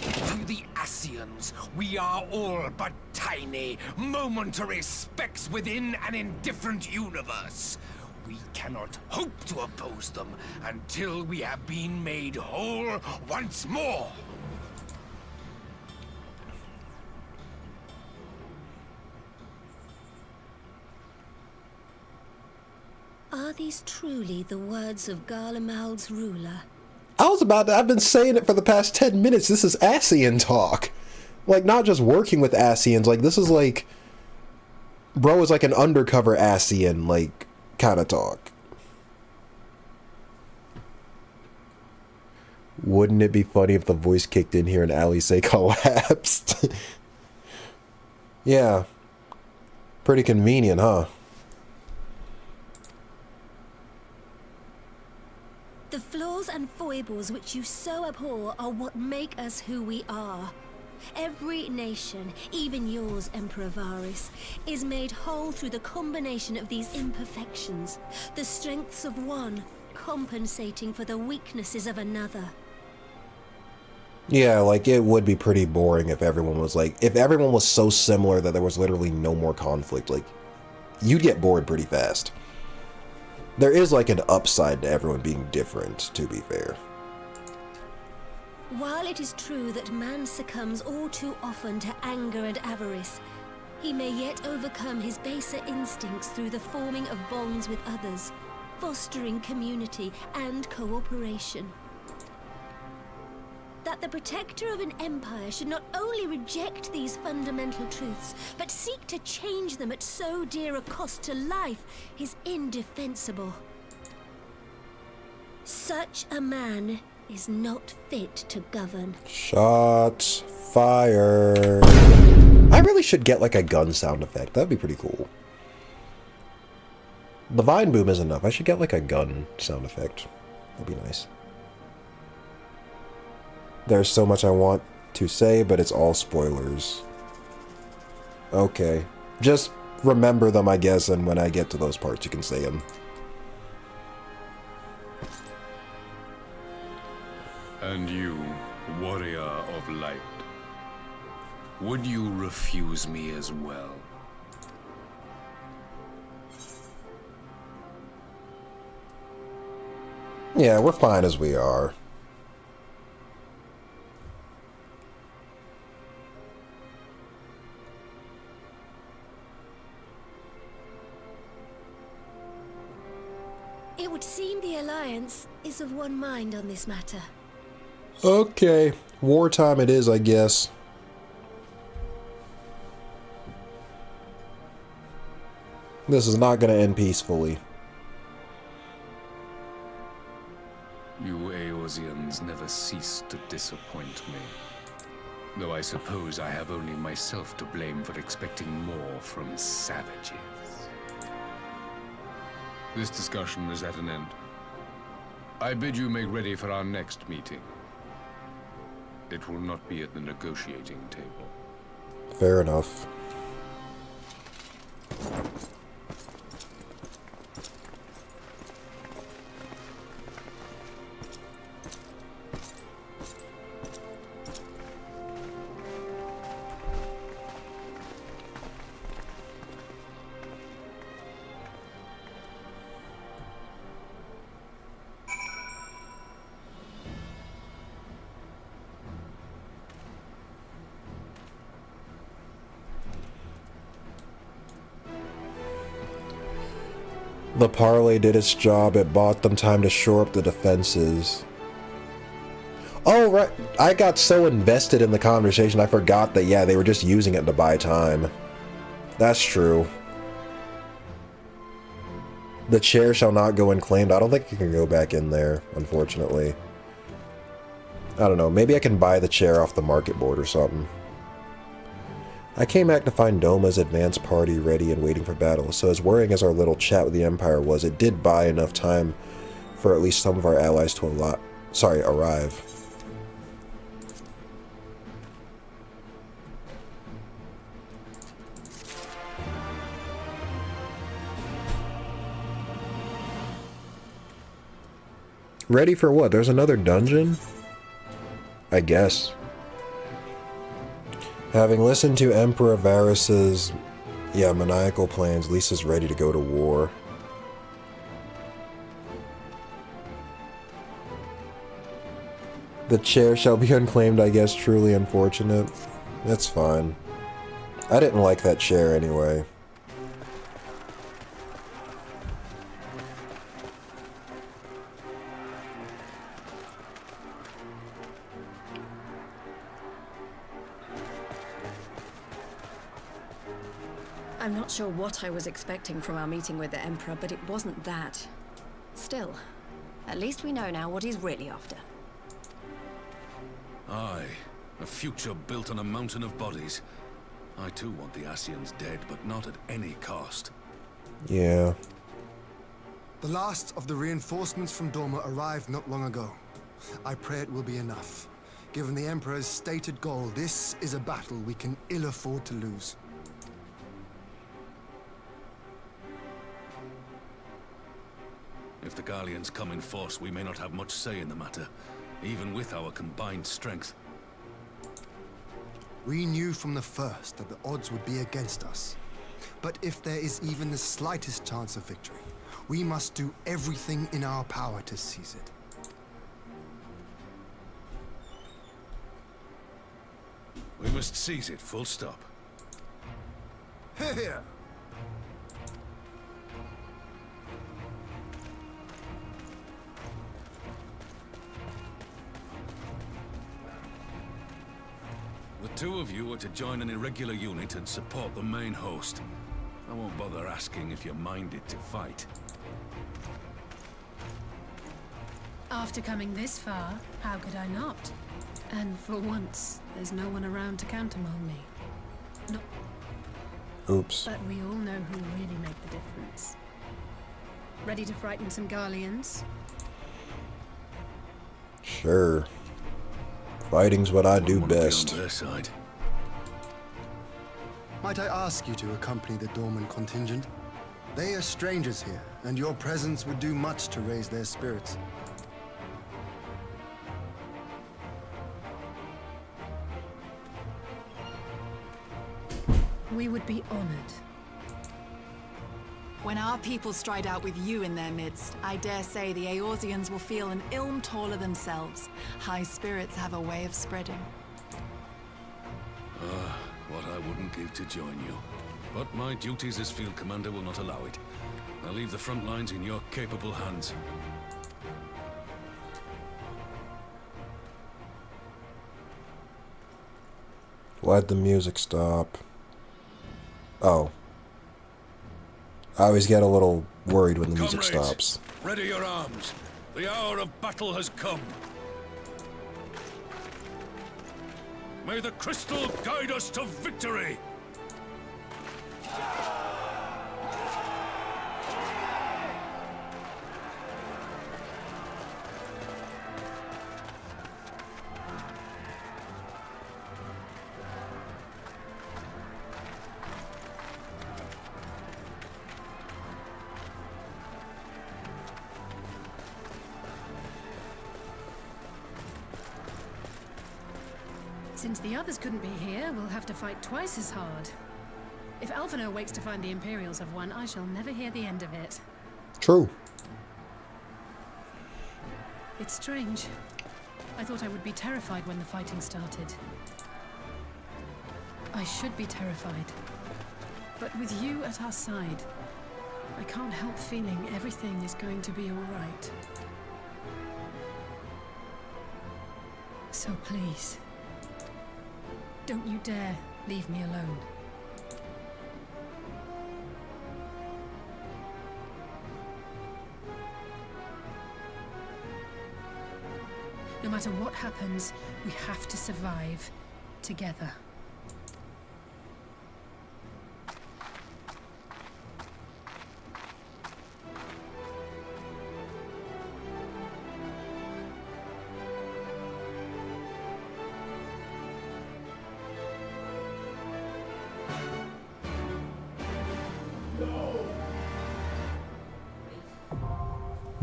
To the Ascians, we are all but tiny, momentary specks within an indifferent universe. We cannot hope to oppose them until we have been made whole once more. Are these truly the words of Garlemald's ruler? I've been saying it for the past 10 minutes. This is Ascian talk. Like, not just working with Ascians. Like, this is like, bro is like an undercover Ascian, like, kind of talk. Wouldn't it be funny if the voice kicked in here and Alice collapsed? Yeah. Pretty convenient, huh? The flaws and foibles which you so abhor are what make us who we are. Every nation, even yours, Emperor Varys, is made whole through the combination of these imperfections, the strengths of one compensating for the weaknesses of another. Yeah, like, it would be pretty boring if everyone was like, if everyone was so similar that there was literally no more conflict. Like, you'd get bored pretty fast. There is like an upside to everyone being different, to be fair. While it is true that man succumbs all too often to anger and avarice, he may yet overcome his baser instincts through the forming of bonds with others, fostering community and cooperation. That the protector of an empire should not only reject these fundamental truths, but seek to change them at so dear a cost to life is indefensible. Such a man is not fit to govern. Shots fired. I really should get like a gun sound effect. That'd be pretty cool. The vine boom is enough. I should get like a gun sound effect. That'd be nice. There's so much I want to say, but it's all spoilers. Okay. Just remember them, I guess, and when I get to those parts, you can say them. And you, warrior of light, would you refuse me as well? Yeah, we're fine as we are. It It would seem the Alliance is of one mind on this matter. Okay, wartime it is, I guess. This is not going to end peacefully. You Eorzeans never cease to disappoint me. Though I suppose I have only myself to blame for expecting more from savages. This discussion is at an end. I bid you make ready for our next meeting. It will not be at the negotiating table. Fair enough. The parley did its job. It bought them time to shore up the defenses. Oh, right. I got so invested in the conversation, I forgot that, yeah, they were just using it to buy time. That's true. The chair shall not go unclaimed. I don't think you can go back in there, unfortunately. I don't know. Maybe I can buy the chair off the market board or something. I came back to find Doma's advance party ready and waiting for battle, so as worrying as our little chat with the Empire was, it did buy enough time for at least some of our allies to arrive. Ready for what? There's another dungeon? I guess. Having listened to Emperor Varys's, maniacal plans, Lisa's ready to go to war. The chair shall be unclaimed, I guess, truly unfortunate. That's fine. I didn't like that chair anyway. I'm not sure what I was expecting from our meeting with the Emperor, but it wasn't that. Still, at least we know now what he's really after. Aye, a future built on a mountain of bodies. I too want the Ascians dead, but not at any cost. Yeah. The last of the reinforcements from Doma arrived not long ago. I pray it will be enough. Given the Emperor's stated goal, this is a battle we can ill afford to lose. If the Garleans come in force, we may not have much say in the matter, even with our combined strength. We knew from the first that the odds would be against us. But if there is even the slightest chance of victory, we must do everything in our power to seize it. We must seize it, full stop. Here! The two of you are to join an irregular unit and support the main host. I won't bother asking if you're minded to fight. After coming this far, how could I not? And for once, there's no one around to countermand me. No. Oops. But we all know who really make the difference. Ready to frighten some Garleans? Sure. Fighting's what I do best. On their side. Might I ask you to accompany the Dorman contingent? They are strangers here, and your presence would do much to raise their spirits. We would be honored. When our people stride out with you in their midst, I dare say the Eorzeans will feel an ilm taller themselves. High spirits have a way of spreading. What I wouldn't give to join you. But my duties as field commander will not allow it. I'll leave the front lines in your capable hands. Why'd the music stop? Oh. I always get a little worried when the music stops. Ready your arms. The hour of battle has come. May the crystal guide us to victory! Since the others couldn't be here, we'll have to fight twice as hard. If Alphinaud wakes to find the Imperials have won, I shall never hear the end of it. True. It's strange. I thought I would be terrified when the fighting started. I should be terrified. But with you at our side, I can't help feeling everything is going to be all right. So please, don't you dare leave me alone. No matter what happens, we have to survive together.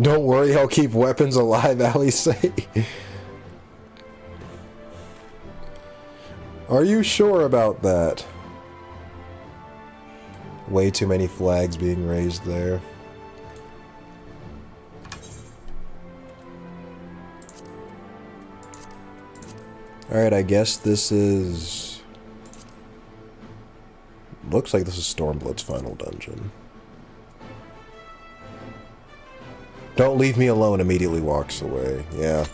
Don't worry, I'll keep weapons alive, Allie say. Are you sure about that? Way too many flags being raised there. Alright, I guess this is... Looks like this is Stormblood's final dungeon. Don't leave me alone, immediately walks away. Yeah.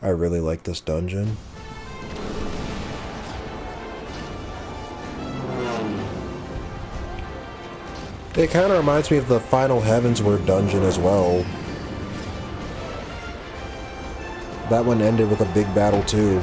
I really like this dungeon. It kind of reminds me of the Final Heavensward dungeon as well. That one ended with a big battle too.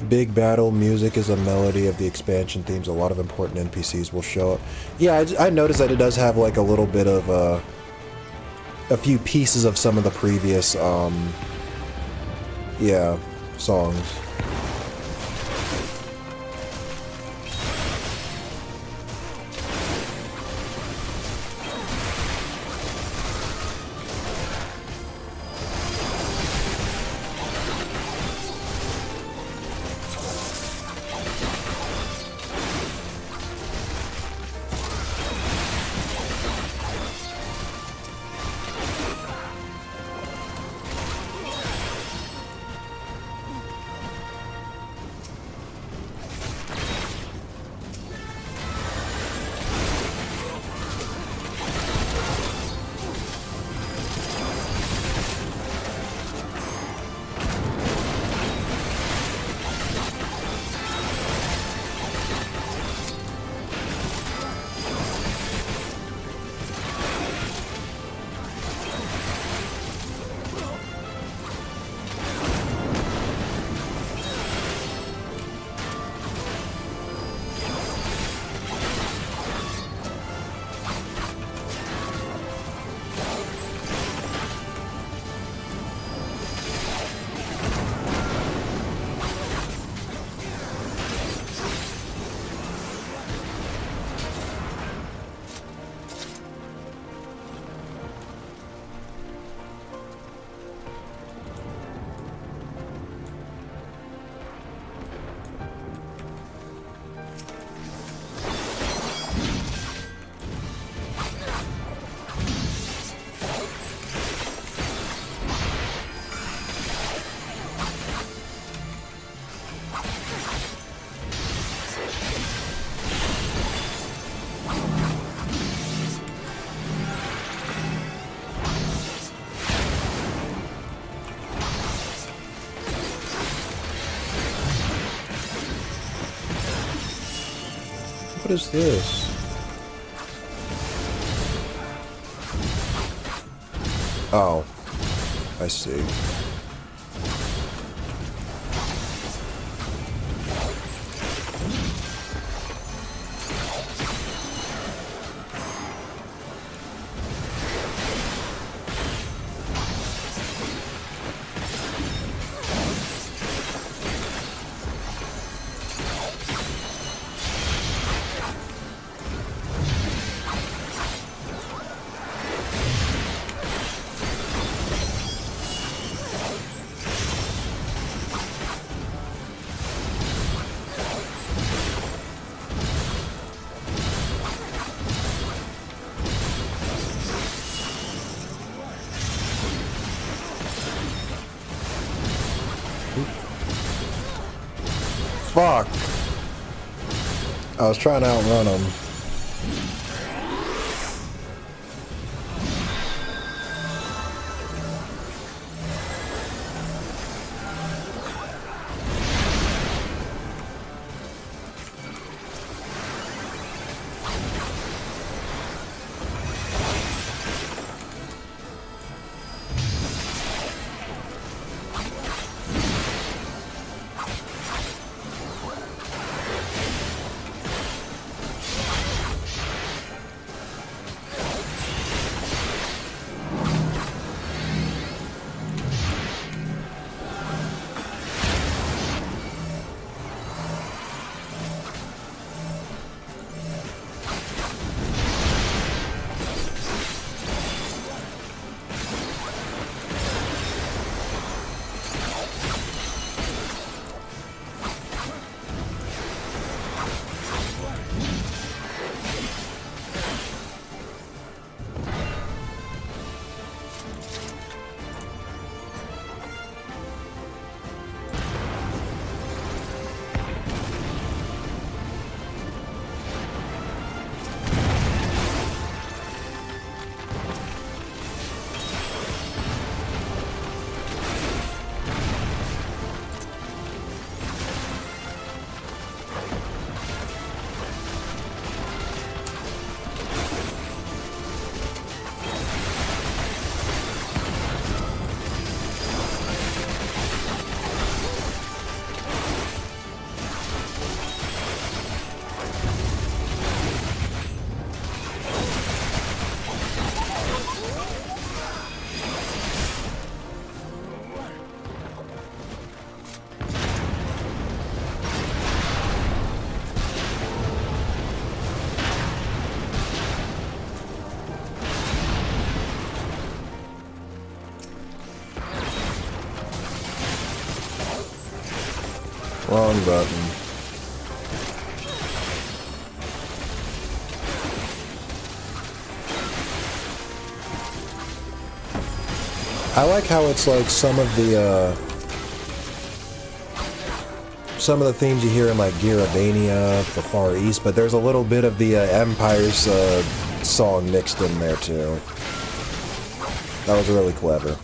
Big battle music is a melody of the expansion themes. A lot of important NPCs will show up. Yeah, I noticed that it does have like a little bit of a few pieces of some of the previous yeah, songs. What is this? Oh, I see. Fuck. I was trying to outrun him. Wrong button. I like how it's like some of the themes you hear in like Garabania, the Far East, but there's a little bit of the Empire's song mixed in there too. That was really clever.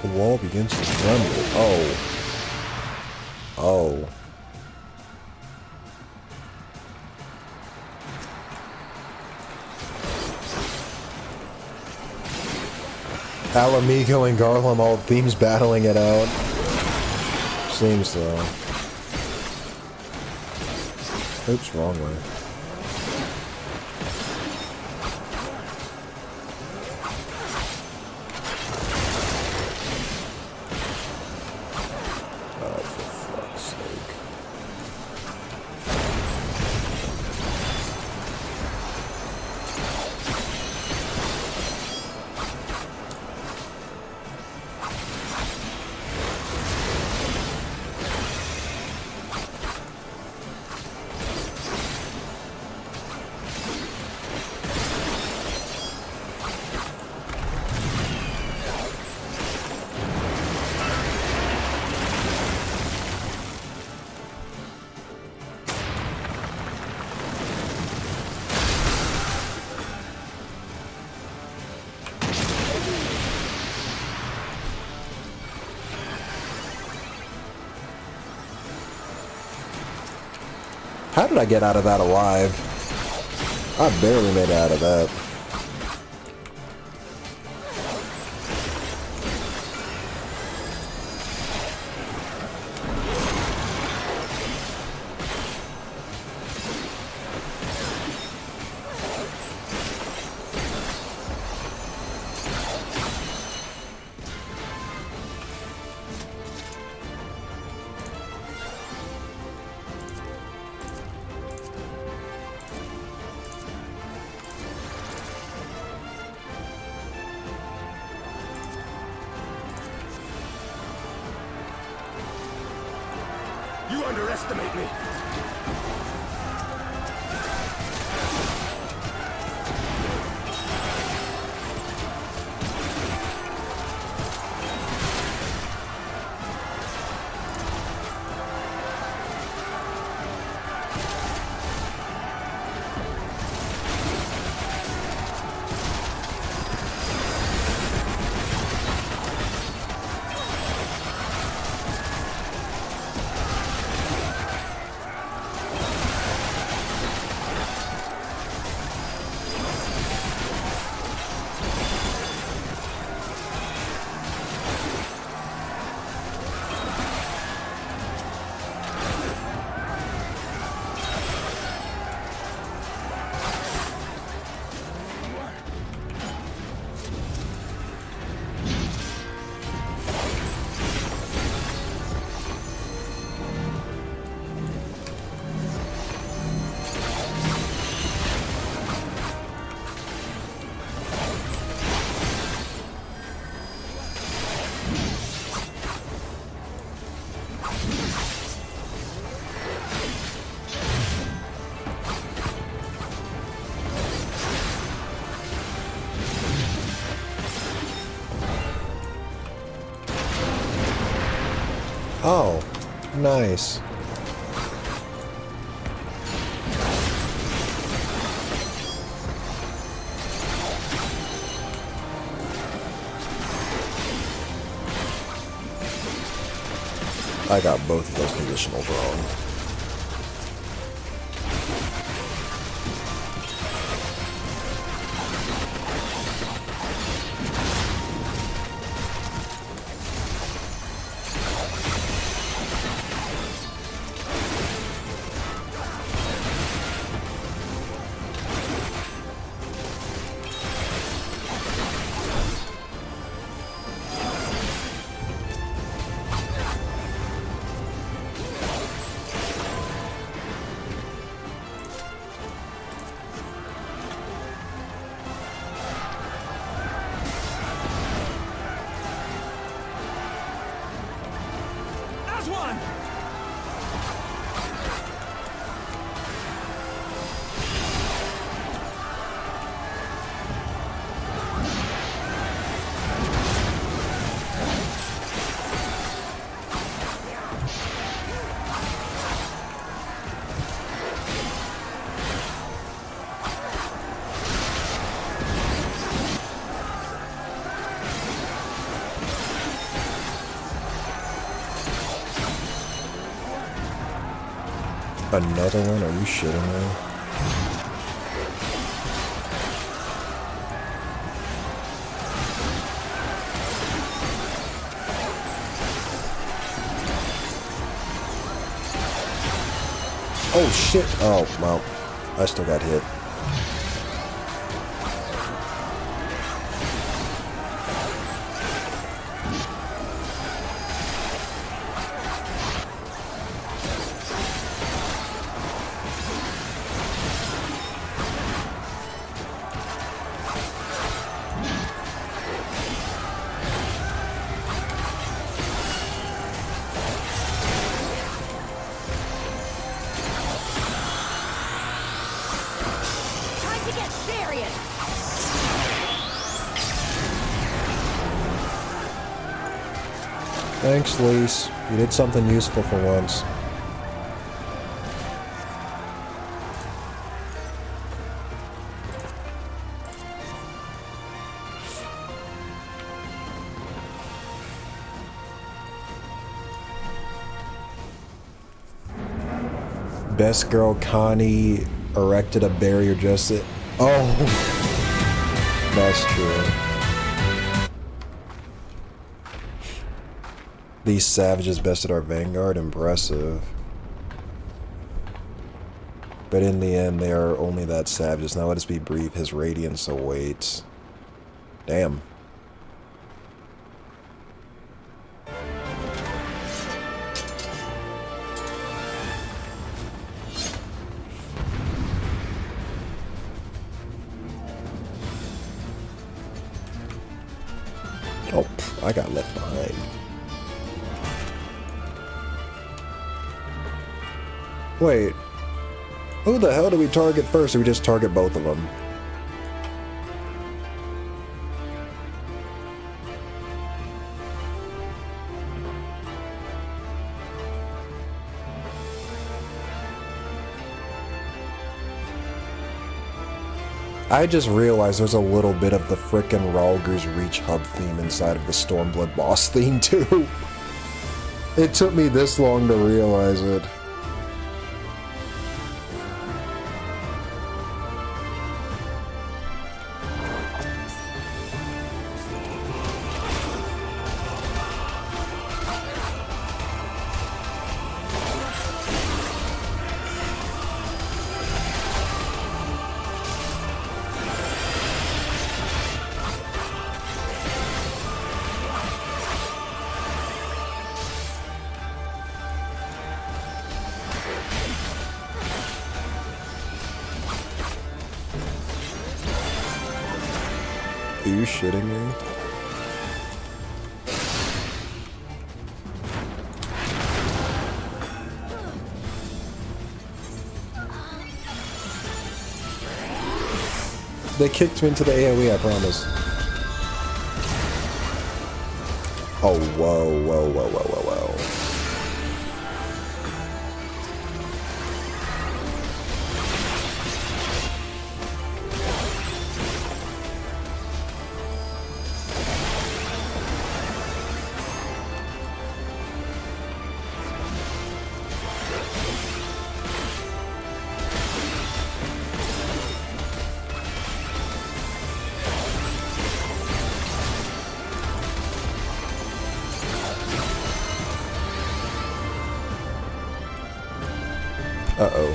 The wall begins to tremble. Oh. Oh. Alamigo and Garlem, all themes battling it out. Seems so. Oops, wrong way. How did I get out of that alive? I barely made it out of that. You underestimate me. Oh, nice. I got both of those conditionals wrong. Another one? Are you shitting me? Oh shit! Oh, well, I still got hit. Thanks, Lise. You did something useful for once. Best girl Connie erected a barrier just it. Oh, that's true. These savages bested our vanguard. Impressive. But in the end, they are only that savages. Now let us be brief. His radiance awaits. Damn. Oh, I got left behind. Wait, who the hell do we target first, or we just target both of them? I just realized there's a little bit of the frickin' Ralger's Reach hub theme inside of the Stormblood boss theme too. It took me this long to realize it. Are you shitting me? They kicked me into the AoE, I promise. Oh, whoa, whoa, whoa, whoa, whoa, whoa. Uh-oh.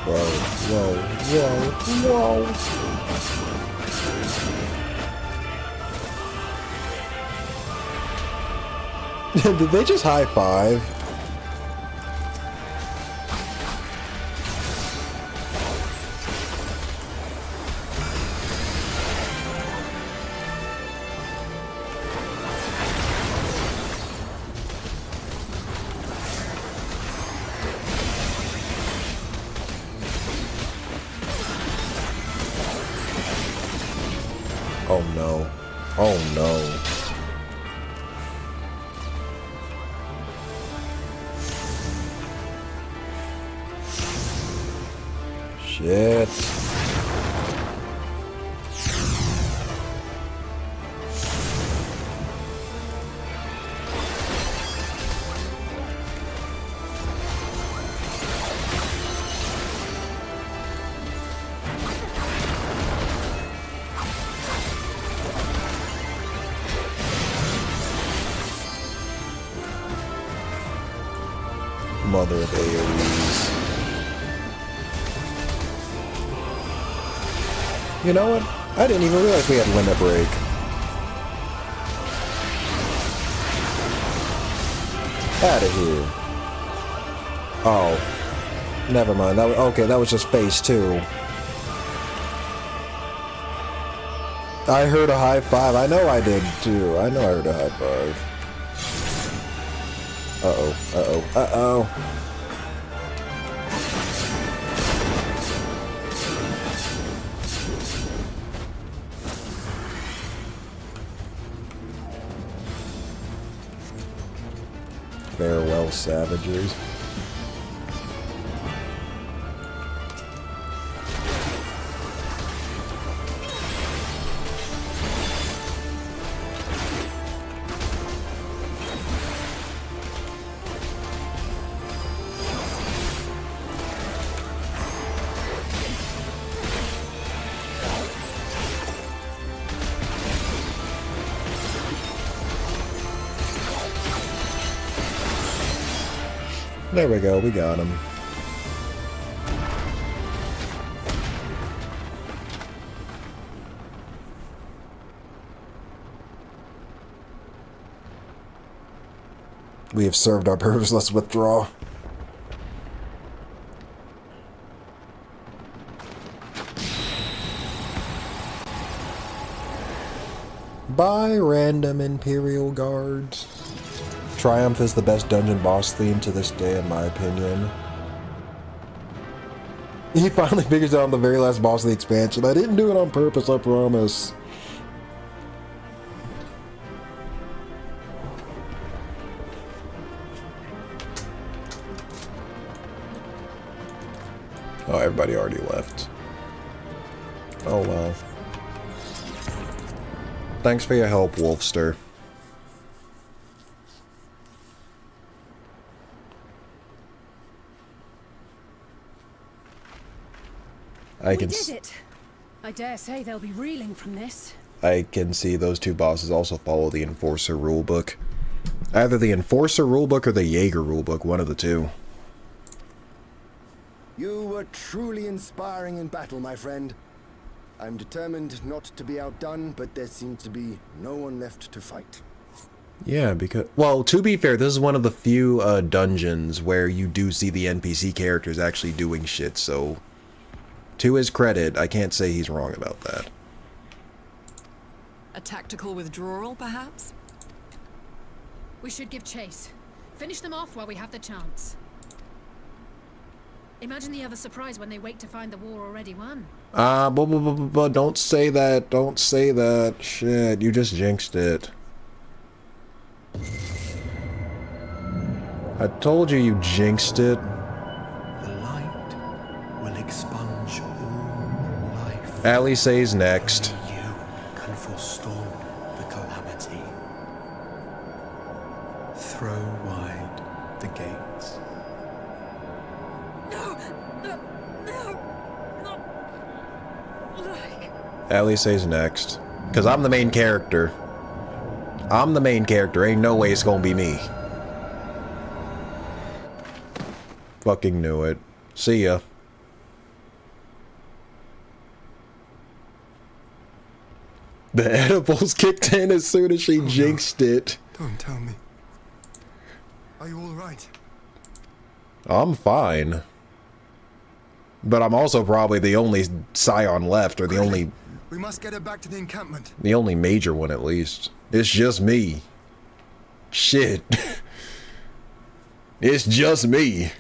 Whoa, whoa, whoa, whoa. Did they just high five? Oh no. Oh no. Shit. Mother of AoEs. You know what? I didn't even realize we had limit break. Out of here. Oh. Never mind. That was, okay, that was just phase 2. I heard a high five. I know I did too. I know I heard a high five. Uh-oh. Uh-oh. Uh-oh. Farewell, savages. There we go, we got him. We have served our purpose, let's withdraw. Bye, random Imperial Guards. Triumph is the best dungeon boss theme to this day, in my opinion. He finally figures out the very last boss of the expansion. I didn't do it on purpose, I promise. Oh, everybody already left. Oh well. Thanks for your help, Wolfster. We did it. I dare say they'll be reeling from this. I can see those two bosses also follow the Enforcer rulebook. Either the Enforcer rulebook or the Jaeger rulebook, one of the two. You were truly inspiring in battle, my friend. I'm determined not to be outdone, but there seems to be no one left to fight. Yeah, because... Well, to be fair, this is one of the few dungeons where you do see the NPC characters actually doing shit, so... To his credit, I can't say he's wrong about that. A tactical withdrawal, perhaps? We should give chase. Finish them off while we have the chance. Imagine the other surprise when they wake to find the war already won. But don't say that. Don't say that. Shit, you just jinxed it. I told you you jinxed it. The light will expunge all life. Ali says next. You can forestall the calamity. Throw wide the gates. Ali says next. Because I'm the main character. I'm the main character. Ain't no way it's gonna be me. Fucking knew it. See ya. The edibles kicked in as soon as she jinxed it. Don't tell me. Are you all right? I'm fine. But I'm also probably the only Scion left, or the only... We must get her back to the encampment. The only major one, at least. It's just me. Shit. It's just me.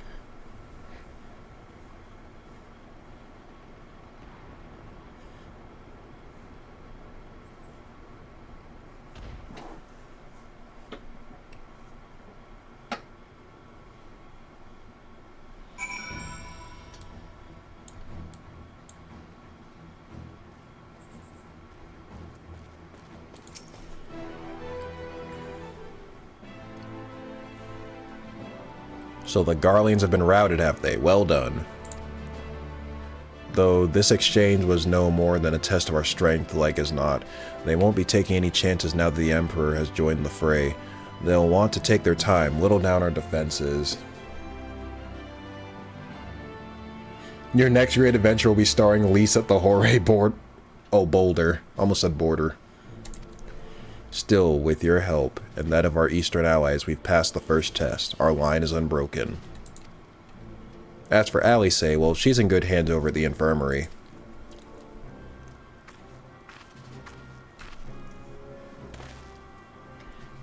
So the Garleans have been routed, have they? Well done. Though this exchange was no more than a test of our strength, like as not. They won't be taking any chances now that the Emperor has joined the fray. They'll want to take their time, whittle down our defenses. Your next great adventure will be starring Lise at the Horay board. Oh, Boulder. Almost said border. Still, with your help and that of our eastern allies, we've passed the first test. Our line is unbroken. As for Alice, well, she's in good hands over at the infirmary.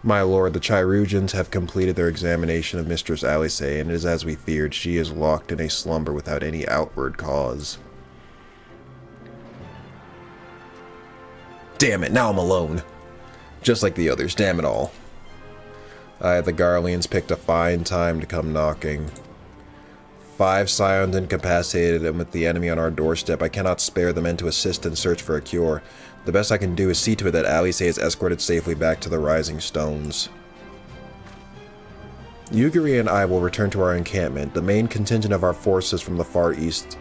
My lord, the Chirugians have completed their examination of Mistress Alice, and it is as we feared. She is locked in a slumber without any outward cause. Damn it, now I'm alone. Just like the others, damn it all. The Garleans picked a fine time to come knocking. 5 Scions incapacitated, and with the enemy on our doorstep, I cannot spare the men to assist and search for a cure. The best I can do is see to it that Alice is escorted safely back to the Rising Stones. Yugiri and I will return to our encampment. The main contingent of our forces from the Far East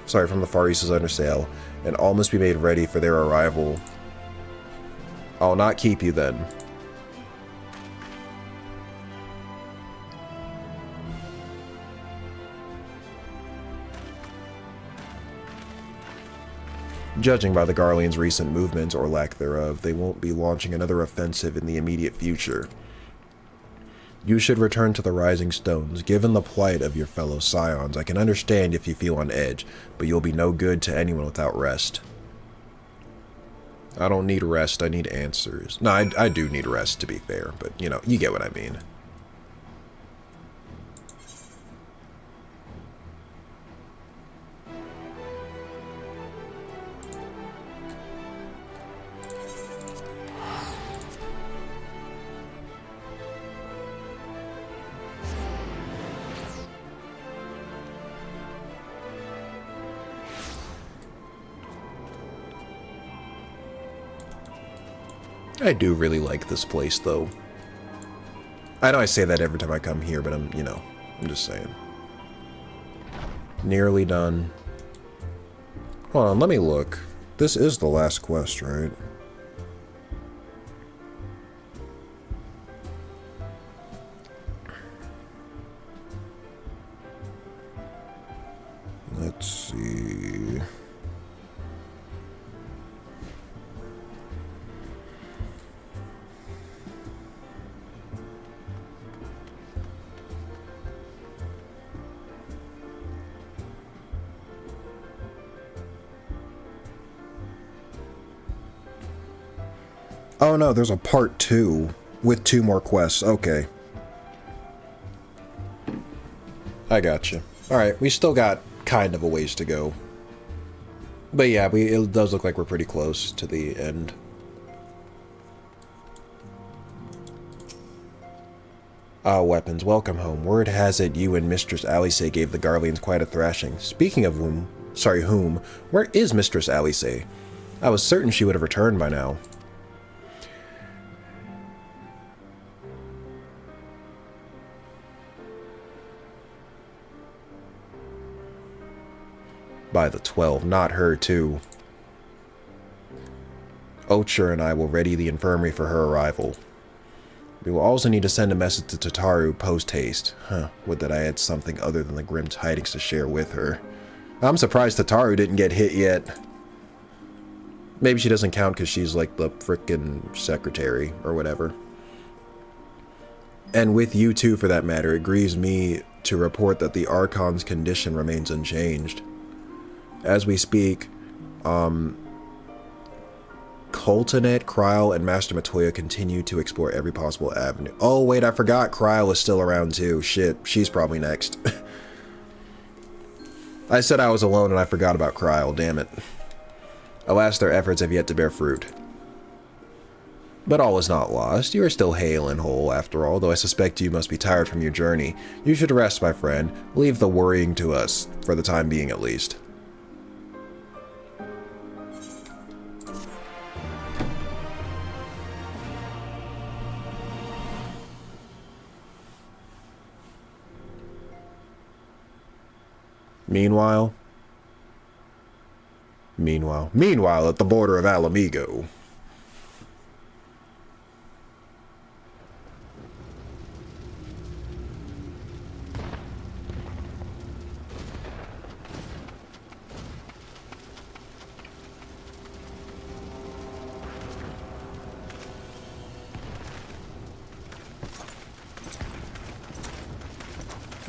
is under sail, and all must be made ready for their arrival. I'll not keep you then. Judging by the Garleans' recent movements, or lack thereof, they won't be launching another offensive in the immediate future. You should return to the Rising Stones. Given the plight of your fellow Scions, I can understand if you feel on edge, but you'll be no good to anyone without rest. I don't need rest, I need answers. No, I do need rest, to be fair, but, you know, you get what I mean. I do really like this place, though. I know I say that every time I come here, but I'm just saying. Nearly done. Hold on, let me look. This is the last quest, right? Let's see. Oh no, there's a part 2 with 2 more quests. Okay. I gotcha. Alright, we still got kind of a ways to go. But yeah, it does look like we're pretty close to the end. Weapons, welcome home. Word has it you and Mistress Alice gave the Garleans quite a thrashing. Speaking of whom, where is Mistress Alice? I was certain she would have returned by now. By the 12, not her too. Ocher and I will ready the infirmary for her arrival. We will also need to send a message to Tataru post-haste. Would that I had something other than the grim tidings to share with her. I'm surprised Tataru didn't get hit yet. Maybe she doesn't count because she's like the frickin' secretary or whatever. And with you too, for that matter, it grieves me to report that the Archon's condition remains unchanged. As we speak, Coltonet, Kryl, and Master Matoya continue to explore every possible avenue. Oh, wait, I forgot Kryl is still around too. Shit, she's probably next. I said I was alone and I forgot about Kryl, damn it. Alas, their efforts have yet to bear fruit. But all is not lost. You are still hale and whole, after all, though I suspect you must be tired from your journey. You should rest, my friend. Leave the worrying to us, for the time being at least. Meanwhile, at the border of Alamigo.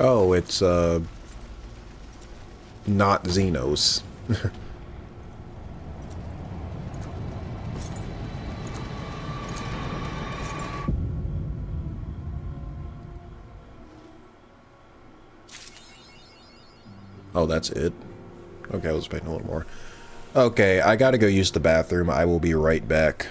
Oh, it's, not Xenos. Oh, that's it? Okay, I was expecting a little more. Okay, I gotta go use the bathroom. I will be right back.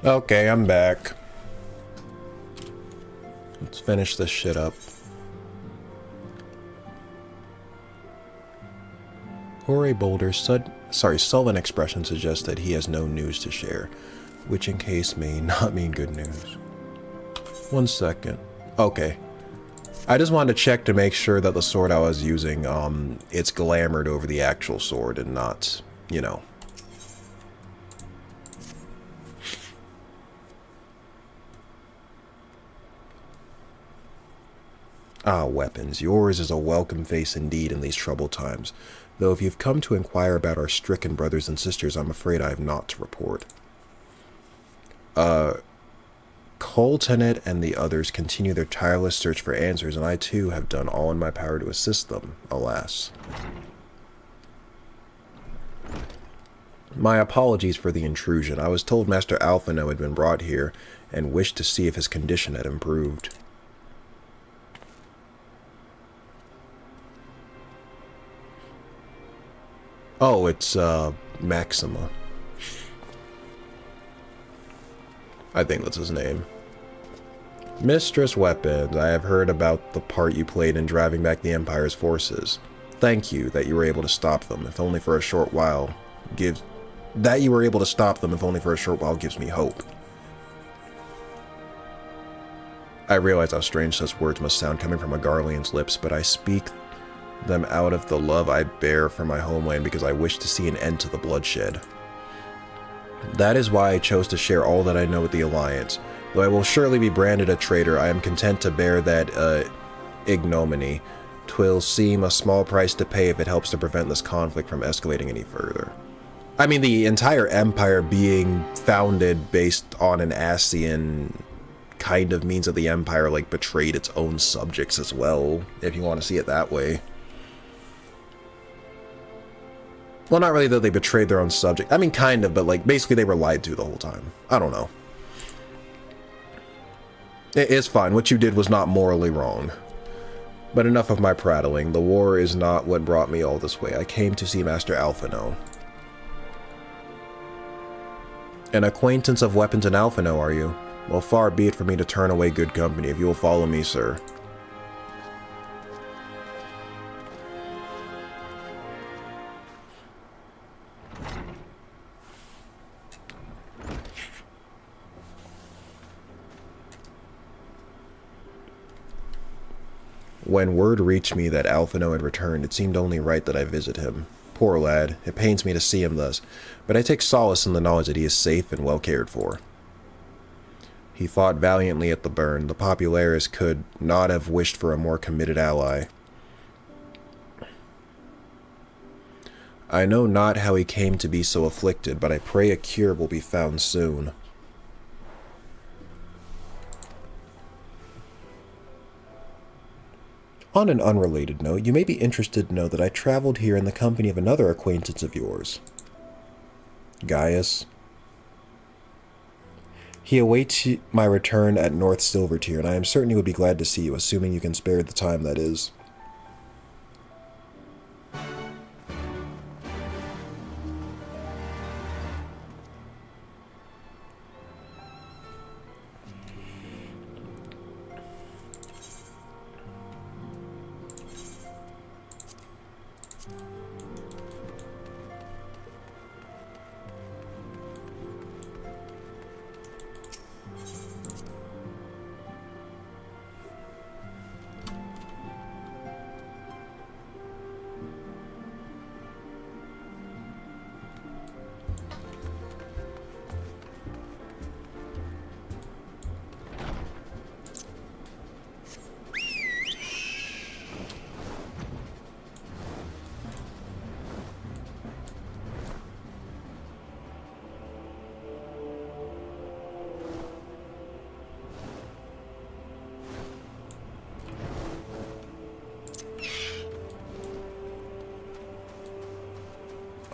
Okay, I'm back. Let's finish this shit up. Jorge Boulder's sullen expression suggests that he has no news to share, which in case may not mean good news. 1 second. Okay. I just wanted to check to make sure that the sword I was using, it's glamored over the actual sword and not, you know. Ah, weapons. Yours is a welcome face indeed in these troubled times. Though if you've come to inquire about our stricken brothers and sisters, I'm afraid I have naught to report. Coltenet and the others continue their tireless search for answers, and I too have done all in my power to assist them, alas. My apologies for the intrusion. I was told Master Alphino had been brought here, and wished to see if his condition had improved. Oh, it's Maxima. I think that's his name. Mistress Weapons, I have heard about the part you played in driving back the Empire's forces. Thank you that you were able to stop them, if only for a short while. Gives me hope. I realize how strange such words must sound coming from a Garlean's lips, but I speak them out of the love I bear for my homeland because I wish to see an end to the bloodshed. That is why I chose to share all that I know with the Alliance. Though I will surely be branded a traitor, I am content to bear that ignominy. 'Twill seem a small price to pay if it helps to prevent this conflict from escalating any further. I mean, the entire empire being founded based on an Ascian kind of means that the empire, like, betrayed its own subjects as well, if you want to see it that way. Well, not really that they betrayed their own subject. I mean, kind of, but, like, basically they were lied to the whole time. I don't know. It's fine. What you did was not morally wrong. But enough of my prattling. The war is not what brought me all this way. I came to see Master Alphino. An acquaintance of weapons in Alphino, are you? Well, far be it for me to turn away good company, if you will follow me, sir. When word reached me that Alphino had returned, it seemed only right that I visit him. Poor lad, it pains me to see him thus, but I take solace in the knowledge that he is safe and well cared for. He fought valiantly at the burn. The Popularis could not have wished for a more committed ally. I know not how he came to be so afflicted, but I pray a cure will be found soon. On an unrelated note, you may be interested to know that I traveled here in the company of another acquaintance of yours. Gaius. He awaits my return at North Silvertier, and I am certain he would be glad to see you, assuming you can spare the time, that is.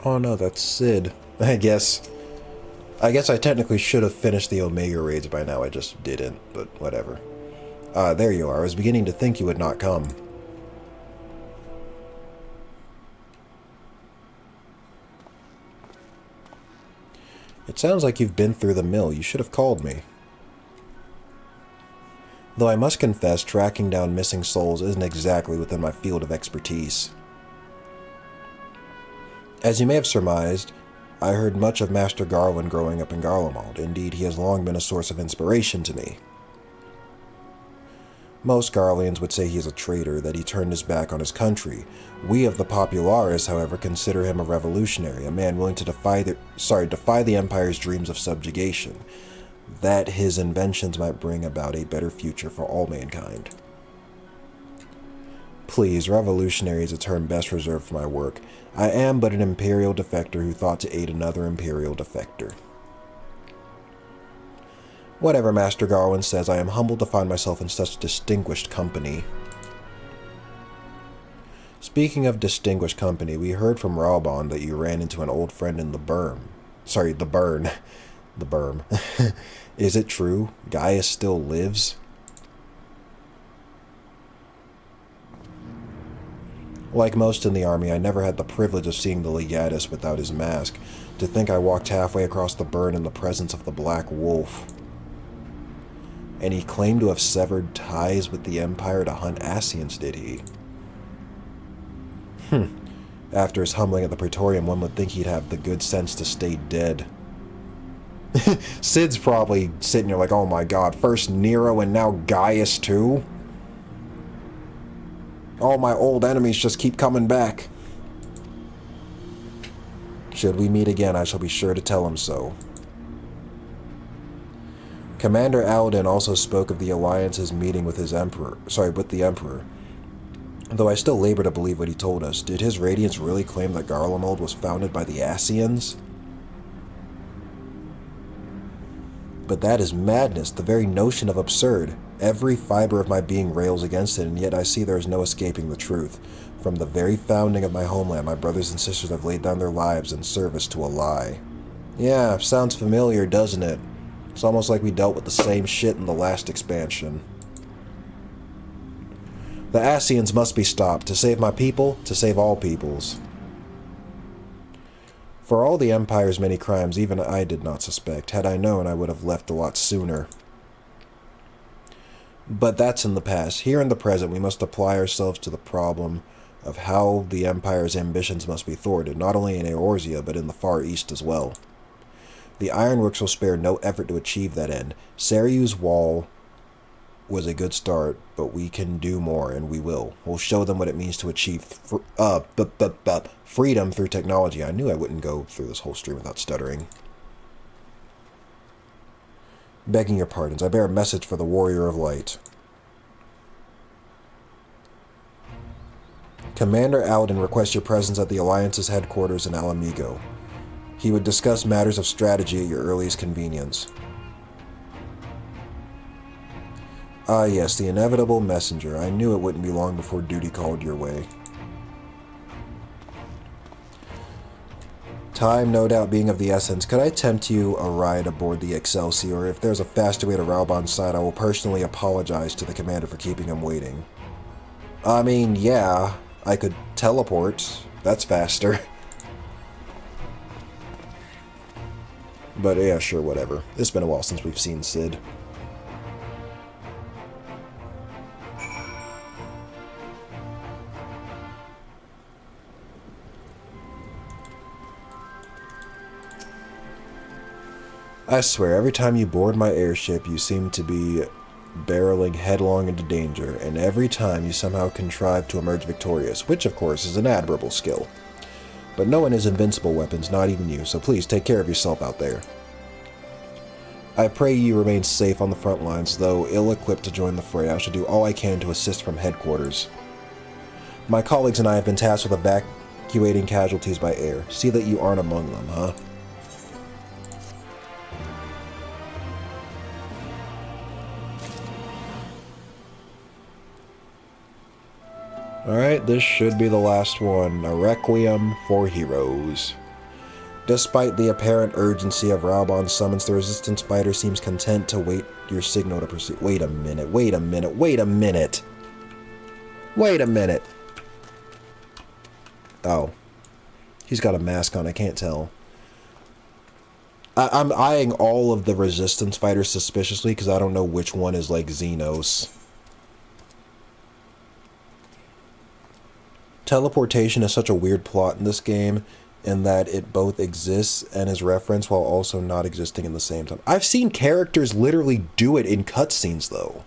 Oh no, that's Sid. I guess I technically should have finished the Omega raids by now, I just didn't, but whatever. There you are. I was beginning to think you would not come. It sounds like you've been through the mill. You should have called me. Though I must confess, tracking down missing souls isn't exactly within my field of expertise. As you may have surmised, I heard much of Master Garwin growing up in Garlemald. Indeed, he has long been a source of inspiration to me. Most Garleans would say he is a traitor, that he turned his back on his country. We of the Popularis, however, consider him a revolutionary, a man willing to defy the Empire's dreams of subjugation, that his inventions might bring about a better future for all mankind. Please, revolutionary is a term best reserved for my work. I am but an Imperial defector who thought to aid another Imperial defector. Whatever Master Garwin says, I am humbled to find myself in such distinguished company. Speaking of distinguished company, we heard from Raubon that you ran into an old friend in the Burn. The Berm. Is it true? Gaius still lives? Like most in the army, I never had the privilege of seeing the legatus without his mask. To think I walked halfway across the burn in the presence of the Black Wolf. And he claimed to have severed ties with the Empire to hunt Ascians, did he? After his humbling at the Praetorium, one would think he'd have the good sense to stay dead. Sid's probably sitting here like, oh my god, first Nero and now Gaius too? All my old enemies just keep coming back. Should we meet again, I shall be sure to tell him so. Commander Alden also spoke of the Alliance's meeting with the Emperor. Though I still labor to believe what he told us. Did his Radiance really claim that Garlemald was founded by the Ascians? But that is madness, the very notion of absurd. Every fiber of my being rails against it, and yet I see there is no escaping the truth. From the very founding of my homeland, my brothers and sisters have laid down their lives in service to a lie. Yeah, sounds familiar, doesn't it? It's almost like we dealt with the same shit in the last expansion. The Ascians must be stopped, to save my people, to save all peoples. For all the Empire's many crimes, even I did not suspect. Had I known, I would have left a lot sooner. But that's in the past. Here in the present, we must apply ourselves to the problem of how the Empire's ambitions must be thwarted, not only in Eorzea, but in the Far East as well. The Ironworks will spare no effort to achieve that end. Seriu's wall was a good start, but we can do more, and we will. We'll show them what it means to achieve freedom through technology. I knew I wouldn't go through this whole stream without stuttering. Begging your pardons, I bear a message for the Warrior of Light. Commander Alden requests your presence at the Alliance's headquarters in Alamigo. He would discuss matters of strategy at your earliest convenience. Ah yes, the inevitable messenger. I knew it wouldn't be long before duty called your way. Time, no doubt, being of the essence. Could I tempt you a ride aboard the Excelsior? If there's a faster way to Raubon's side, I will personally apologize to the commander for keeping him waiting. I mean, yeah, I could teleport. That's faster. But yeah, sure, whatever. It's been a while since we've seen Cid. I swear, every time you board my airship, you seem to be barreling headlong into danger, and every time you somehow contrive to emerge victorious, which of course is an admirable skill. But no one is invincible, weapons, not even you, so please take care of yourself out there. I pray you remain safe on the front lines, though ill-equipped to join the fray. I shall do all I can to assist from headquarters. My colleagues and I have been tasked with evacuating casualties by air. See that you aren't among them, huh? Alright, this should be the last one. A Requiem for Heroes. Despite the apparent urgency of Raubon's summons, the Resistance fighter seems content to wait your signal to proceed. Wait a minute, wait a minute, wait a minute! Wait a minute! Oh. He's got a mask on, I can't tell. I'm eyeing all of the Resistance fighters suspiciously because I don't know which one is like Xenos. Teleportation is such a weird plot in this game in that it both exists and is referenced while also not existing in the same time. I've seen characters literally do it in cutscenes though.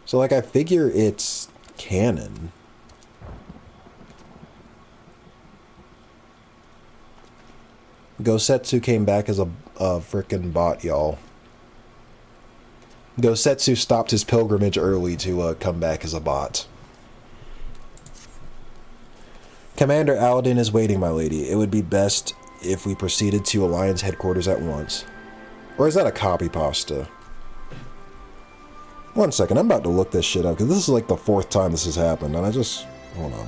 So like I figure it's canon. Gosetsu came back as a frickin' bot, y'all. Gosetsu stopped his pilgrimage early to come back as a bot. Commander Alden is waiting, my lady. It would be best if we proceeded to Alliance headquarters at once. Or is that a copy pasta? One second, I'm about to look this shit up, because this is like the 4th time this has happened, and I just... Hold on.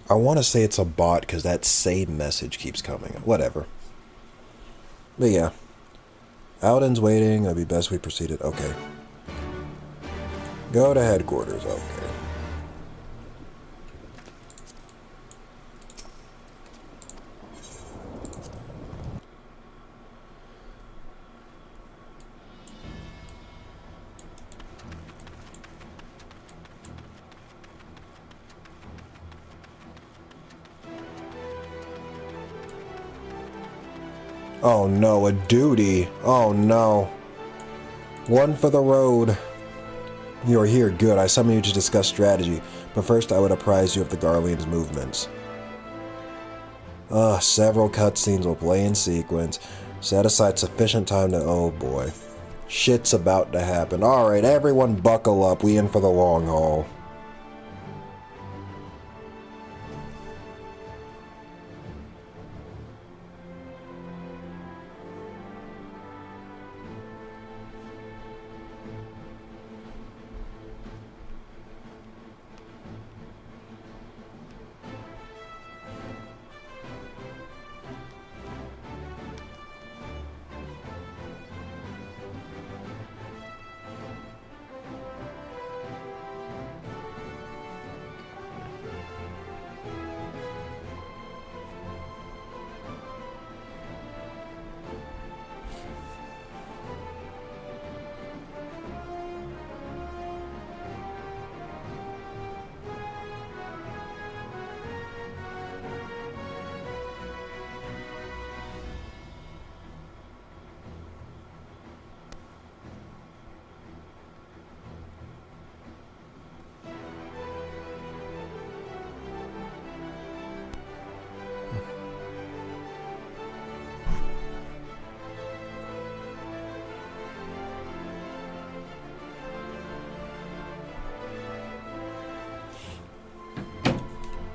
I want to say it's a bot because that same message keeps coming up. Whatever. But yeah. Alden's waiting. It'd be best we proceeded. Okay. Go to headquarters. Okay. Oh no, a duty. Oh no. One for the road. You are here, good. I summon you to discuss strategy, but first I would apprise you of the Garlean's movements. Several cutscenes will play in sequence. Set aside sufficient time to... Oh boy. Shit's about to happen. Alright, everyone buckle up. We in for the long haul.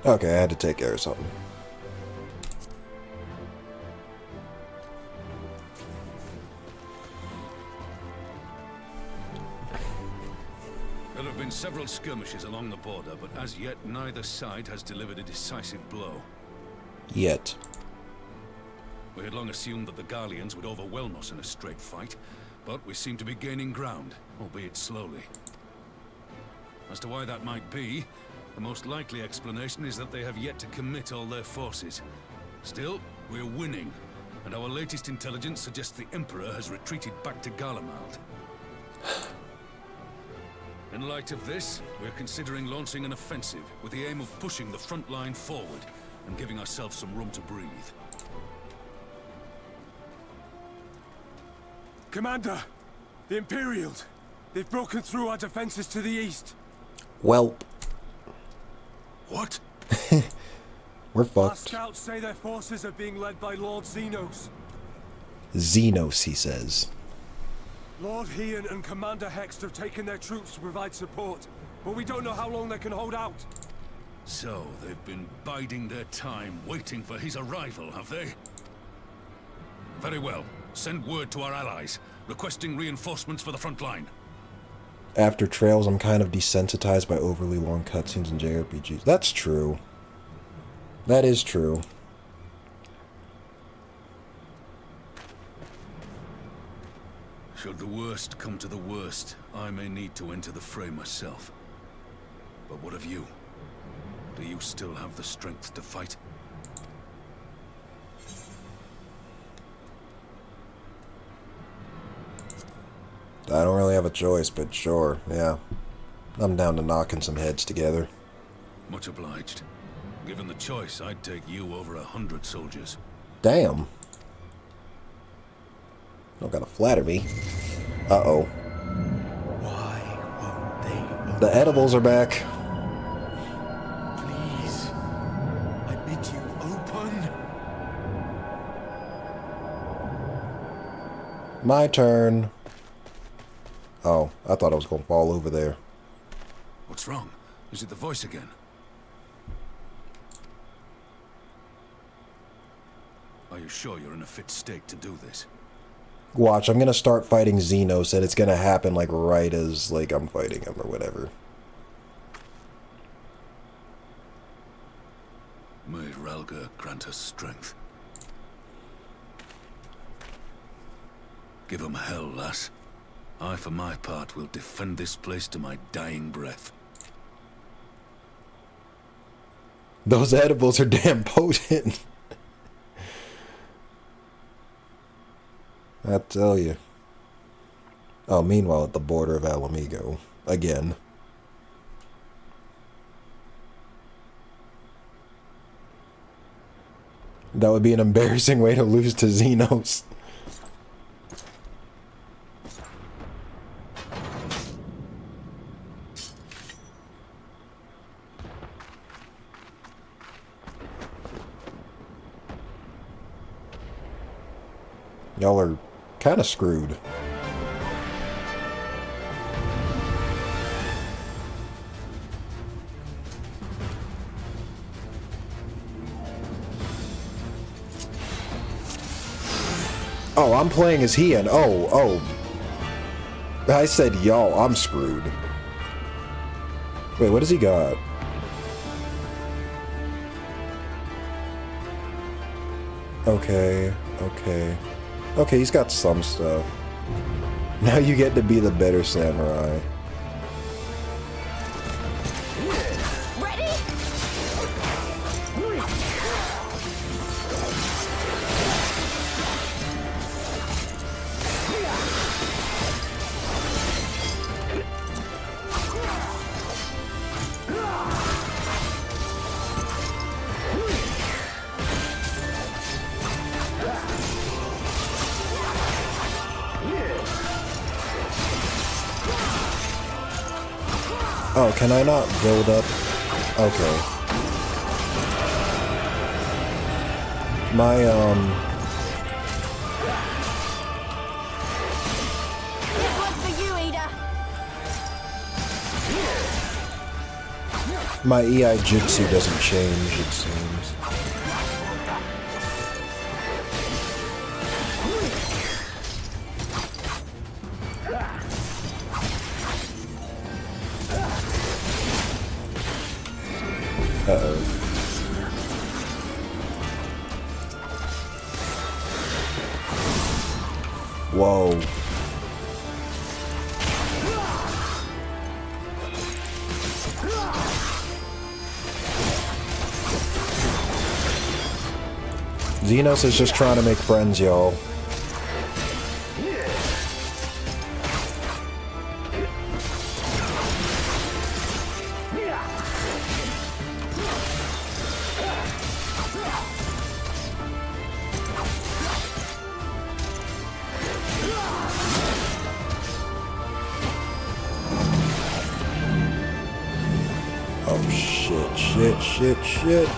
Okay, I had to take care of something. There have been several skirmishes along the border, but as yet neither side has delivered a decisive blow. Yet. We had long assumed that the Garleans would overwhelm us in a straight fight, but we seem to be gaining ground, albeit slowly. As to why that might be, the most likely explanation is that they have yet to commit all their forces. Still, we're winning, and our latest intelligence suggests the Emperor has retreated back to Garlemald. In light of this, we're considering launching an offensive with the aim of pushing the front line forward and giving ourselves some room to breathe. Commander! The Imperials! They've broken through our defenses to the east. Welp. What? We're Our fucked. scouts say their forces are being led by Lord Xenos. Xenos, he says. Lord Hian and Commander Hext have taken their troops to provide support, but we don't know how long they can hold out. So, they've been biding their time, waiting for his arrival, have they? Very well. Send word to our allies, requesting reinforcements for the front line. After Trails, I'm kind of desensitized by overly long cutscenes in JRPGs. That's true. That is true. Should the worst come to the worst, I may need to enter the fray myself. But what of you? Do you still have the strength to fight? I don't really have a choice, but sure, yeah. I'm down to knocking some heads together. Much obliged. Given the choice, I'd take you over 100 soldiers. Damn. Don't gotta flatter me. Uh-oh. Why won't they? The edibles are back. Please, I bid you open. My turn. Oh, I thought I was gonna fall over there. What's wrong? Is it the voice again? Are you sure you're in a fit state to do this? Watch, I'm gonna start fighting Xenos, and it's gonna happen like right as like I'm fighting him or whatever. May Ralga grant us strength. Give 'em hell, lass. I, for my part, will defend this place to my dying breath. Those edibles are damn potent. I tell you. Oh, meanwhile, at the border of Alamigo. Again. That would be an embarrassing way to lose to Xenos. Y'all are kind of screwed. Oh, I'm playing as he and oh. I said y'all, I'm screwed. Wait, what does he got? Okay. Okay, he's got some stuff. Now you get to be the better samurai. Oh, can I not build up? Okay. My, my EI Jutsu doesn't change, it seems. Uh-oh. Whoa. Xenos is just trying to make friends, y'all. Shit.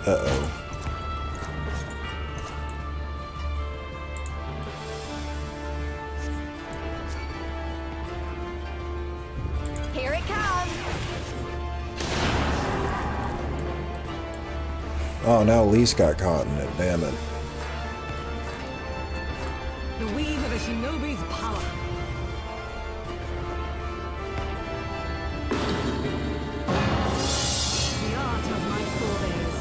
Uh-oh. Here it comes. Oh, now Lee's got caught in it, damn it. The weave of a shinobi's power. The art of my forebears.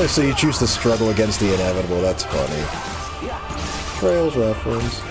So you choose to struggle against the inevitable, that's funny. Trails reference.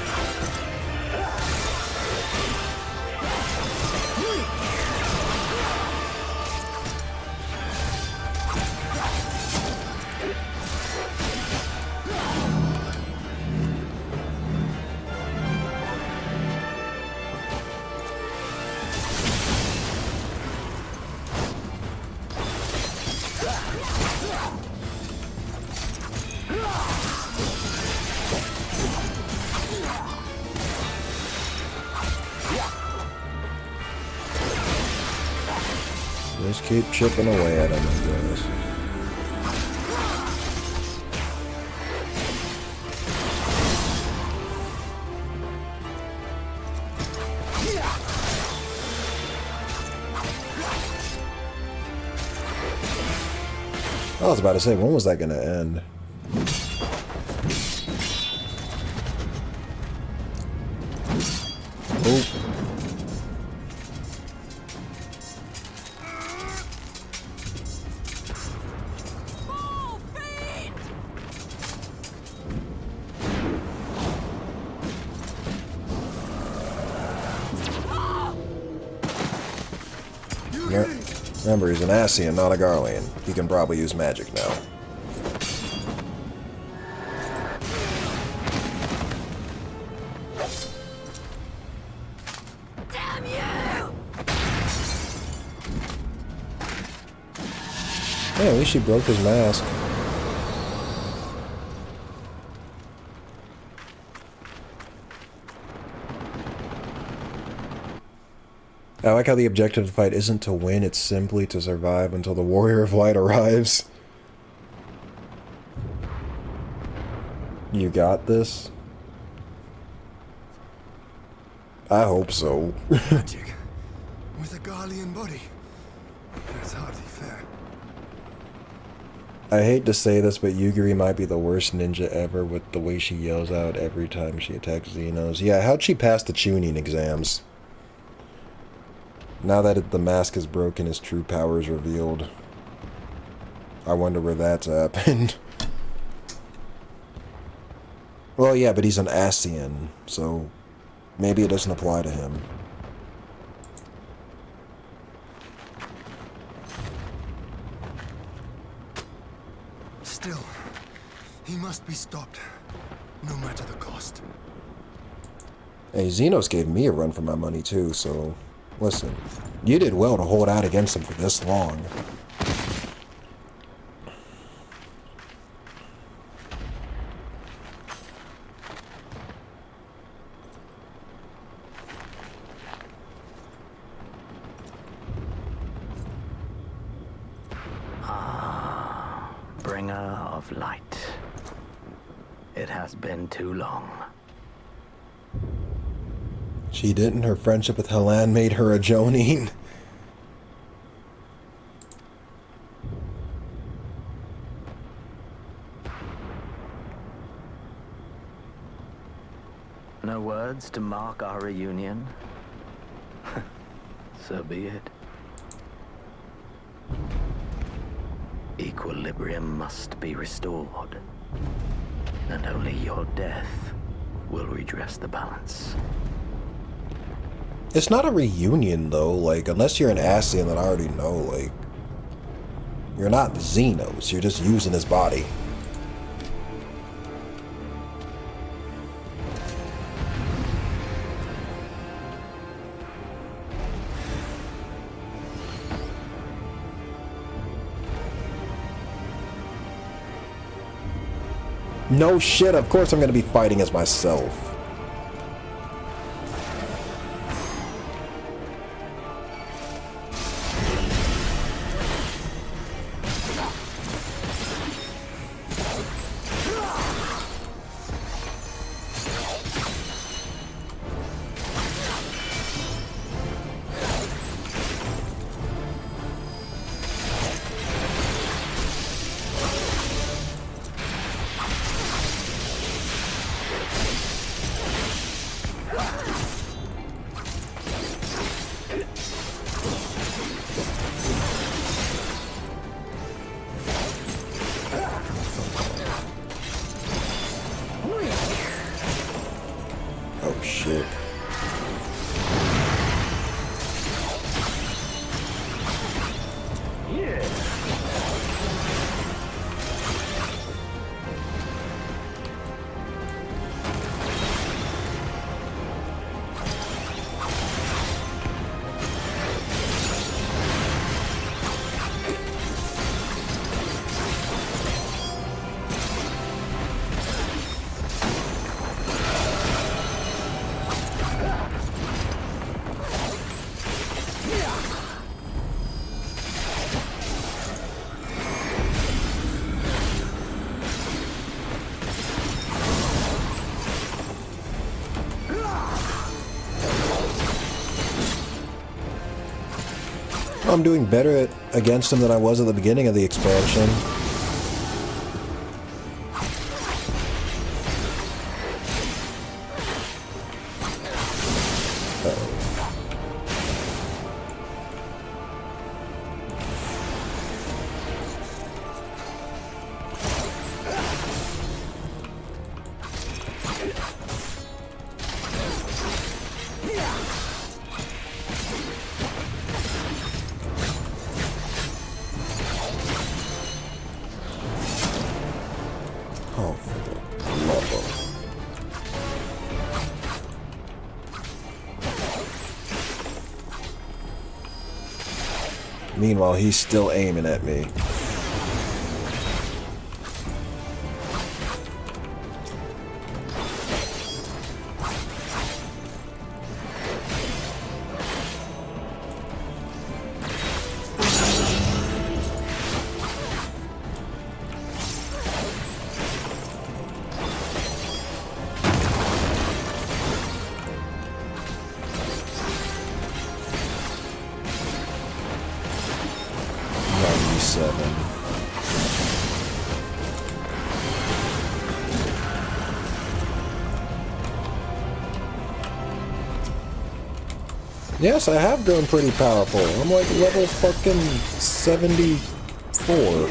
Just keep chipping away at him, I guess. I was about to say, when was that gonna end? Oh. Remember, he's an Ascian, not a Garlean. He can probably use magic now. Damn you! Hey, at least she broke his mask. I like how the objective of the fight isn't to win, it's simply to survive until the Warrior of Light arrives. You got this? I hope so. Magic. With a Garlean body. That's hardly fair. I hate to say this, but Yugiri might be the worst ninja ever with the way she yells out every time she attacks Xenos. Yeah, how'd she pass the tuning exams? Now that the mask is broken, his true power is revealed. I wonder where that's happened. Well, yeah, but he's an Ascian, so maybe it doesn't apply to him. Still, he must be stopped, no matter the cost. Hey, Xenos gave me a run for my money too, so listen, you did well to hold out against him for this long. Bringer of light. It has been too long. She didn't. Her friendship with Helan made her a Jonin. No words to mark our reunion? So be it. Equilibrium must be restored, and only your death will redress the balance. It's not a reunion though, like, unless you're an Ascian that I already know, like, you're not Xenos, you're just using his body. No shit, of course I'm gonna be fighting as myself. Oh shit. I'm doing better against him than I was at the beginning of the expansion. Meanwhile, he's still aiming at me. Yes, I have grown pretty powerful. I'm like level fucking 74.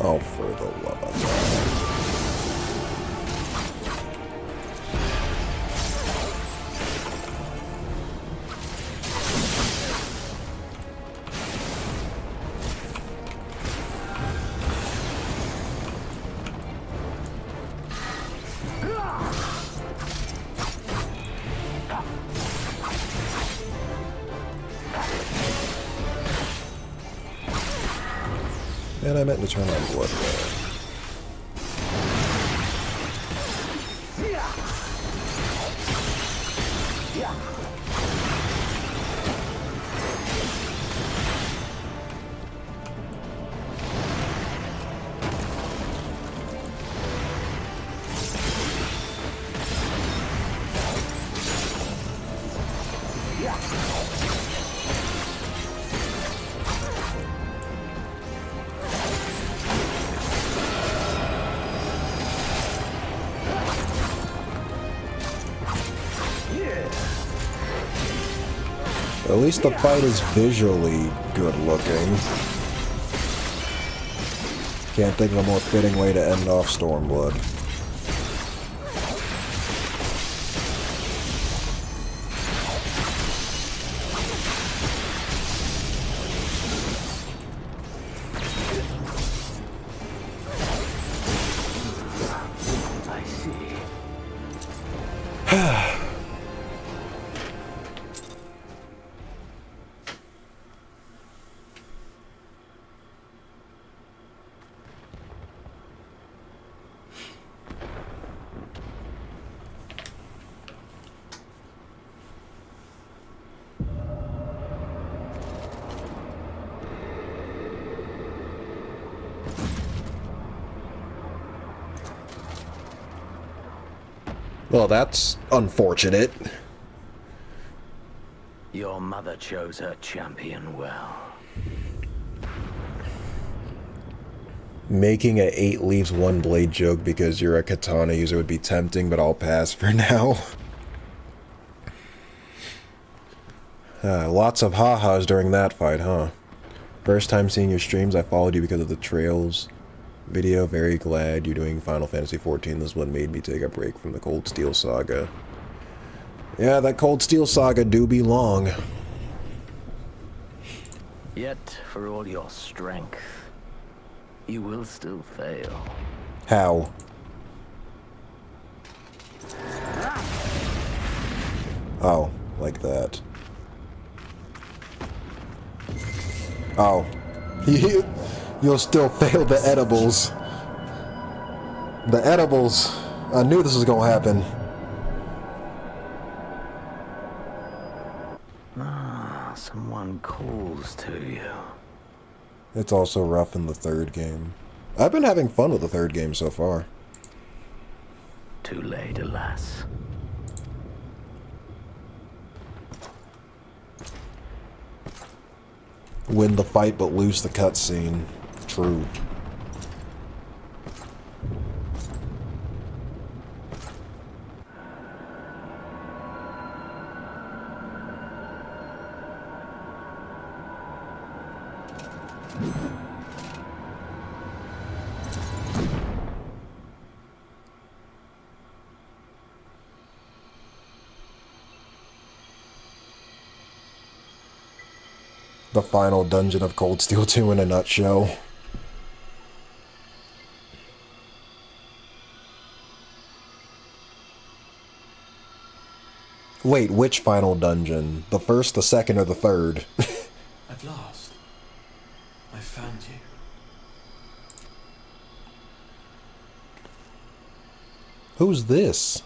Oh, for the love of God. And I meant to turn on blood there. At least the fight is visually good looking. Can't think of a more fitting way to end off Stormblood. Well, that's unfortunate. Your mother chose her champion well. Making a 8 leaves 1 blade joke because you're a katana user would be tempting, but I'll pass for now. Lots of ha-has during that fight, huh? First time seeing your streams, I followed you because of the Trails video. Very glad you're doing Final Fantasy XIV. This one made me take a break from the Cold Steel Saga. Yeah, that Cold Steel Saga do be long. Yet, for all your strength, you will still fail. How? Oh, like that. Oh, You'll still fail the edibles. The edibles. I knew this was gonna happen. Ah, someone calls to you. It's also rough in the third game. I've been having fun with the third game so far. Too late, alas. Win the fight but lose the cutscene. True. The final dungeon of Cold Steel 2 in a nutshell. Wait, which final dungeon? The first, the second, or the third? At last, I found you. Who's this?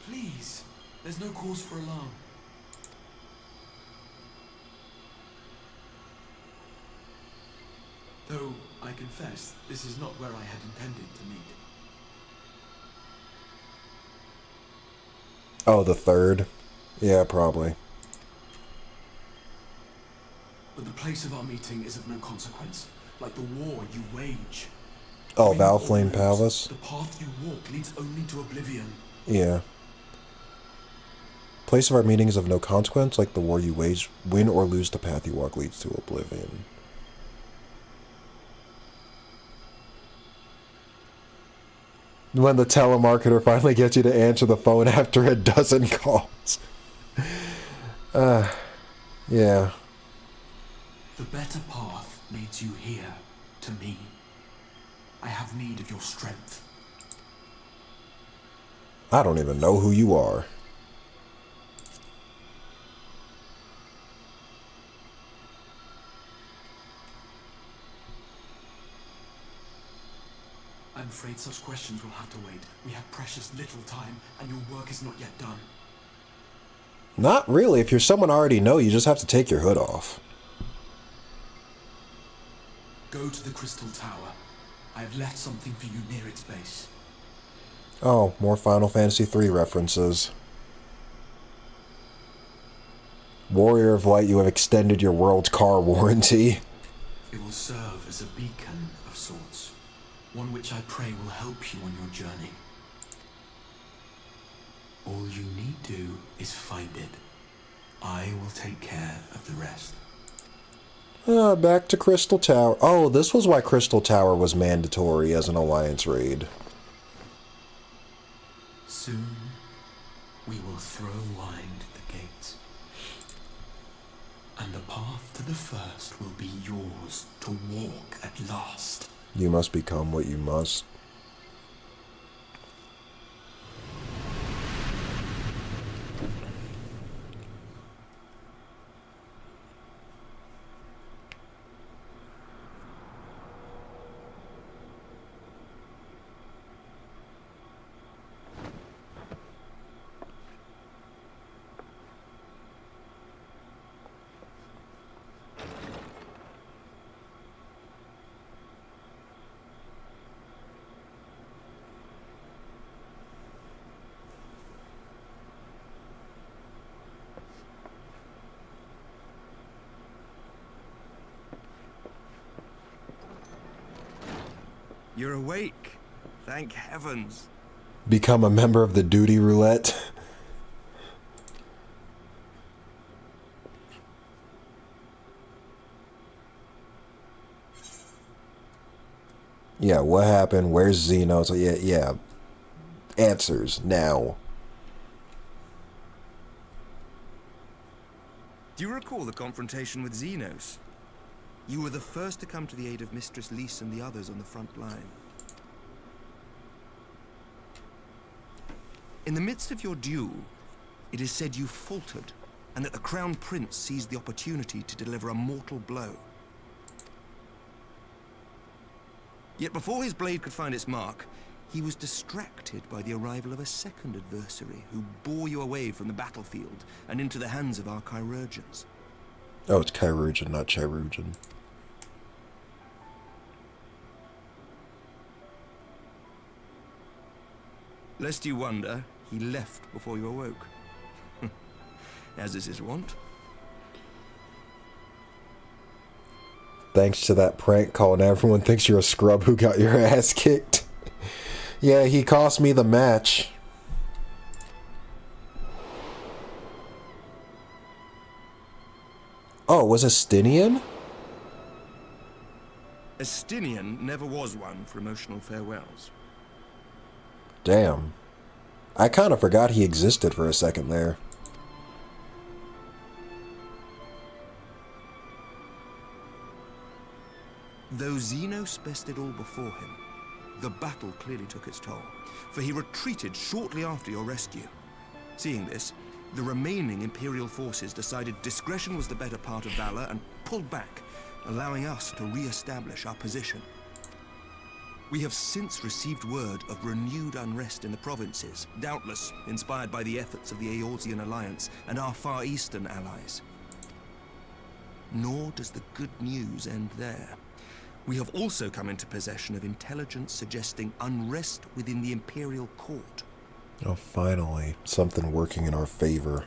Please, there's no cause for alarm. Though, I confess, this is not where I had intended to meet. Oh, the third? Yeah, probably. But the place of our meeting is of no consequence, like the war you wage. Oh, Valflame Palace? The path you walk leads only to oblivion. Yeah. Place of our meeting is of no consequence, like the war you wage. Win or lose, the path you walk leads to oblivion. When the telemarketer finally gets you to answer the phone after a dozen calls. Yeah. The better path leads you here, to me. I have need of your strength. I don't even know who you are. I'm afraid such questions will have to wait. We have precious little time, and your work is not yet done. Not really. If you're someone I already know, you just have to take your hood off. Go to the Crystal Tower. I have left something for you near its base. Oh, more Final Fantasy III references. Warrior of Light, you have extended your world's car warranty. It will serve as a beacon of sorts. One which I pray will help you on your journey. All you need do is find it. I will take care of the rest. Back to Crystal Tower. Oh, this was why Crystal Tower was mandatory as an Alliance raid. Soon, we will throw wide the gates. And the path to the first will be yours to walk at last. You must become what you must. You're awake. Thank heavens. Become a member of the duty roulette. Yeah, what happened? Where's Zeno? So yeah. Answers now. Do you recall the confrontation with Xenos? You were the first to come to the aid of Mistress Lys and the others on the front line. In the midst of your duel, it is said you faltered, and that the Crown Prince seized the opportunity to deliver a mortal blow. Yet before his blade could find its mark, he was distracted by the arrival of a second adversary who bore you away from the battlefield and into the hands of our chirurgeons. Oh, it's chirurgeon, not chirurgeon. Lest you wonder, he left before you awoke. As is his wont. Thanks to that prank call, and everyone thinks you're a scrub who got your ass kicked. Yeah, he cost me the match. Oh, was Estinian? Estinian never was one for emotional farewells. Damn. I kind of forgot he existed for a second there. Though Xenos bested all before him, the battle clearly took its toll, for he retreated shortly after your rescue. Seeing this, the remaining Imperial forces decided discretion was the better part of valor and pulled back, allowing us to re-establish our position. We have since received word of renewed unrest in the provinces, doubtless inspired by the efforts of the Eorzean Alliance and our Far Eastern allies. Nor does the good news end there. We have also come into possession of intelligence suggesting unrest within the Imperial Court. Oh, finally. Something working in our favor.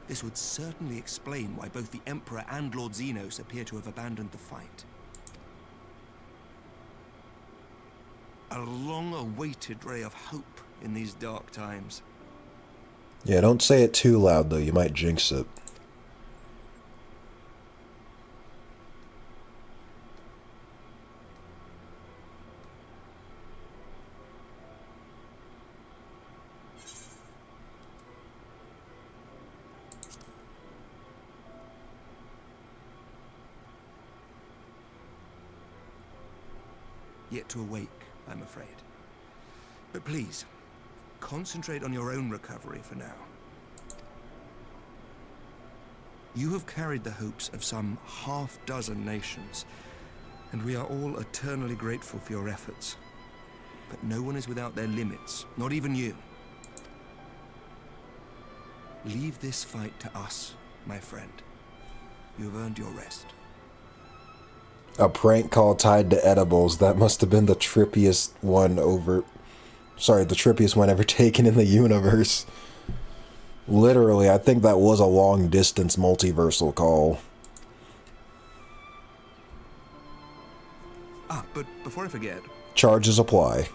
This would certainly explain why both the Emperor and Lord Xenos appear to have abandoned the fight. A long-awaited ray of hope in these dark times. Yeah, don't say it too loud, though. You might jinx it. Yet to awake, I'm afraid. But please, concentrate on your own recovery for now. You have carried the hopes of some half-dozen nations, and we are all eternally grateful for your efforts. But no one is without their limits, not even you. Leave this fight to us, my friend. You have earned your rest. A prank call tied to edibles. That must have been the trippiest one over... Sorry, the trippiest one ever taken in the universe. Literally, I think that was a long-distance multiversal call. Ah, but before I forget... Charges apply.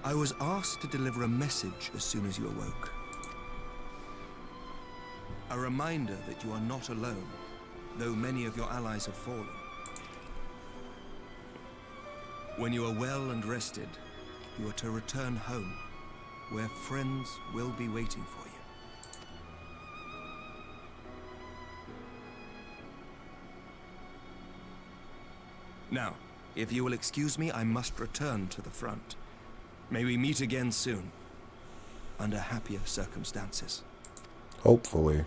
I was asked to deliver a message as soon as you awoke. A reminder that you are not alone, though many of your allies have fallen. When you are well and rested, you are to return home, where friends will be waiting for you. Now, if you will excuse me, I must return to the front. May we meet again soon, under happier circumstances. Hopefully.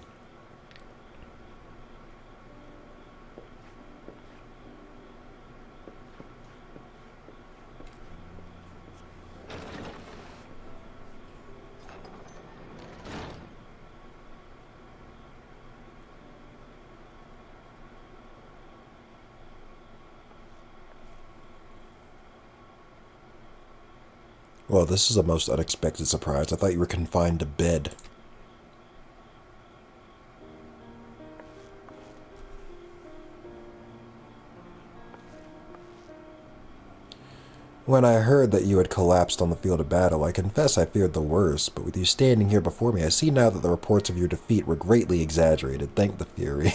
Well, this is a most unexpected surprise. I thought you were confined to bed. When I heard that you had collapsed on the field of battle, I confess I feared the worst, but with you standing here before me, I see now that the reports of your defeat were greatly exaggerated. Thank the Fury.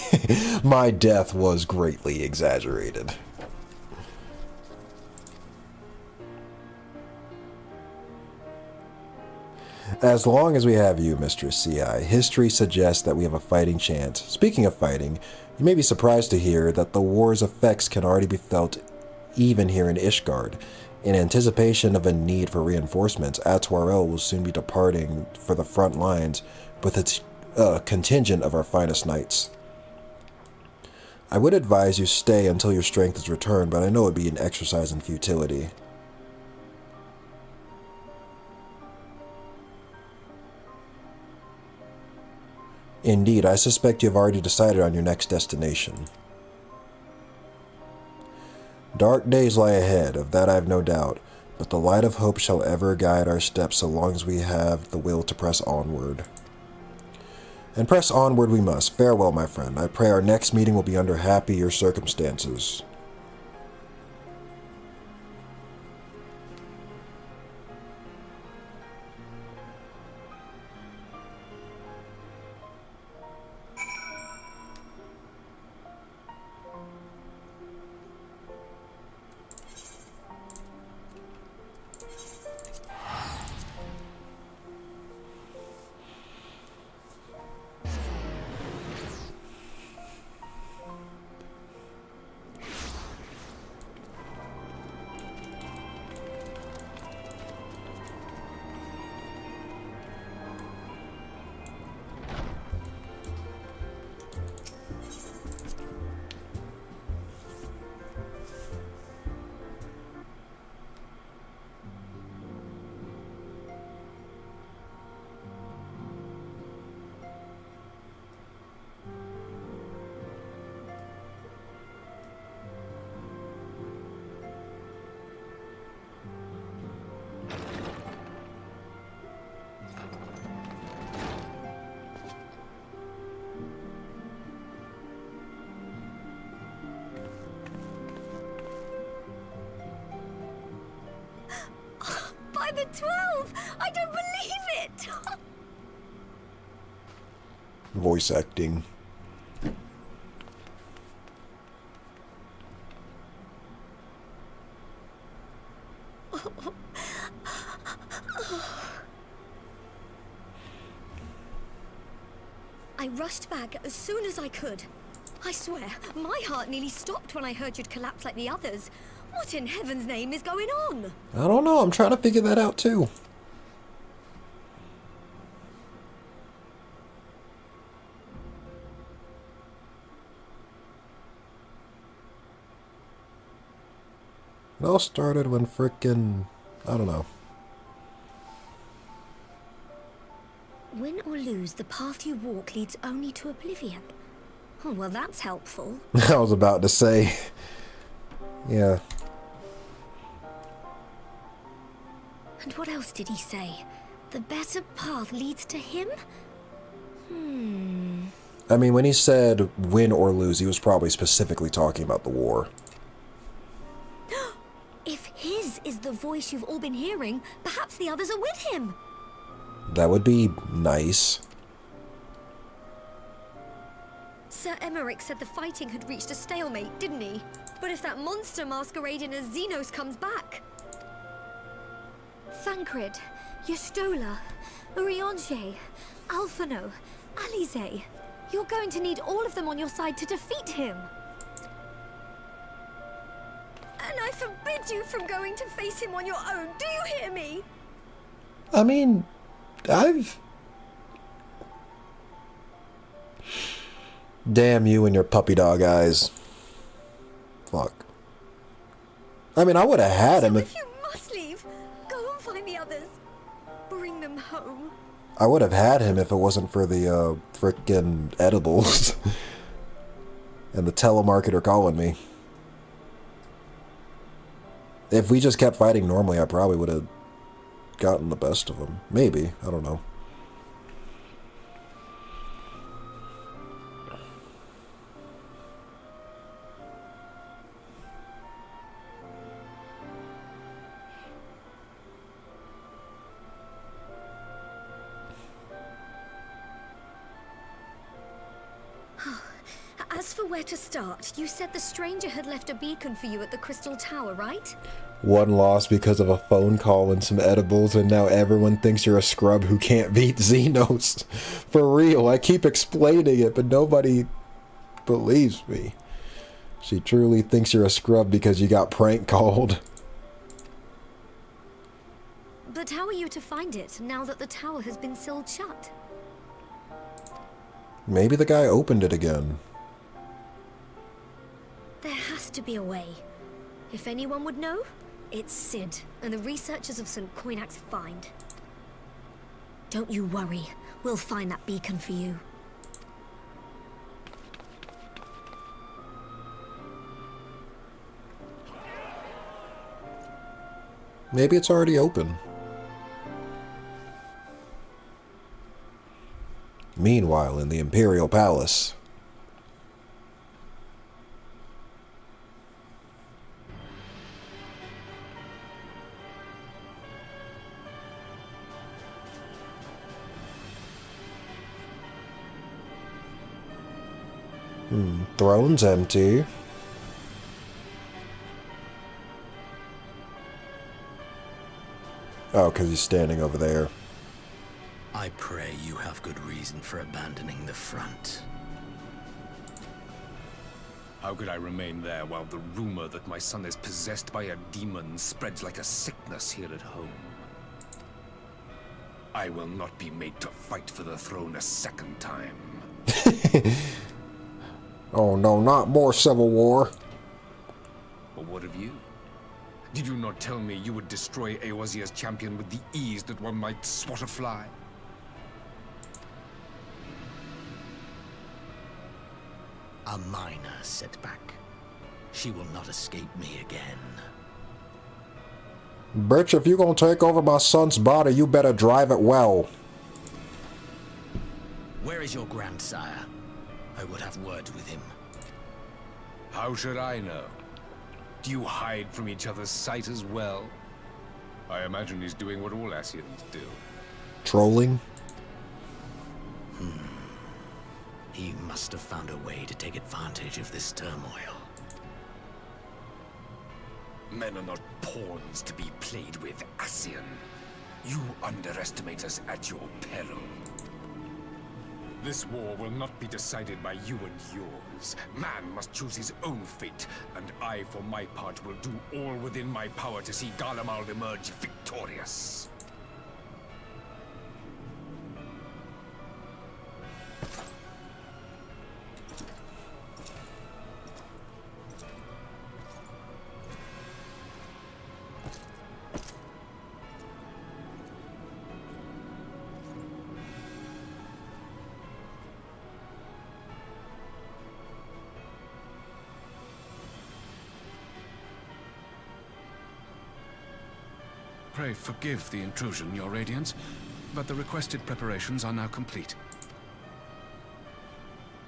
My death was greatly exaggerated. As long as we have you, Mistress CI, history suggests that we have a fighting chance. Speaking of fighting, you may be surprised to hear that the war's effects can already be felt even here in Ishgard. In anticipation of a need for reinforcements, Atuarel will soon be departing for the front lines with its contingent of our finest knights. I would advise you stay until your strength is returned, but I know it would be an exercise in futility. Indeed, I suspect you have already decided on your next destination. Dark days lie ahead, of that I have no doubt, but the light of hope shall ever guide our steps so long as we have the will to press onward. And press onward we must. Farewell, my friend. I pray our next meeting will be under happier circumstances. By the 12! I don't believe it! Voice acting. I rushed back as soon as I could. I swear, my heart nearly stopped when I heard you'd collapse like the others. What in heaven's name is going on? I don't know. I'm trying to figure that out too. It all started when frickin'... I don't know. Win or lose, the path you walk leads only to oblivion. Oh, well, that's helpful. I was about to say... Yeah. And what else did he say? The better path leads to him? I mean, when he said win or lose, he was probably specifically talking about the war. If his is the voice you've all been hearing, perhaps the others are with him. That would be nice. Sir Emmerich said the fighting had reached a stalemate, didn't he? But if that monster masquerading as Xenos comes back... Thancred, Y'shtola, Urianger, Alphino, Alize. You're going to need all of them on your side to defeat him. And I forbid you from going to face him on your own. Do you hear me? I mean, Damn you and your puppy dog eyes. Fuck. I mean, I would have had him if... You must leave. Go and find the others. Bring them home. I would have had him if it wasn't for the, frickin' edibles. And the telemarketer calling me. If we just kept fighting normally, I probably would have gotten the best of him. Maybe. I don't know. As for where to start, you said the stranger had left a beacon for you at the Crystal Tower, right? One loss because of a phone call and some edibles, and now everyone thinks you're a scrub who can't beat Xenos. For real, I keep explaining it, but nobody believes me. She truly thinks you're a scrub because you got prank called. But how are you to find it, now that the tower has been sealed shut? Maybe the guy opened it again. There has to be a way. If anyone would know, it's Sid and the researchers of St. Coinac's find. Don't you worry. We'll find that beacon for you. Maybe it's already open. Meanwhile, in the Imperial Palace. Throne's empty. Oh, because he's standing over there. I pray you have good reason for abandoning the front. How could I remain there while the rumor that my son is possessed by a demon spreads like a sickness here at home? I will not be made to fight for the throne a second time. Oh no, not more civil war. But what of you? Did you not tell me you would destroy Eorzea's champion with the ease that one might swat a fly? A minor setback. She will not escape me again. Bitch, if you gonna take over my son's body, you better drive it well. Where is your grandsire? I would have words with him. How should I know? Do you hide from each other's sight as well? I imagine he's doing what all Ascians do. Trolling? He must have found a way to take advantage of this turmoil. Men are not pawns to be played with, Ascian. You underestimate us at your peril. This war will not be decided by you and yours. Man must choose his own fate, and I, for my part, will do all within my power to see Garlemald emerge victorious. Pray forgive the intrusion, Your Radiance, but the requested preparations are now complete.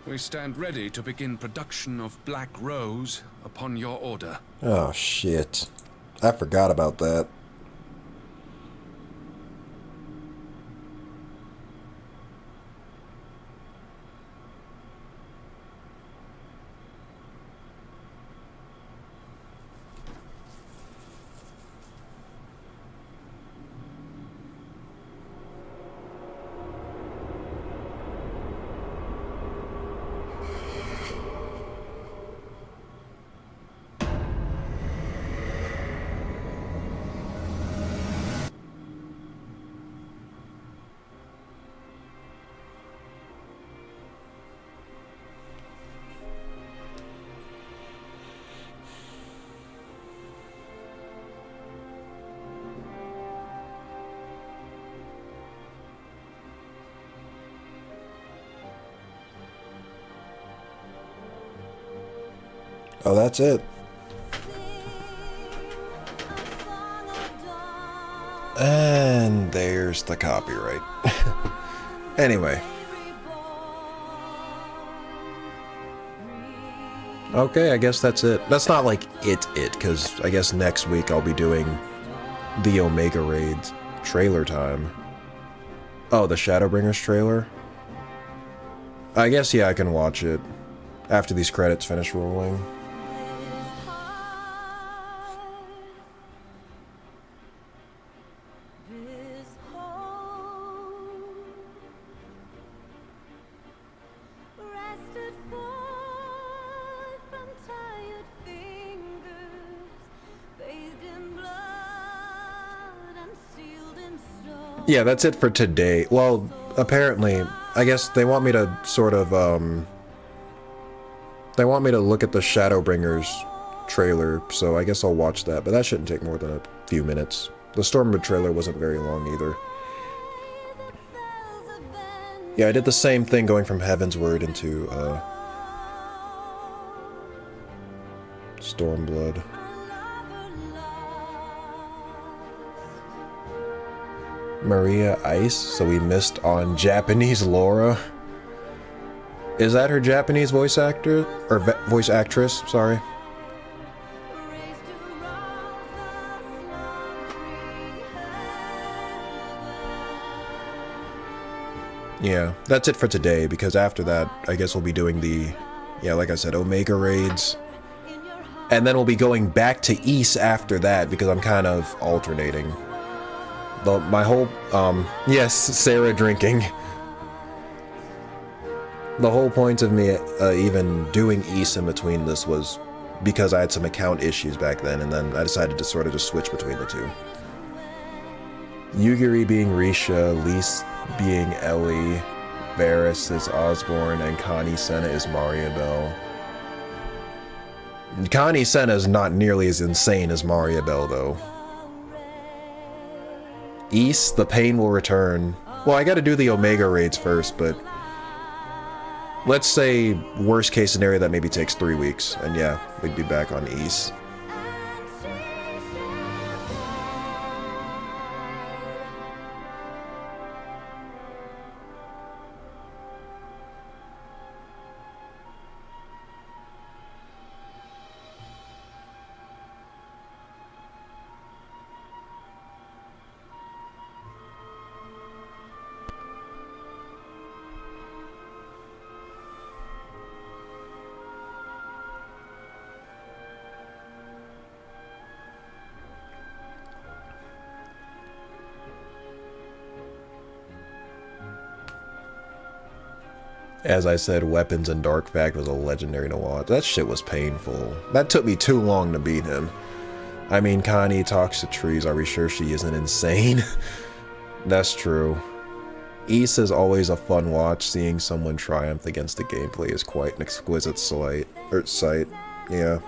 We stand ready to begin production of Black Rose upon your order. Oh shit. I forgot about that. Oh, that's it. And there's the copyright. Anyway. Okay, I guess that's it. That's not like it, because I guess next week I'll be doing the Omega Raids trailer time. Oh, the Shadowbringers trailer? I guess, yeah, I can watch it after these credits finish rolling. Bathed in blood and sealed Yeah, that's it for today. Well, apparently, I guess they want me to sort of, they want me to look at the Shadowbringers trailer, so I guess I'll watch that, but that shouldn't take more than a few minutes. The Stormblood trailer wasn't very long either. Yeah, I did the same thing going from Heavensward into, Stormblood. Maria Ice, so we missed on Japanese Laura. Is that her Japanese voice actor? Or voice actress, sorry. Yeah, that's it for today, because after that, I guess we'll be doing the, yeah, like I said, Omega raids. And then we'll be going back to East after that, because I'm kind of alternating. My whole, yes, Sarah drinking. The whole point of me even doing East in between this was because I had some account issues back then, and then I decided to sort of just switch between the two. Yugiri being Risha, Lise being Ellie, Varys is Osborne, and Connie Senna is Mariabelle. Connie Senna is not nearly as insane as Mariabelle, though. East, the pain will return. Well, I gotta do the Omega raids first, but let's say worst case scenario that maybe takes 3 weeks, and yeah, we'd be back on East. As I said, Weapons and Dark Fact was a legendary to watch. That shit was painful. That took me too long to beat him. I mean, Connie talks to trees. Are we sure she isn't insane? That's true. East is always a fun watch. Seeing someone triumph against the gameplay is quite an exquisite sight. Yeah.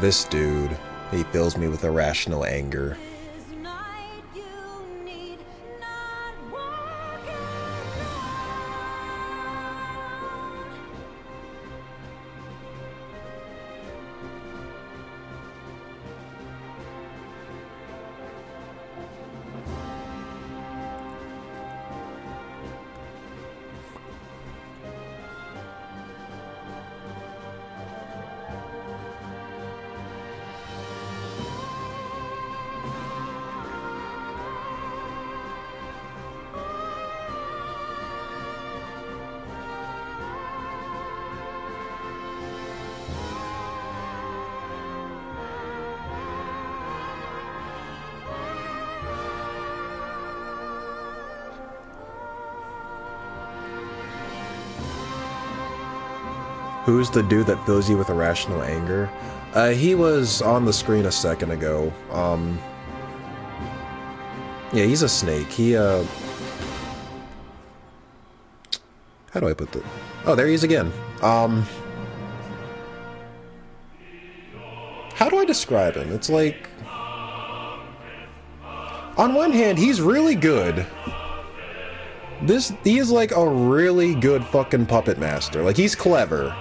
This dude. He fills me with irrational anger. Who's the dude that fills you with irrational anger? He was on the screen a second ago. Yeah, he's a snake. He, how do I put that? Oh, there he is again. How do I describe him? It's like, on one hand, he's really good. He is like a really good fucking puppet master. Like, he's clever,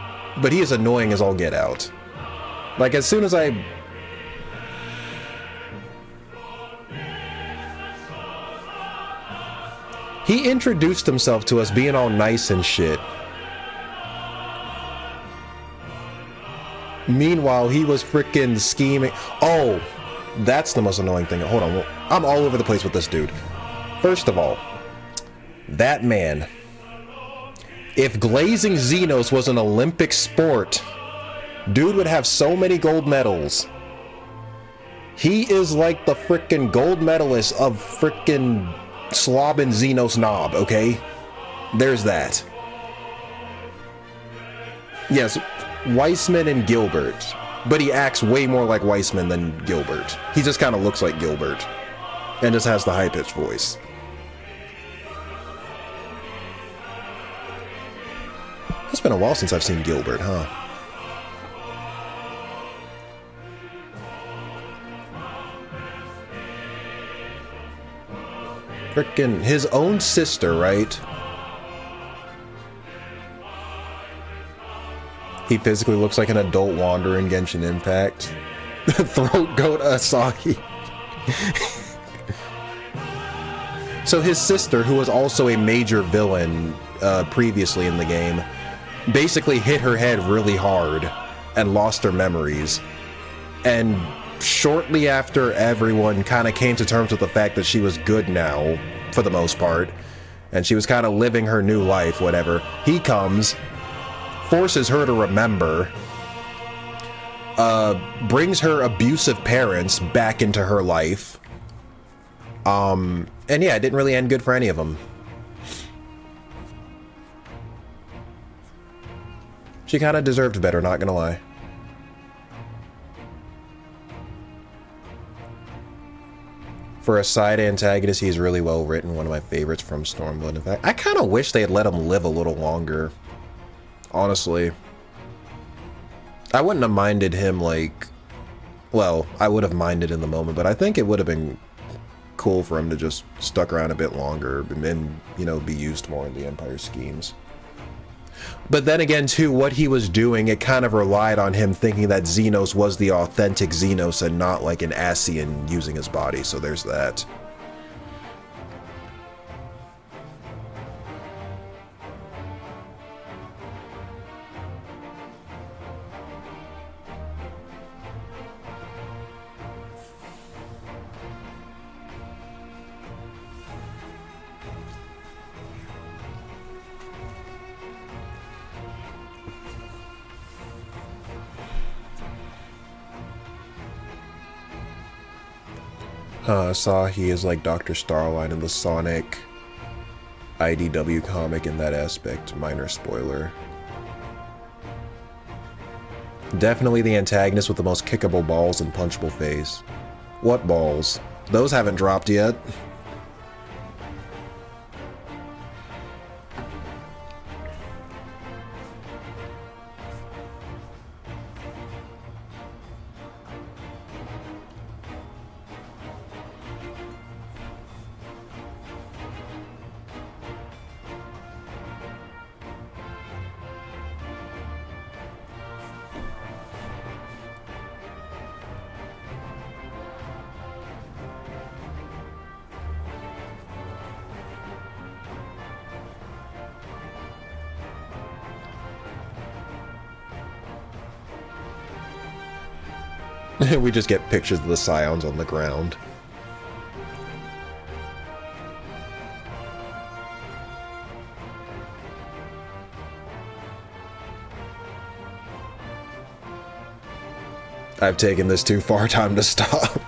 but he is annoying as all get out. Like, as soon as he introduced himself to us being all nice and shit. Meanwhile, he was freaking scheming. Oh, that's the most annoying thing. Hold on, I'm all over the place with this dude. First of all, that man. If glazing Xenos was an Olympic sport, dude would have so many gold medals. He is like the freaking gold medalist of freaking slobbing Xenos knob, okay? There's that. Yes, Weissman and Gilbert, but he acts way more like Weissman than Gilbert. He just kind of looks like Gilbert and just has the high-pitched voice. It's been a while since I've seen Gilbert, huh? Frickin' his own sister, right? He physically looks like an adult wanderer in Genshin Impact. Throat goat Asahi. So his sister, who was also a major villain previously in the game, basically hit her head really hard and lost her memories. And shortly after everyone kind of came to terms with the fact that she was good now, for the most part, and she was kind of living her new life, whatever, he comes, forces her to remember, brings her abusive parents back into her life. And yeah, it didn't really end good for any of them. She kind of deserved better, not gonna lie. For a side antagonist, he's really well written. One of my favorites from Stormblood. In fact, I kind of wish they had let him live a little longer. Honestly. I wouldn't have minded him, like... Well, I would have minded in the moment, but I think it would have been cool for him to just stuck around a bit longer and, you know, be used more in the Empire schemes. But then again, too, what he was doing, it kind of relied on him thinking that Xenos was the authentic Xenos and not like an Ascian using his body, so there's that. Asahi is like Dr. Starline in the Sonic IDW comic in that aspect. Minor spoiler. Definitely the antagonist with the most kickable balls and punchable face. What balls? Those haven't dropped yet. We just get pictures of the Scions on the ground. I've taken this too far, time to stop.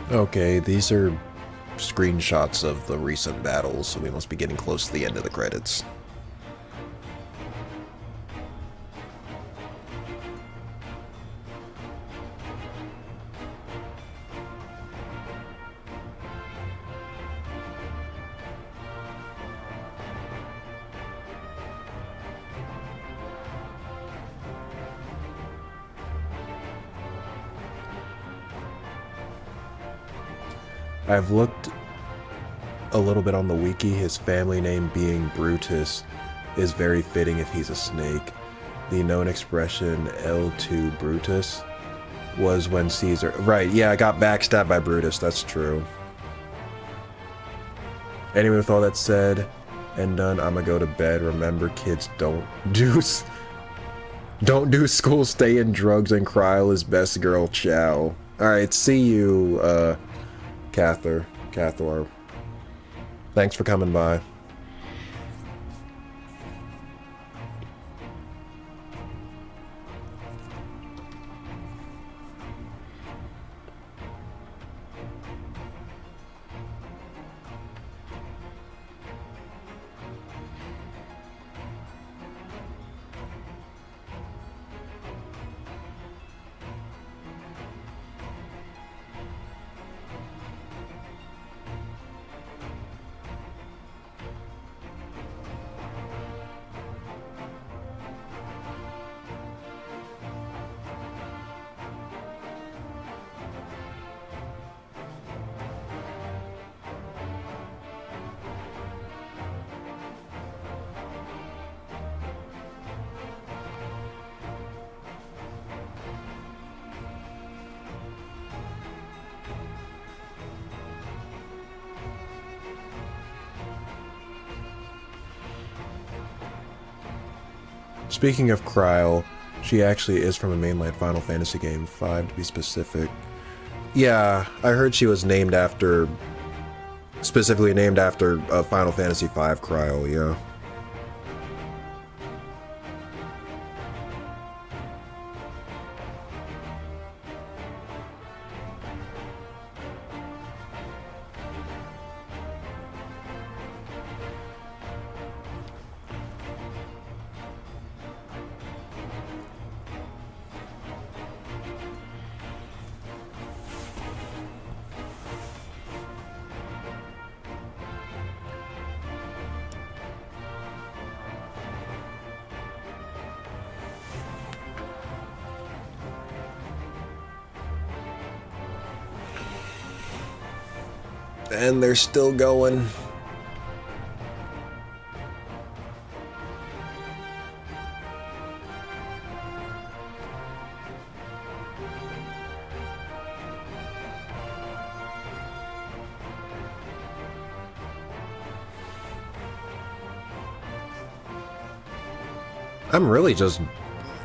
Okay, these are screenshots of the recent battles, so we must be getting close to the end of the credits. I've looked a little bit on the wiki. His family name being Brutus is very fitting if he's a snake. The known expression L2 Brutus was when Caesar... Right, yeah, I got backstabbed by Brutus, that's true. Anyway, with all that said and done, I'ma go to bed. Remember, kids, don't do school, stay in drugs, and Kryl is best girl, ciao. Alright, see you, Cathor. Thanks for coming by. Speaking of Kryl, she actually is from a mainline Final Fantasy game, 5 to be specific. Yeah, I heard she was named after, specifically named after Final Fantasy V Kryl, yeah. And they're still going. I'm really just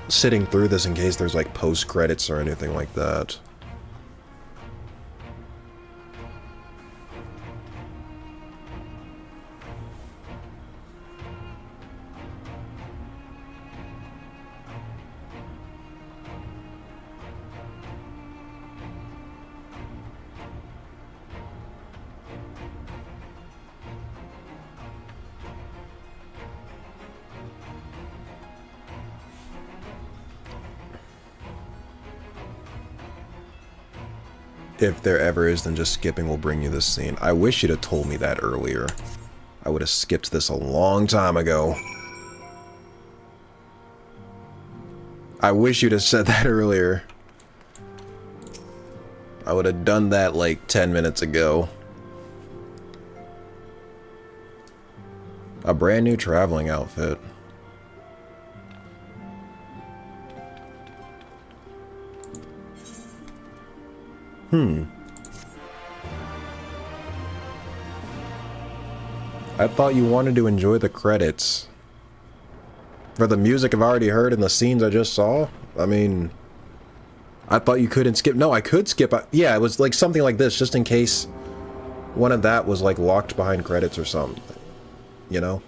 sitting through this in case there's like post credits or anything like that. If there ever is, then just skipping will bring you this scene. I wish you'd have told me that earlier. I would have skipped this a long time ago. I wish you'd have said that earlier. I would have done that like 10 minutes ago. A brand new traveling outfit. I thought you wanted to enjoy the credits. For the music I've already heard and the scenes I just saw? I mean, I thought you couldn't skip. No, I could skip. Yeah, it was like something like this, just in case one of that was like locked behind credits or something. You know?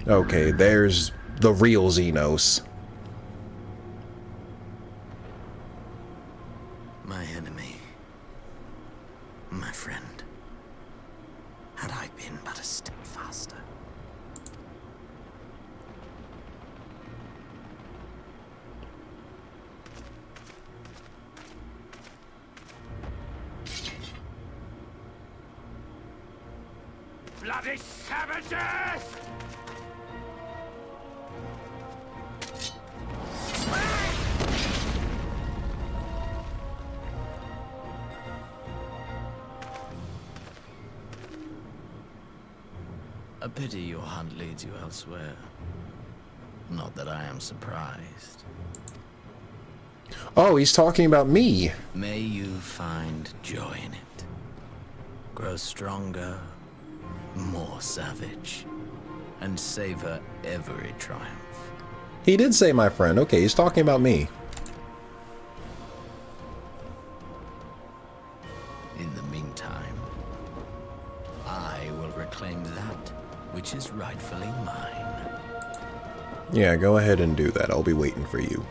Okay, there's the real Xenos. My enemy. My friend. Had I been but a step faster. Bloody savages! A pity your hunt leads you elsewhere. Not that I am surprised. Oh, he's talking about me. May you find joy in it. Grow stronger, more savage, and savor every triumph. He did say my friend. Okay, he's talking about me. In the meantime, I will reclaim that which is rightfully mine. Yeah, go ahead and do that. I'll be waiting for you.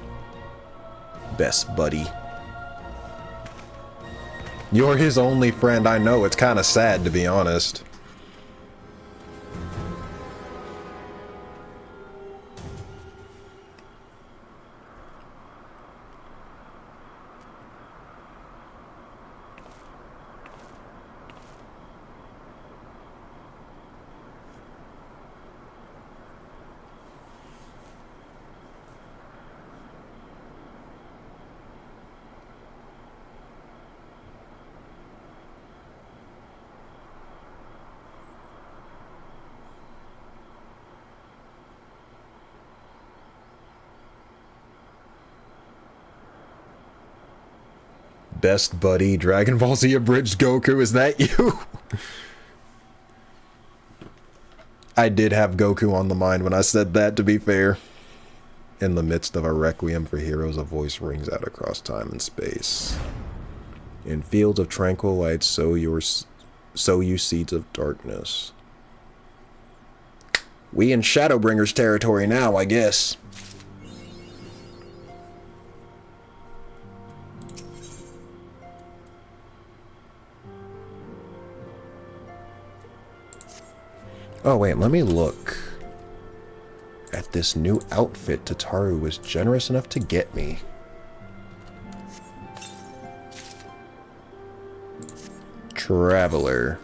Best buddy. You're his only friend. I know, it's kind of sad, to be honest. Best buddy, Dragon Ball Z abridged Goku, is that you? I did have Goku on the mind when I said that, to be fair. In the midst of a requiem for heroes, a voice rings out across time and space. In fields of tranquil light, sow you seeds of darkness. We in Shadowbringers territory now, I guess. Oh wait, let me look at this new outfit Tataru was generous enough to get me. Traveler.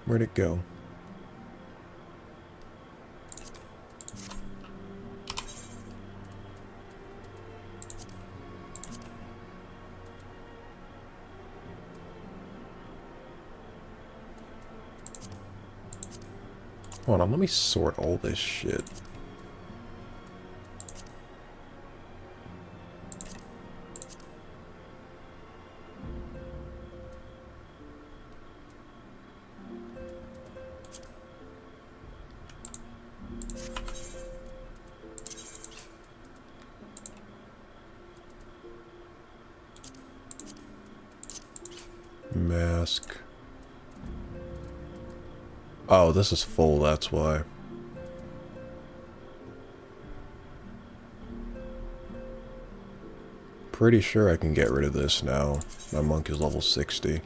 Where'd it go? Hold on, let me sort all this shit. Mask. Oh, this is full, that's why. Pretty sure I can get rid of this now. My monk is level 60.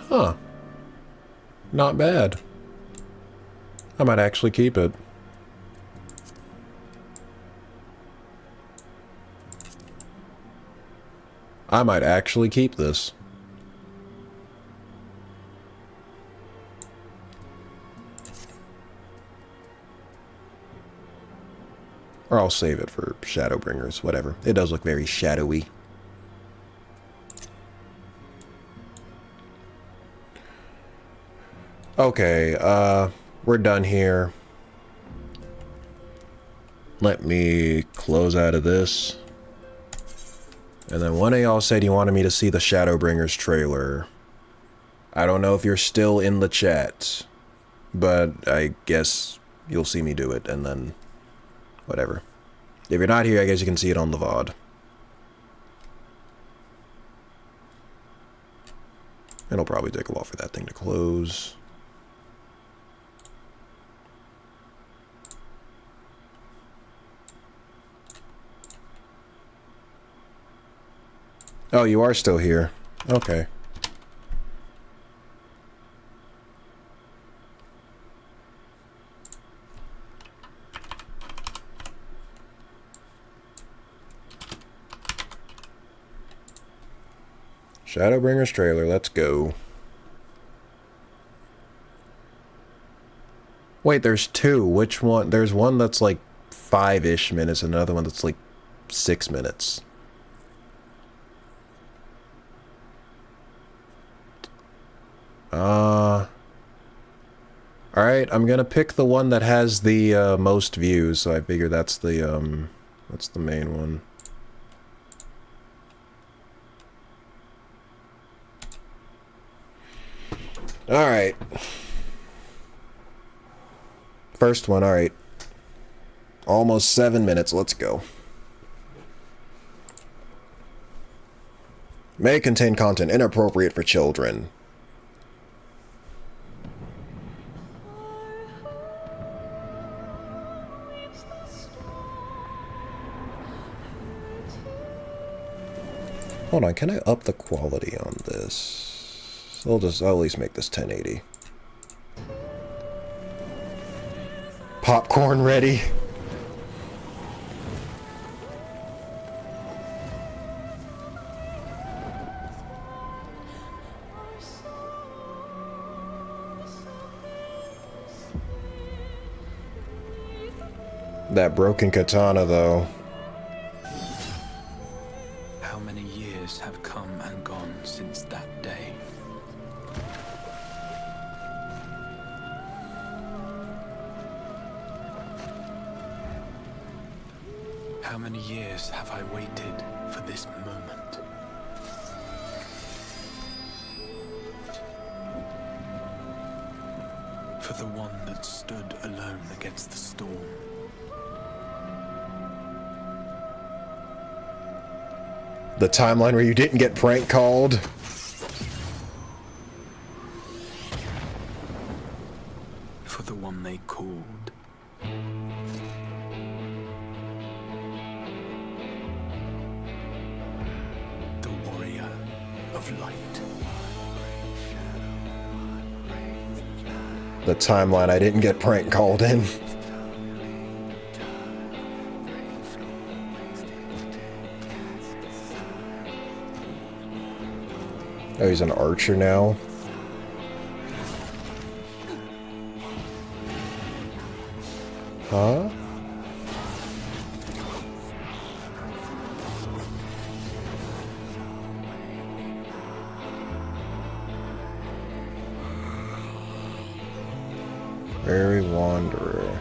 Huh. Not bad. I might actually keep it. I might actually keep this. Or I'll save it for Shadowbringers, whatever. It does look very shadowy. Okay, we're done here. Let me close out of this. And then one of y'all said you wanted me to see the Shadowbringers trailer. I don't know if you're still in the chat, but I guess you'll see me do it, and then whatever. If you're not here, I guess you can see it on the VOD. It'll probably take a while for that thing to close. Oh, you are still here. Okay. Shadowbringers trailer, let's go. Wait, there's two. Which one? There's one that's like 5-ish minutes and another one that's like 6 minutes. Alright, I'm gonna pick the one that has the most views, so I figure that's the main one. Alright. First one, alright. Almost 7 minutes, let's go. May contain content inappropriate for children. Hold on, can I up the quality on this? I'll at least make this 1080. Popcorn ready. That broken katana, though. How many years have come and gone since that day? How many years have I waited for this moment? For the one that stood alone against the storm. The timeline where you didn't get prank called. For the one they called. The warrior of light. The timeline I didn't get prank called in. Oh, he's an archer now. Huh? Very wanderer.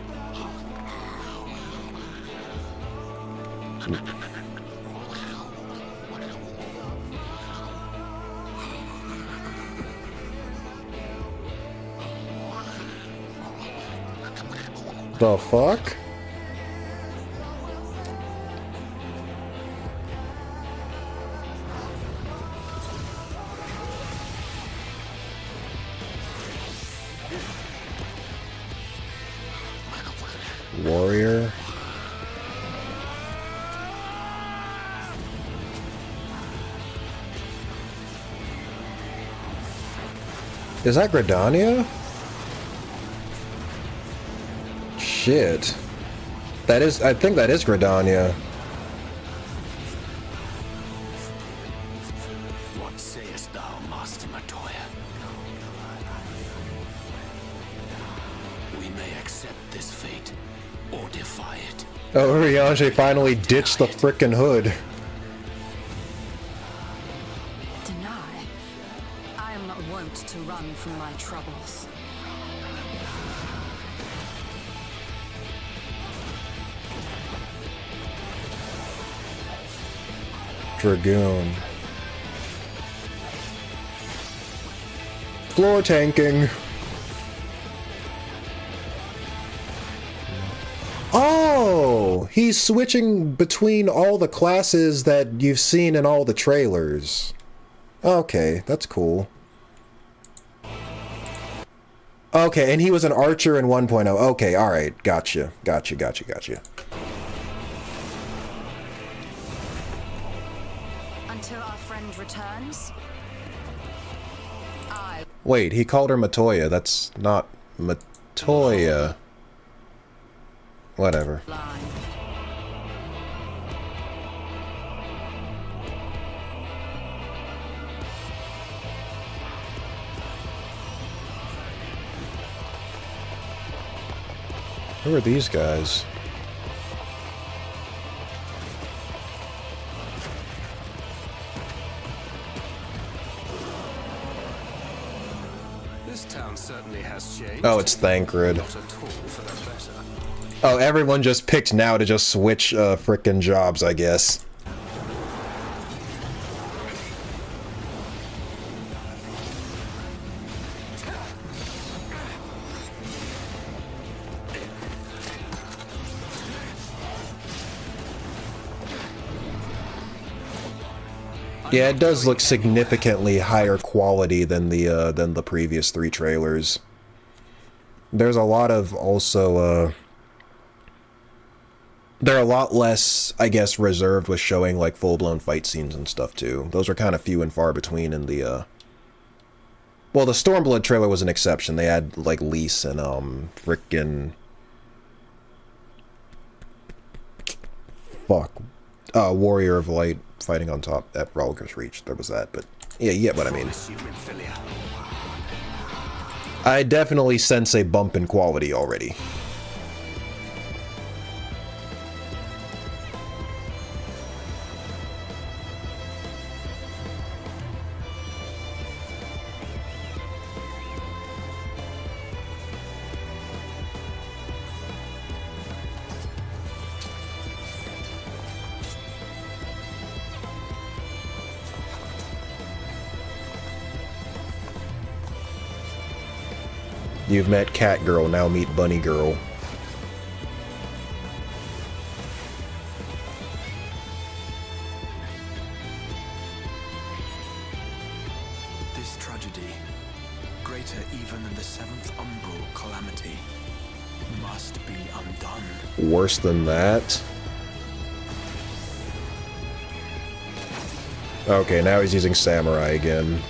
The fuck? Warrior. Is that Gridania? Shit. That is, I think that is Gridania. What sayest thou, Master Matoya? We may accept this fate, or defy it. Oh, Urianger finally ditched the frickin' hood. Deny. I am not wont to run from my troubles. Dragoon. Floor tanking. Oh, he's switching between all the classes that you've seen in all the trailers. Okay, that's cool. Okay, and he was an archer in 1.0. Okay, alright, gotcha. Until our friend returns, Wait, he called her Matoya. That's not Matoya. Whatever. Who are these guys? This town certainly has changed. Oh, it's Thancred. Not at all for the better. Oh, everyone just picked now to just switch frickin' jobs, I guess. Yeah, it does look significantly higher quality than the previous 3 trailers. There's a lot of also they're a lot less, I guess, reserved with showing like full-blown fight scenes and stuff too. Those are kind of few and far between in the well, the Stormblood trailer was an exception. They had like Lise and frickin' Warrior of Light fighting on top at Ralgor's Reach. There was that, but yeah, you get what I mean. I definitely sense a bump in quality already. You've met Cat Girl, now meet Bunny Girl. This tragedy, greater even than the 7th Umbral calamity, must be undone. Worse than that? Okay, now he's using Samurai again.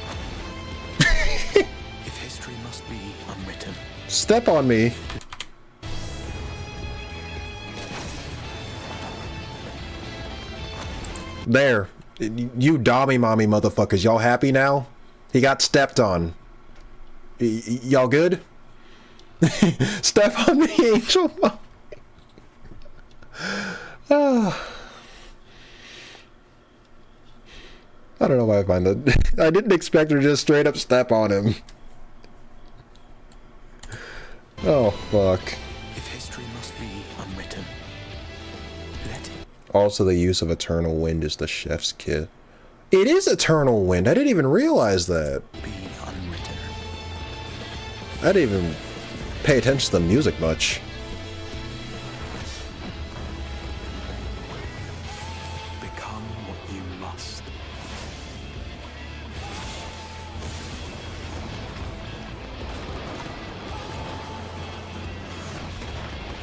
Step on me. There. You dommy mommy motherfuckers. Y'all happy now? He got stepped on. Y'all good? Step on me, Angel Mommy. I don't know why I find that. I didn't expect her to just straight up step on him. Oh, fuck. If history must be unwritten, let it. Also, the use of Eternal Wind is the chef's kit. It is Eternal Wind. I didn't even realize that. Be unwritten. I didn't even pay attention to the music much. Become what you must.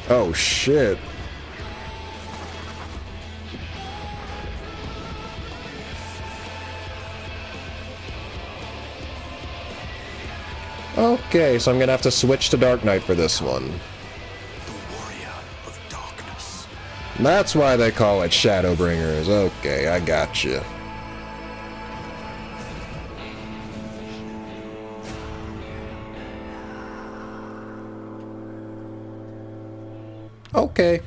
Oh, shit. Okay, so I'm gonna have to switch to Dark Knight for this one. The warrior of darkness. That's why they call it Shadowbringers. Okay, I gotcha. Okay.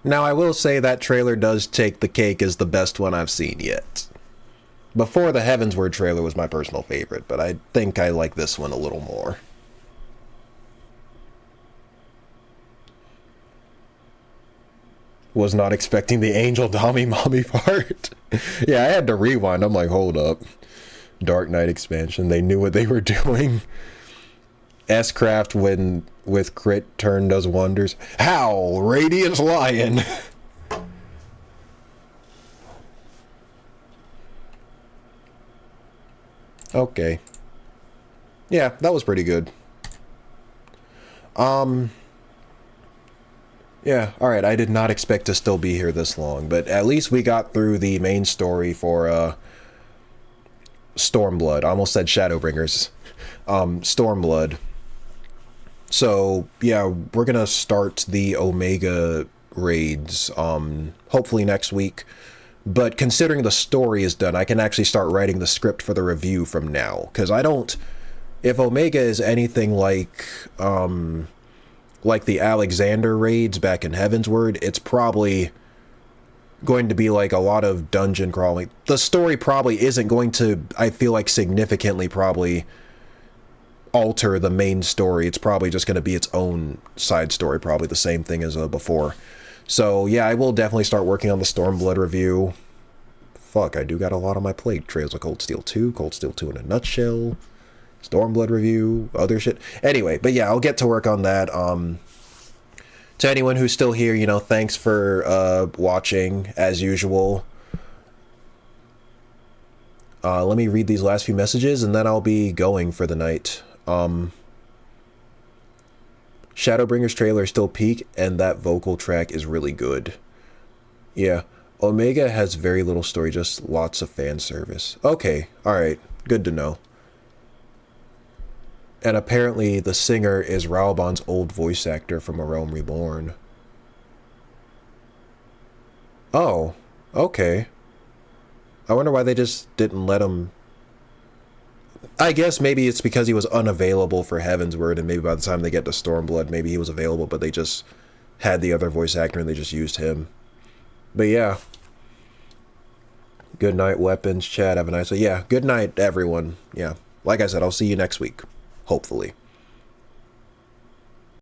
Now, I will say that trailer does take the cake as the best one I've seen yet. Before the Heavensward trailer was my personal favorite, but I think I like this one a little more. Was not expecting the Angel Dami Mommy part. Yeah, I had to rewind. I'm like, hold up. Dark Knight expansion. They knew what they were doing. S-Craft when with crit turn does wonders. Howl, Radiance Lion. Okay. Yeah, that was pretty good. Yeah, alright, I did not expect to still be here this long, but at least we got through the main story for, Stormblood. I almost said Shadowbringers. Stormblood. So, yeah, we're gonna start the Omega raids, hopefully next week. But considering the story is done, I can actually start writing the script for the review from now. Because I don't... If Omega is anything like the Alexander raids back in Heavensward, it's probably going to be like a lot of dungeon crawling. The story probably isn't going to, I feel like, significantly probably alter the main story. It's probably just going to be its own side story, probably the same thing as before. So yeah, I will definitely start working on the Stormblood review. Fuck, I do got a lot on my plate. Trails of Cold Steel 2, Cold Steel 2 in a nutshell, Stormblood review, other shit. Anyway, but yeah, I'll get to work on that. To anyone who's still here, you know, thanks for watching, as usual. Let me read these last few messages, and then I'll be going for the night. Shadowbringers trailer is still peak, and that vocal track is really good. Yeah, Omega has very little story, just lots of fan service. Okay, alright, good to know. And apparently the singer is Raoban's old voice actor from A Realm Reborn. Oh, okay. I wonder why they just didn't let him... I guess maybe it's because he was unavailable for Heavensward, and maybe by the time they get to Stormblood, maybe he was available, but they just had the other voice actor and they just used him. But yeah. Good night, Weapons. Chad, have a nice... Yeah, good night, everyone. Yeah. Like I said, I'll see you next week. Hopefully.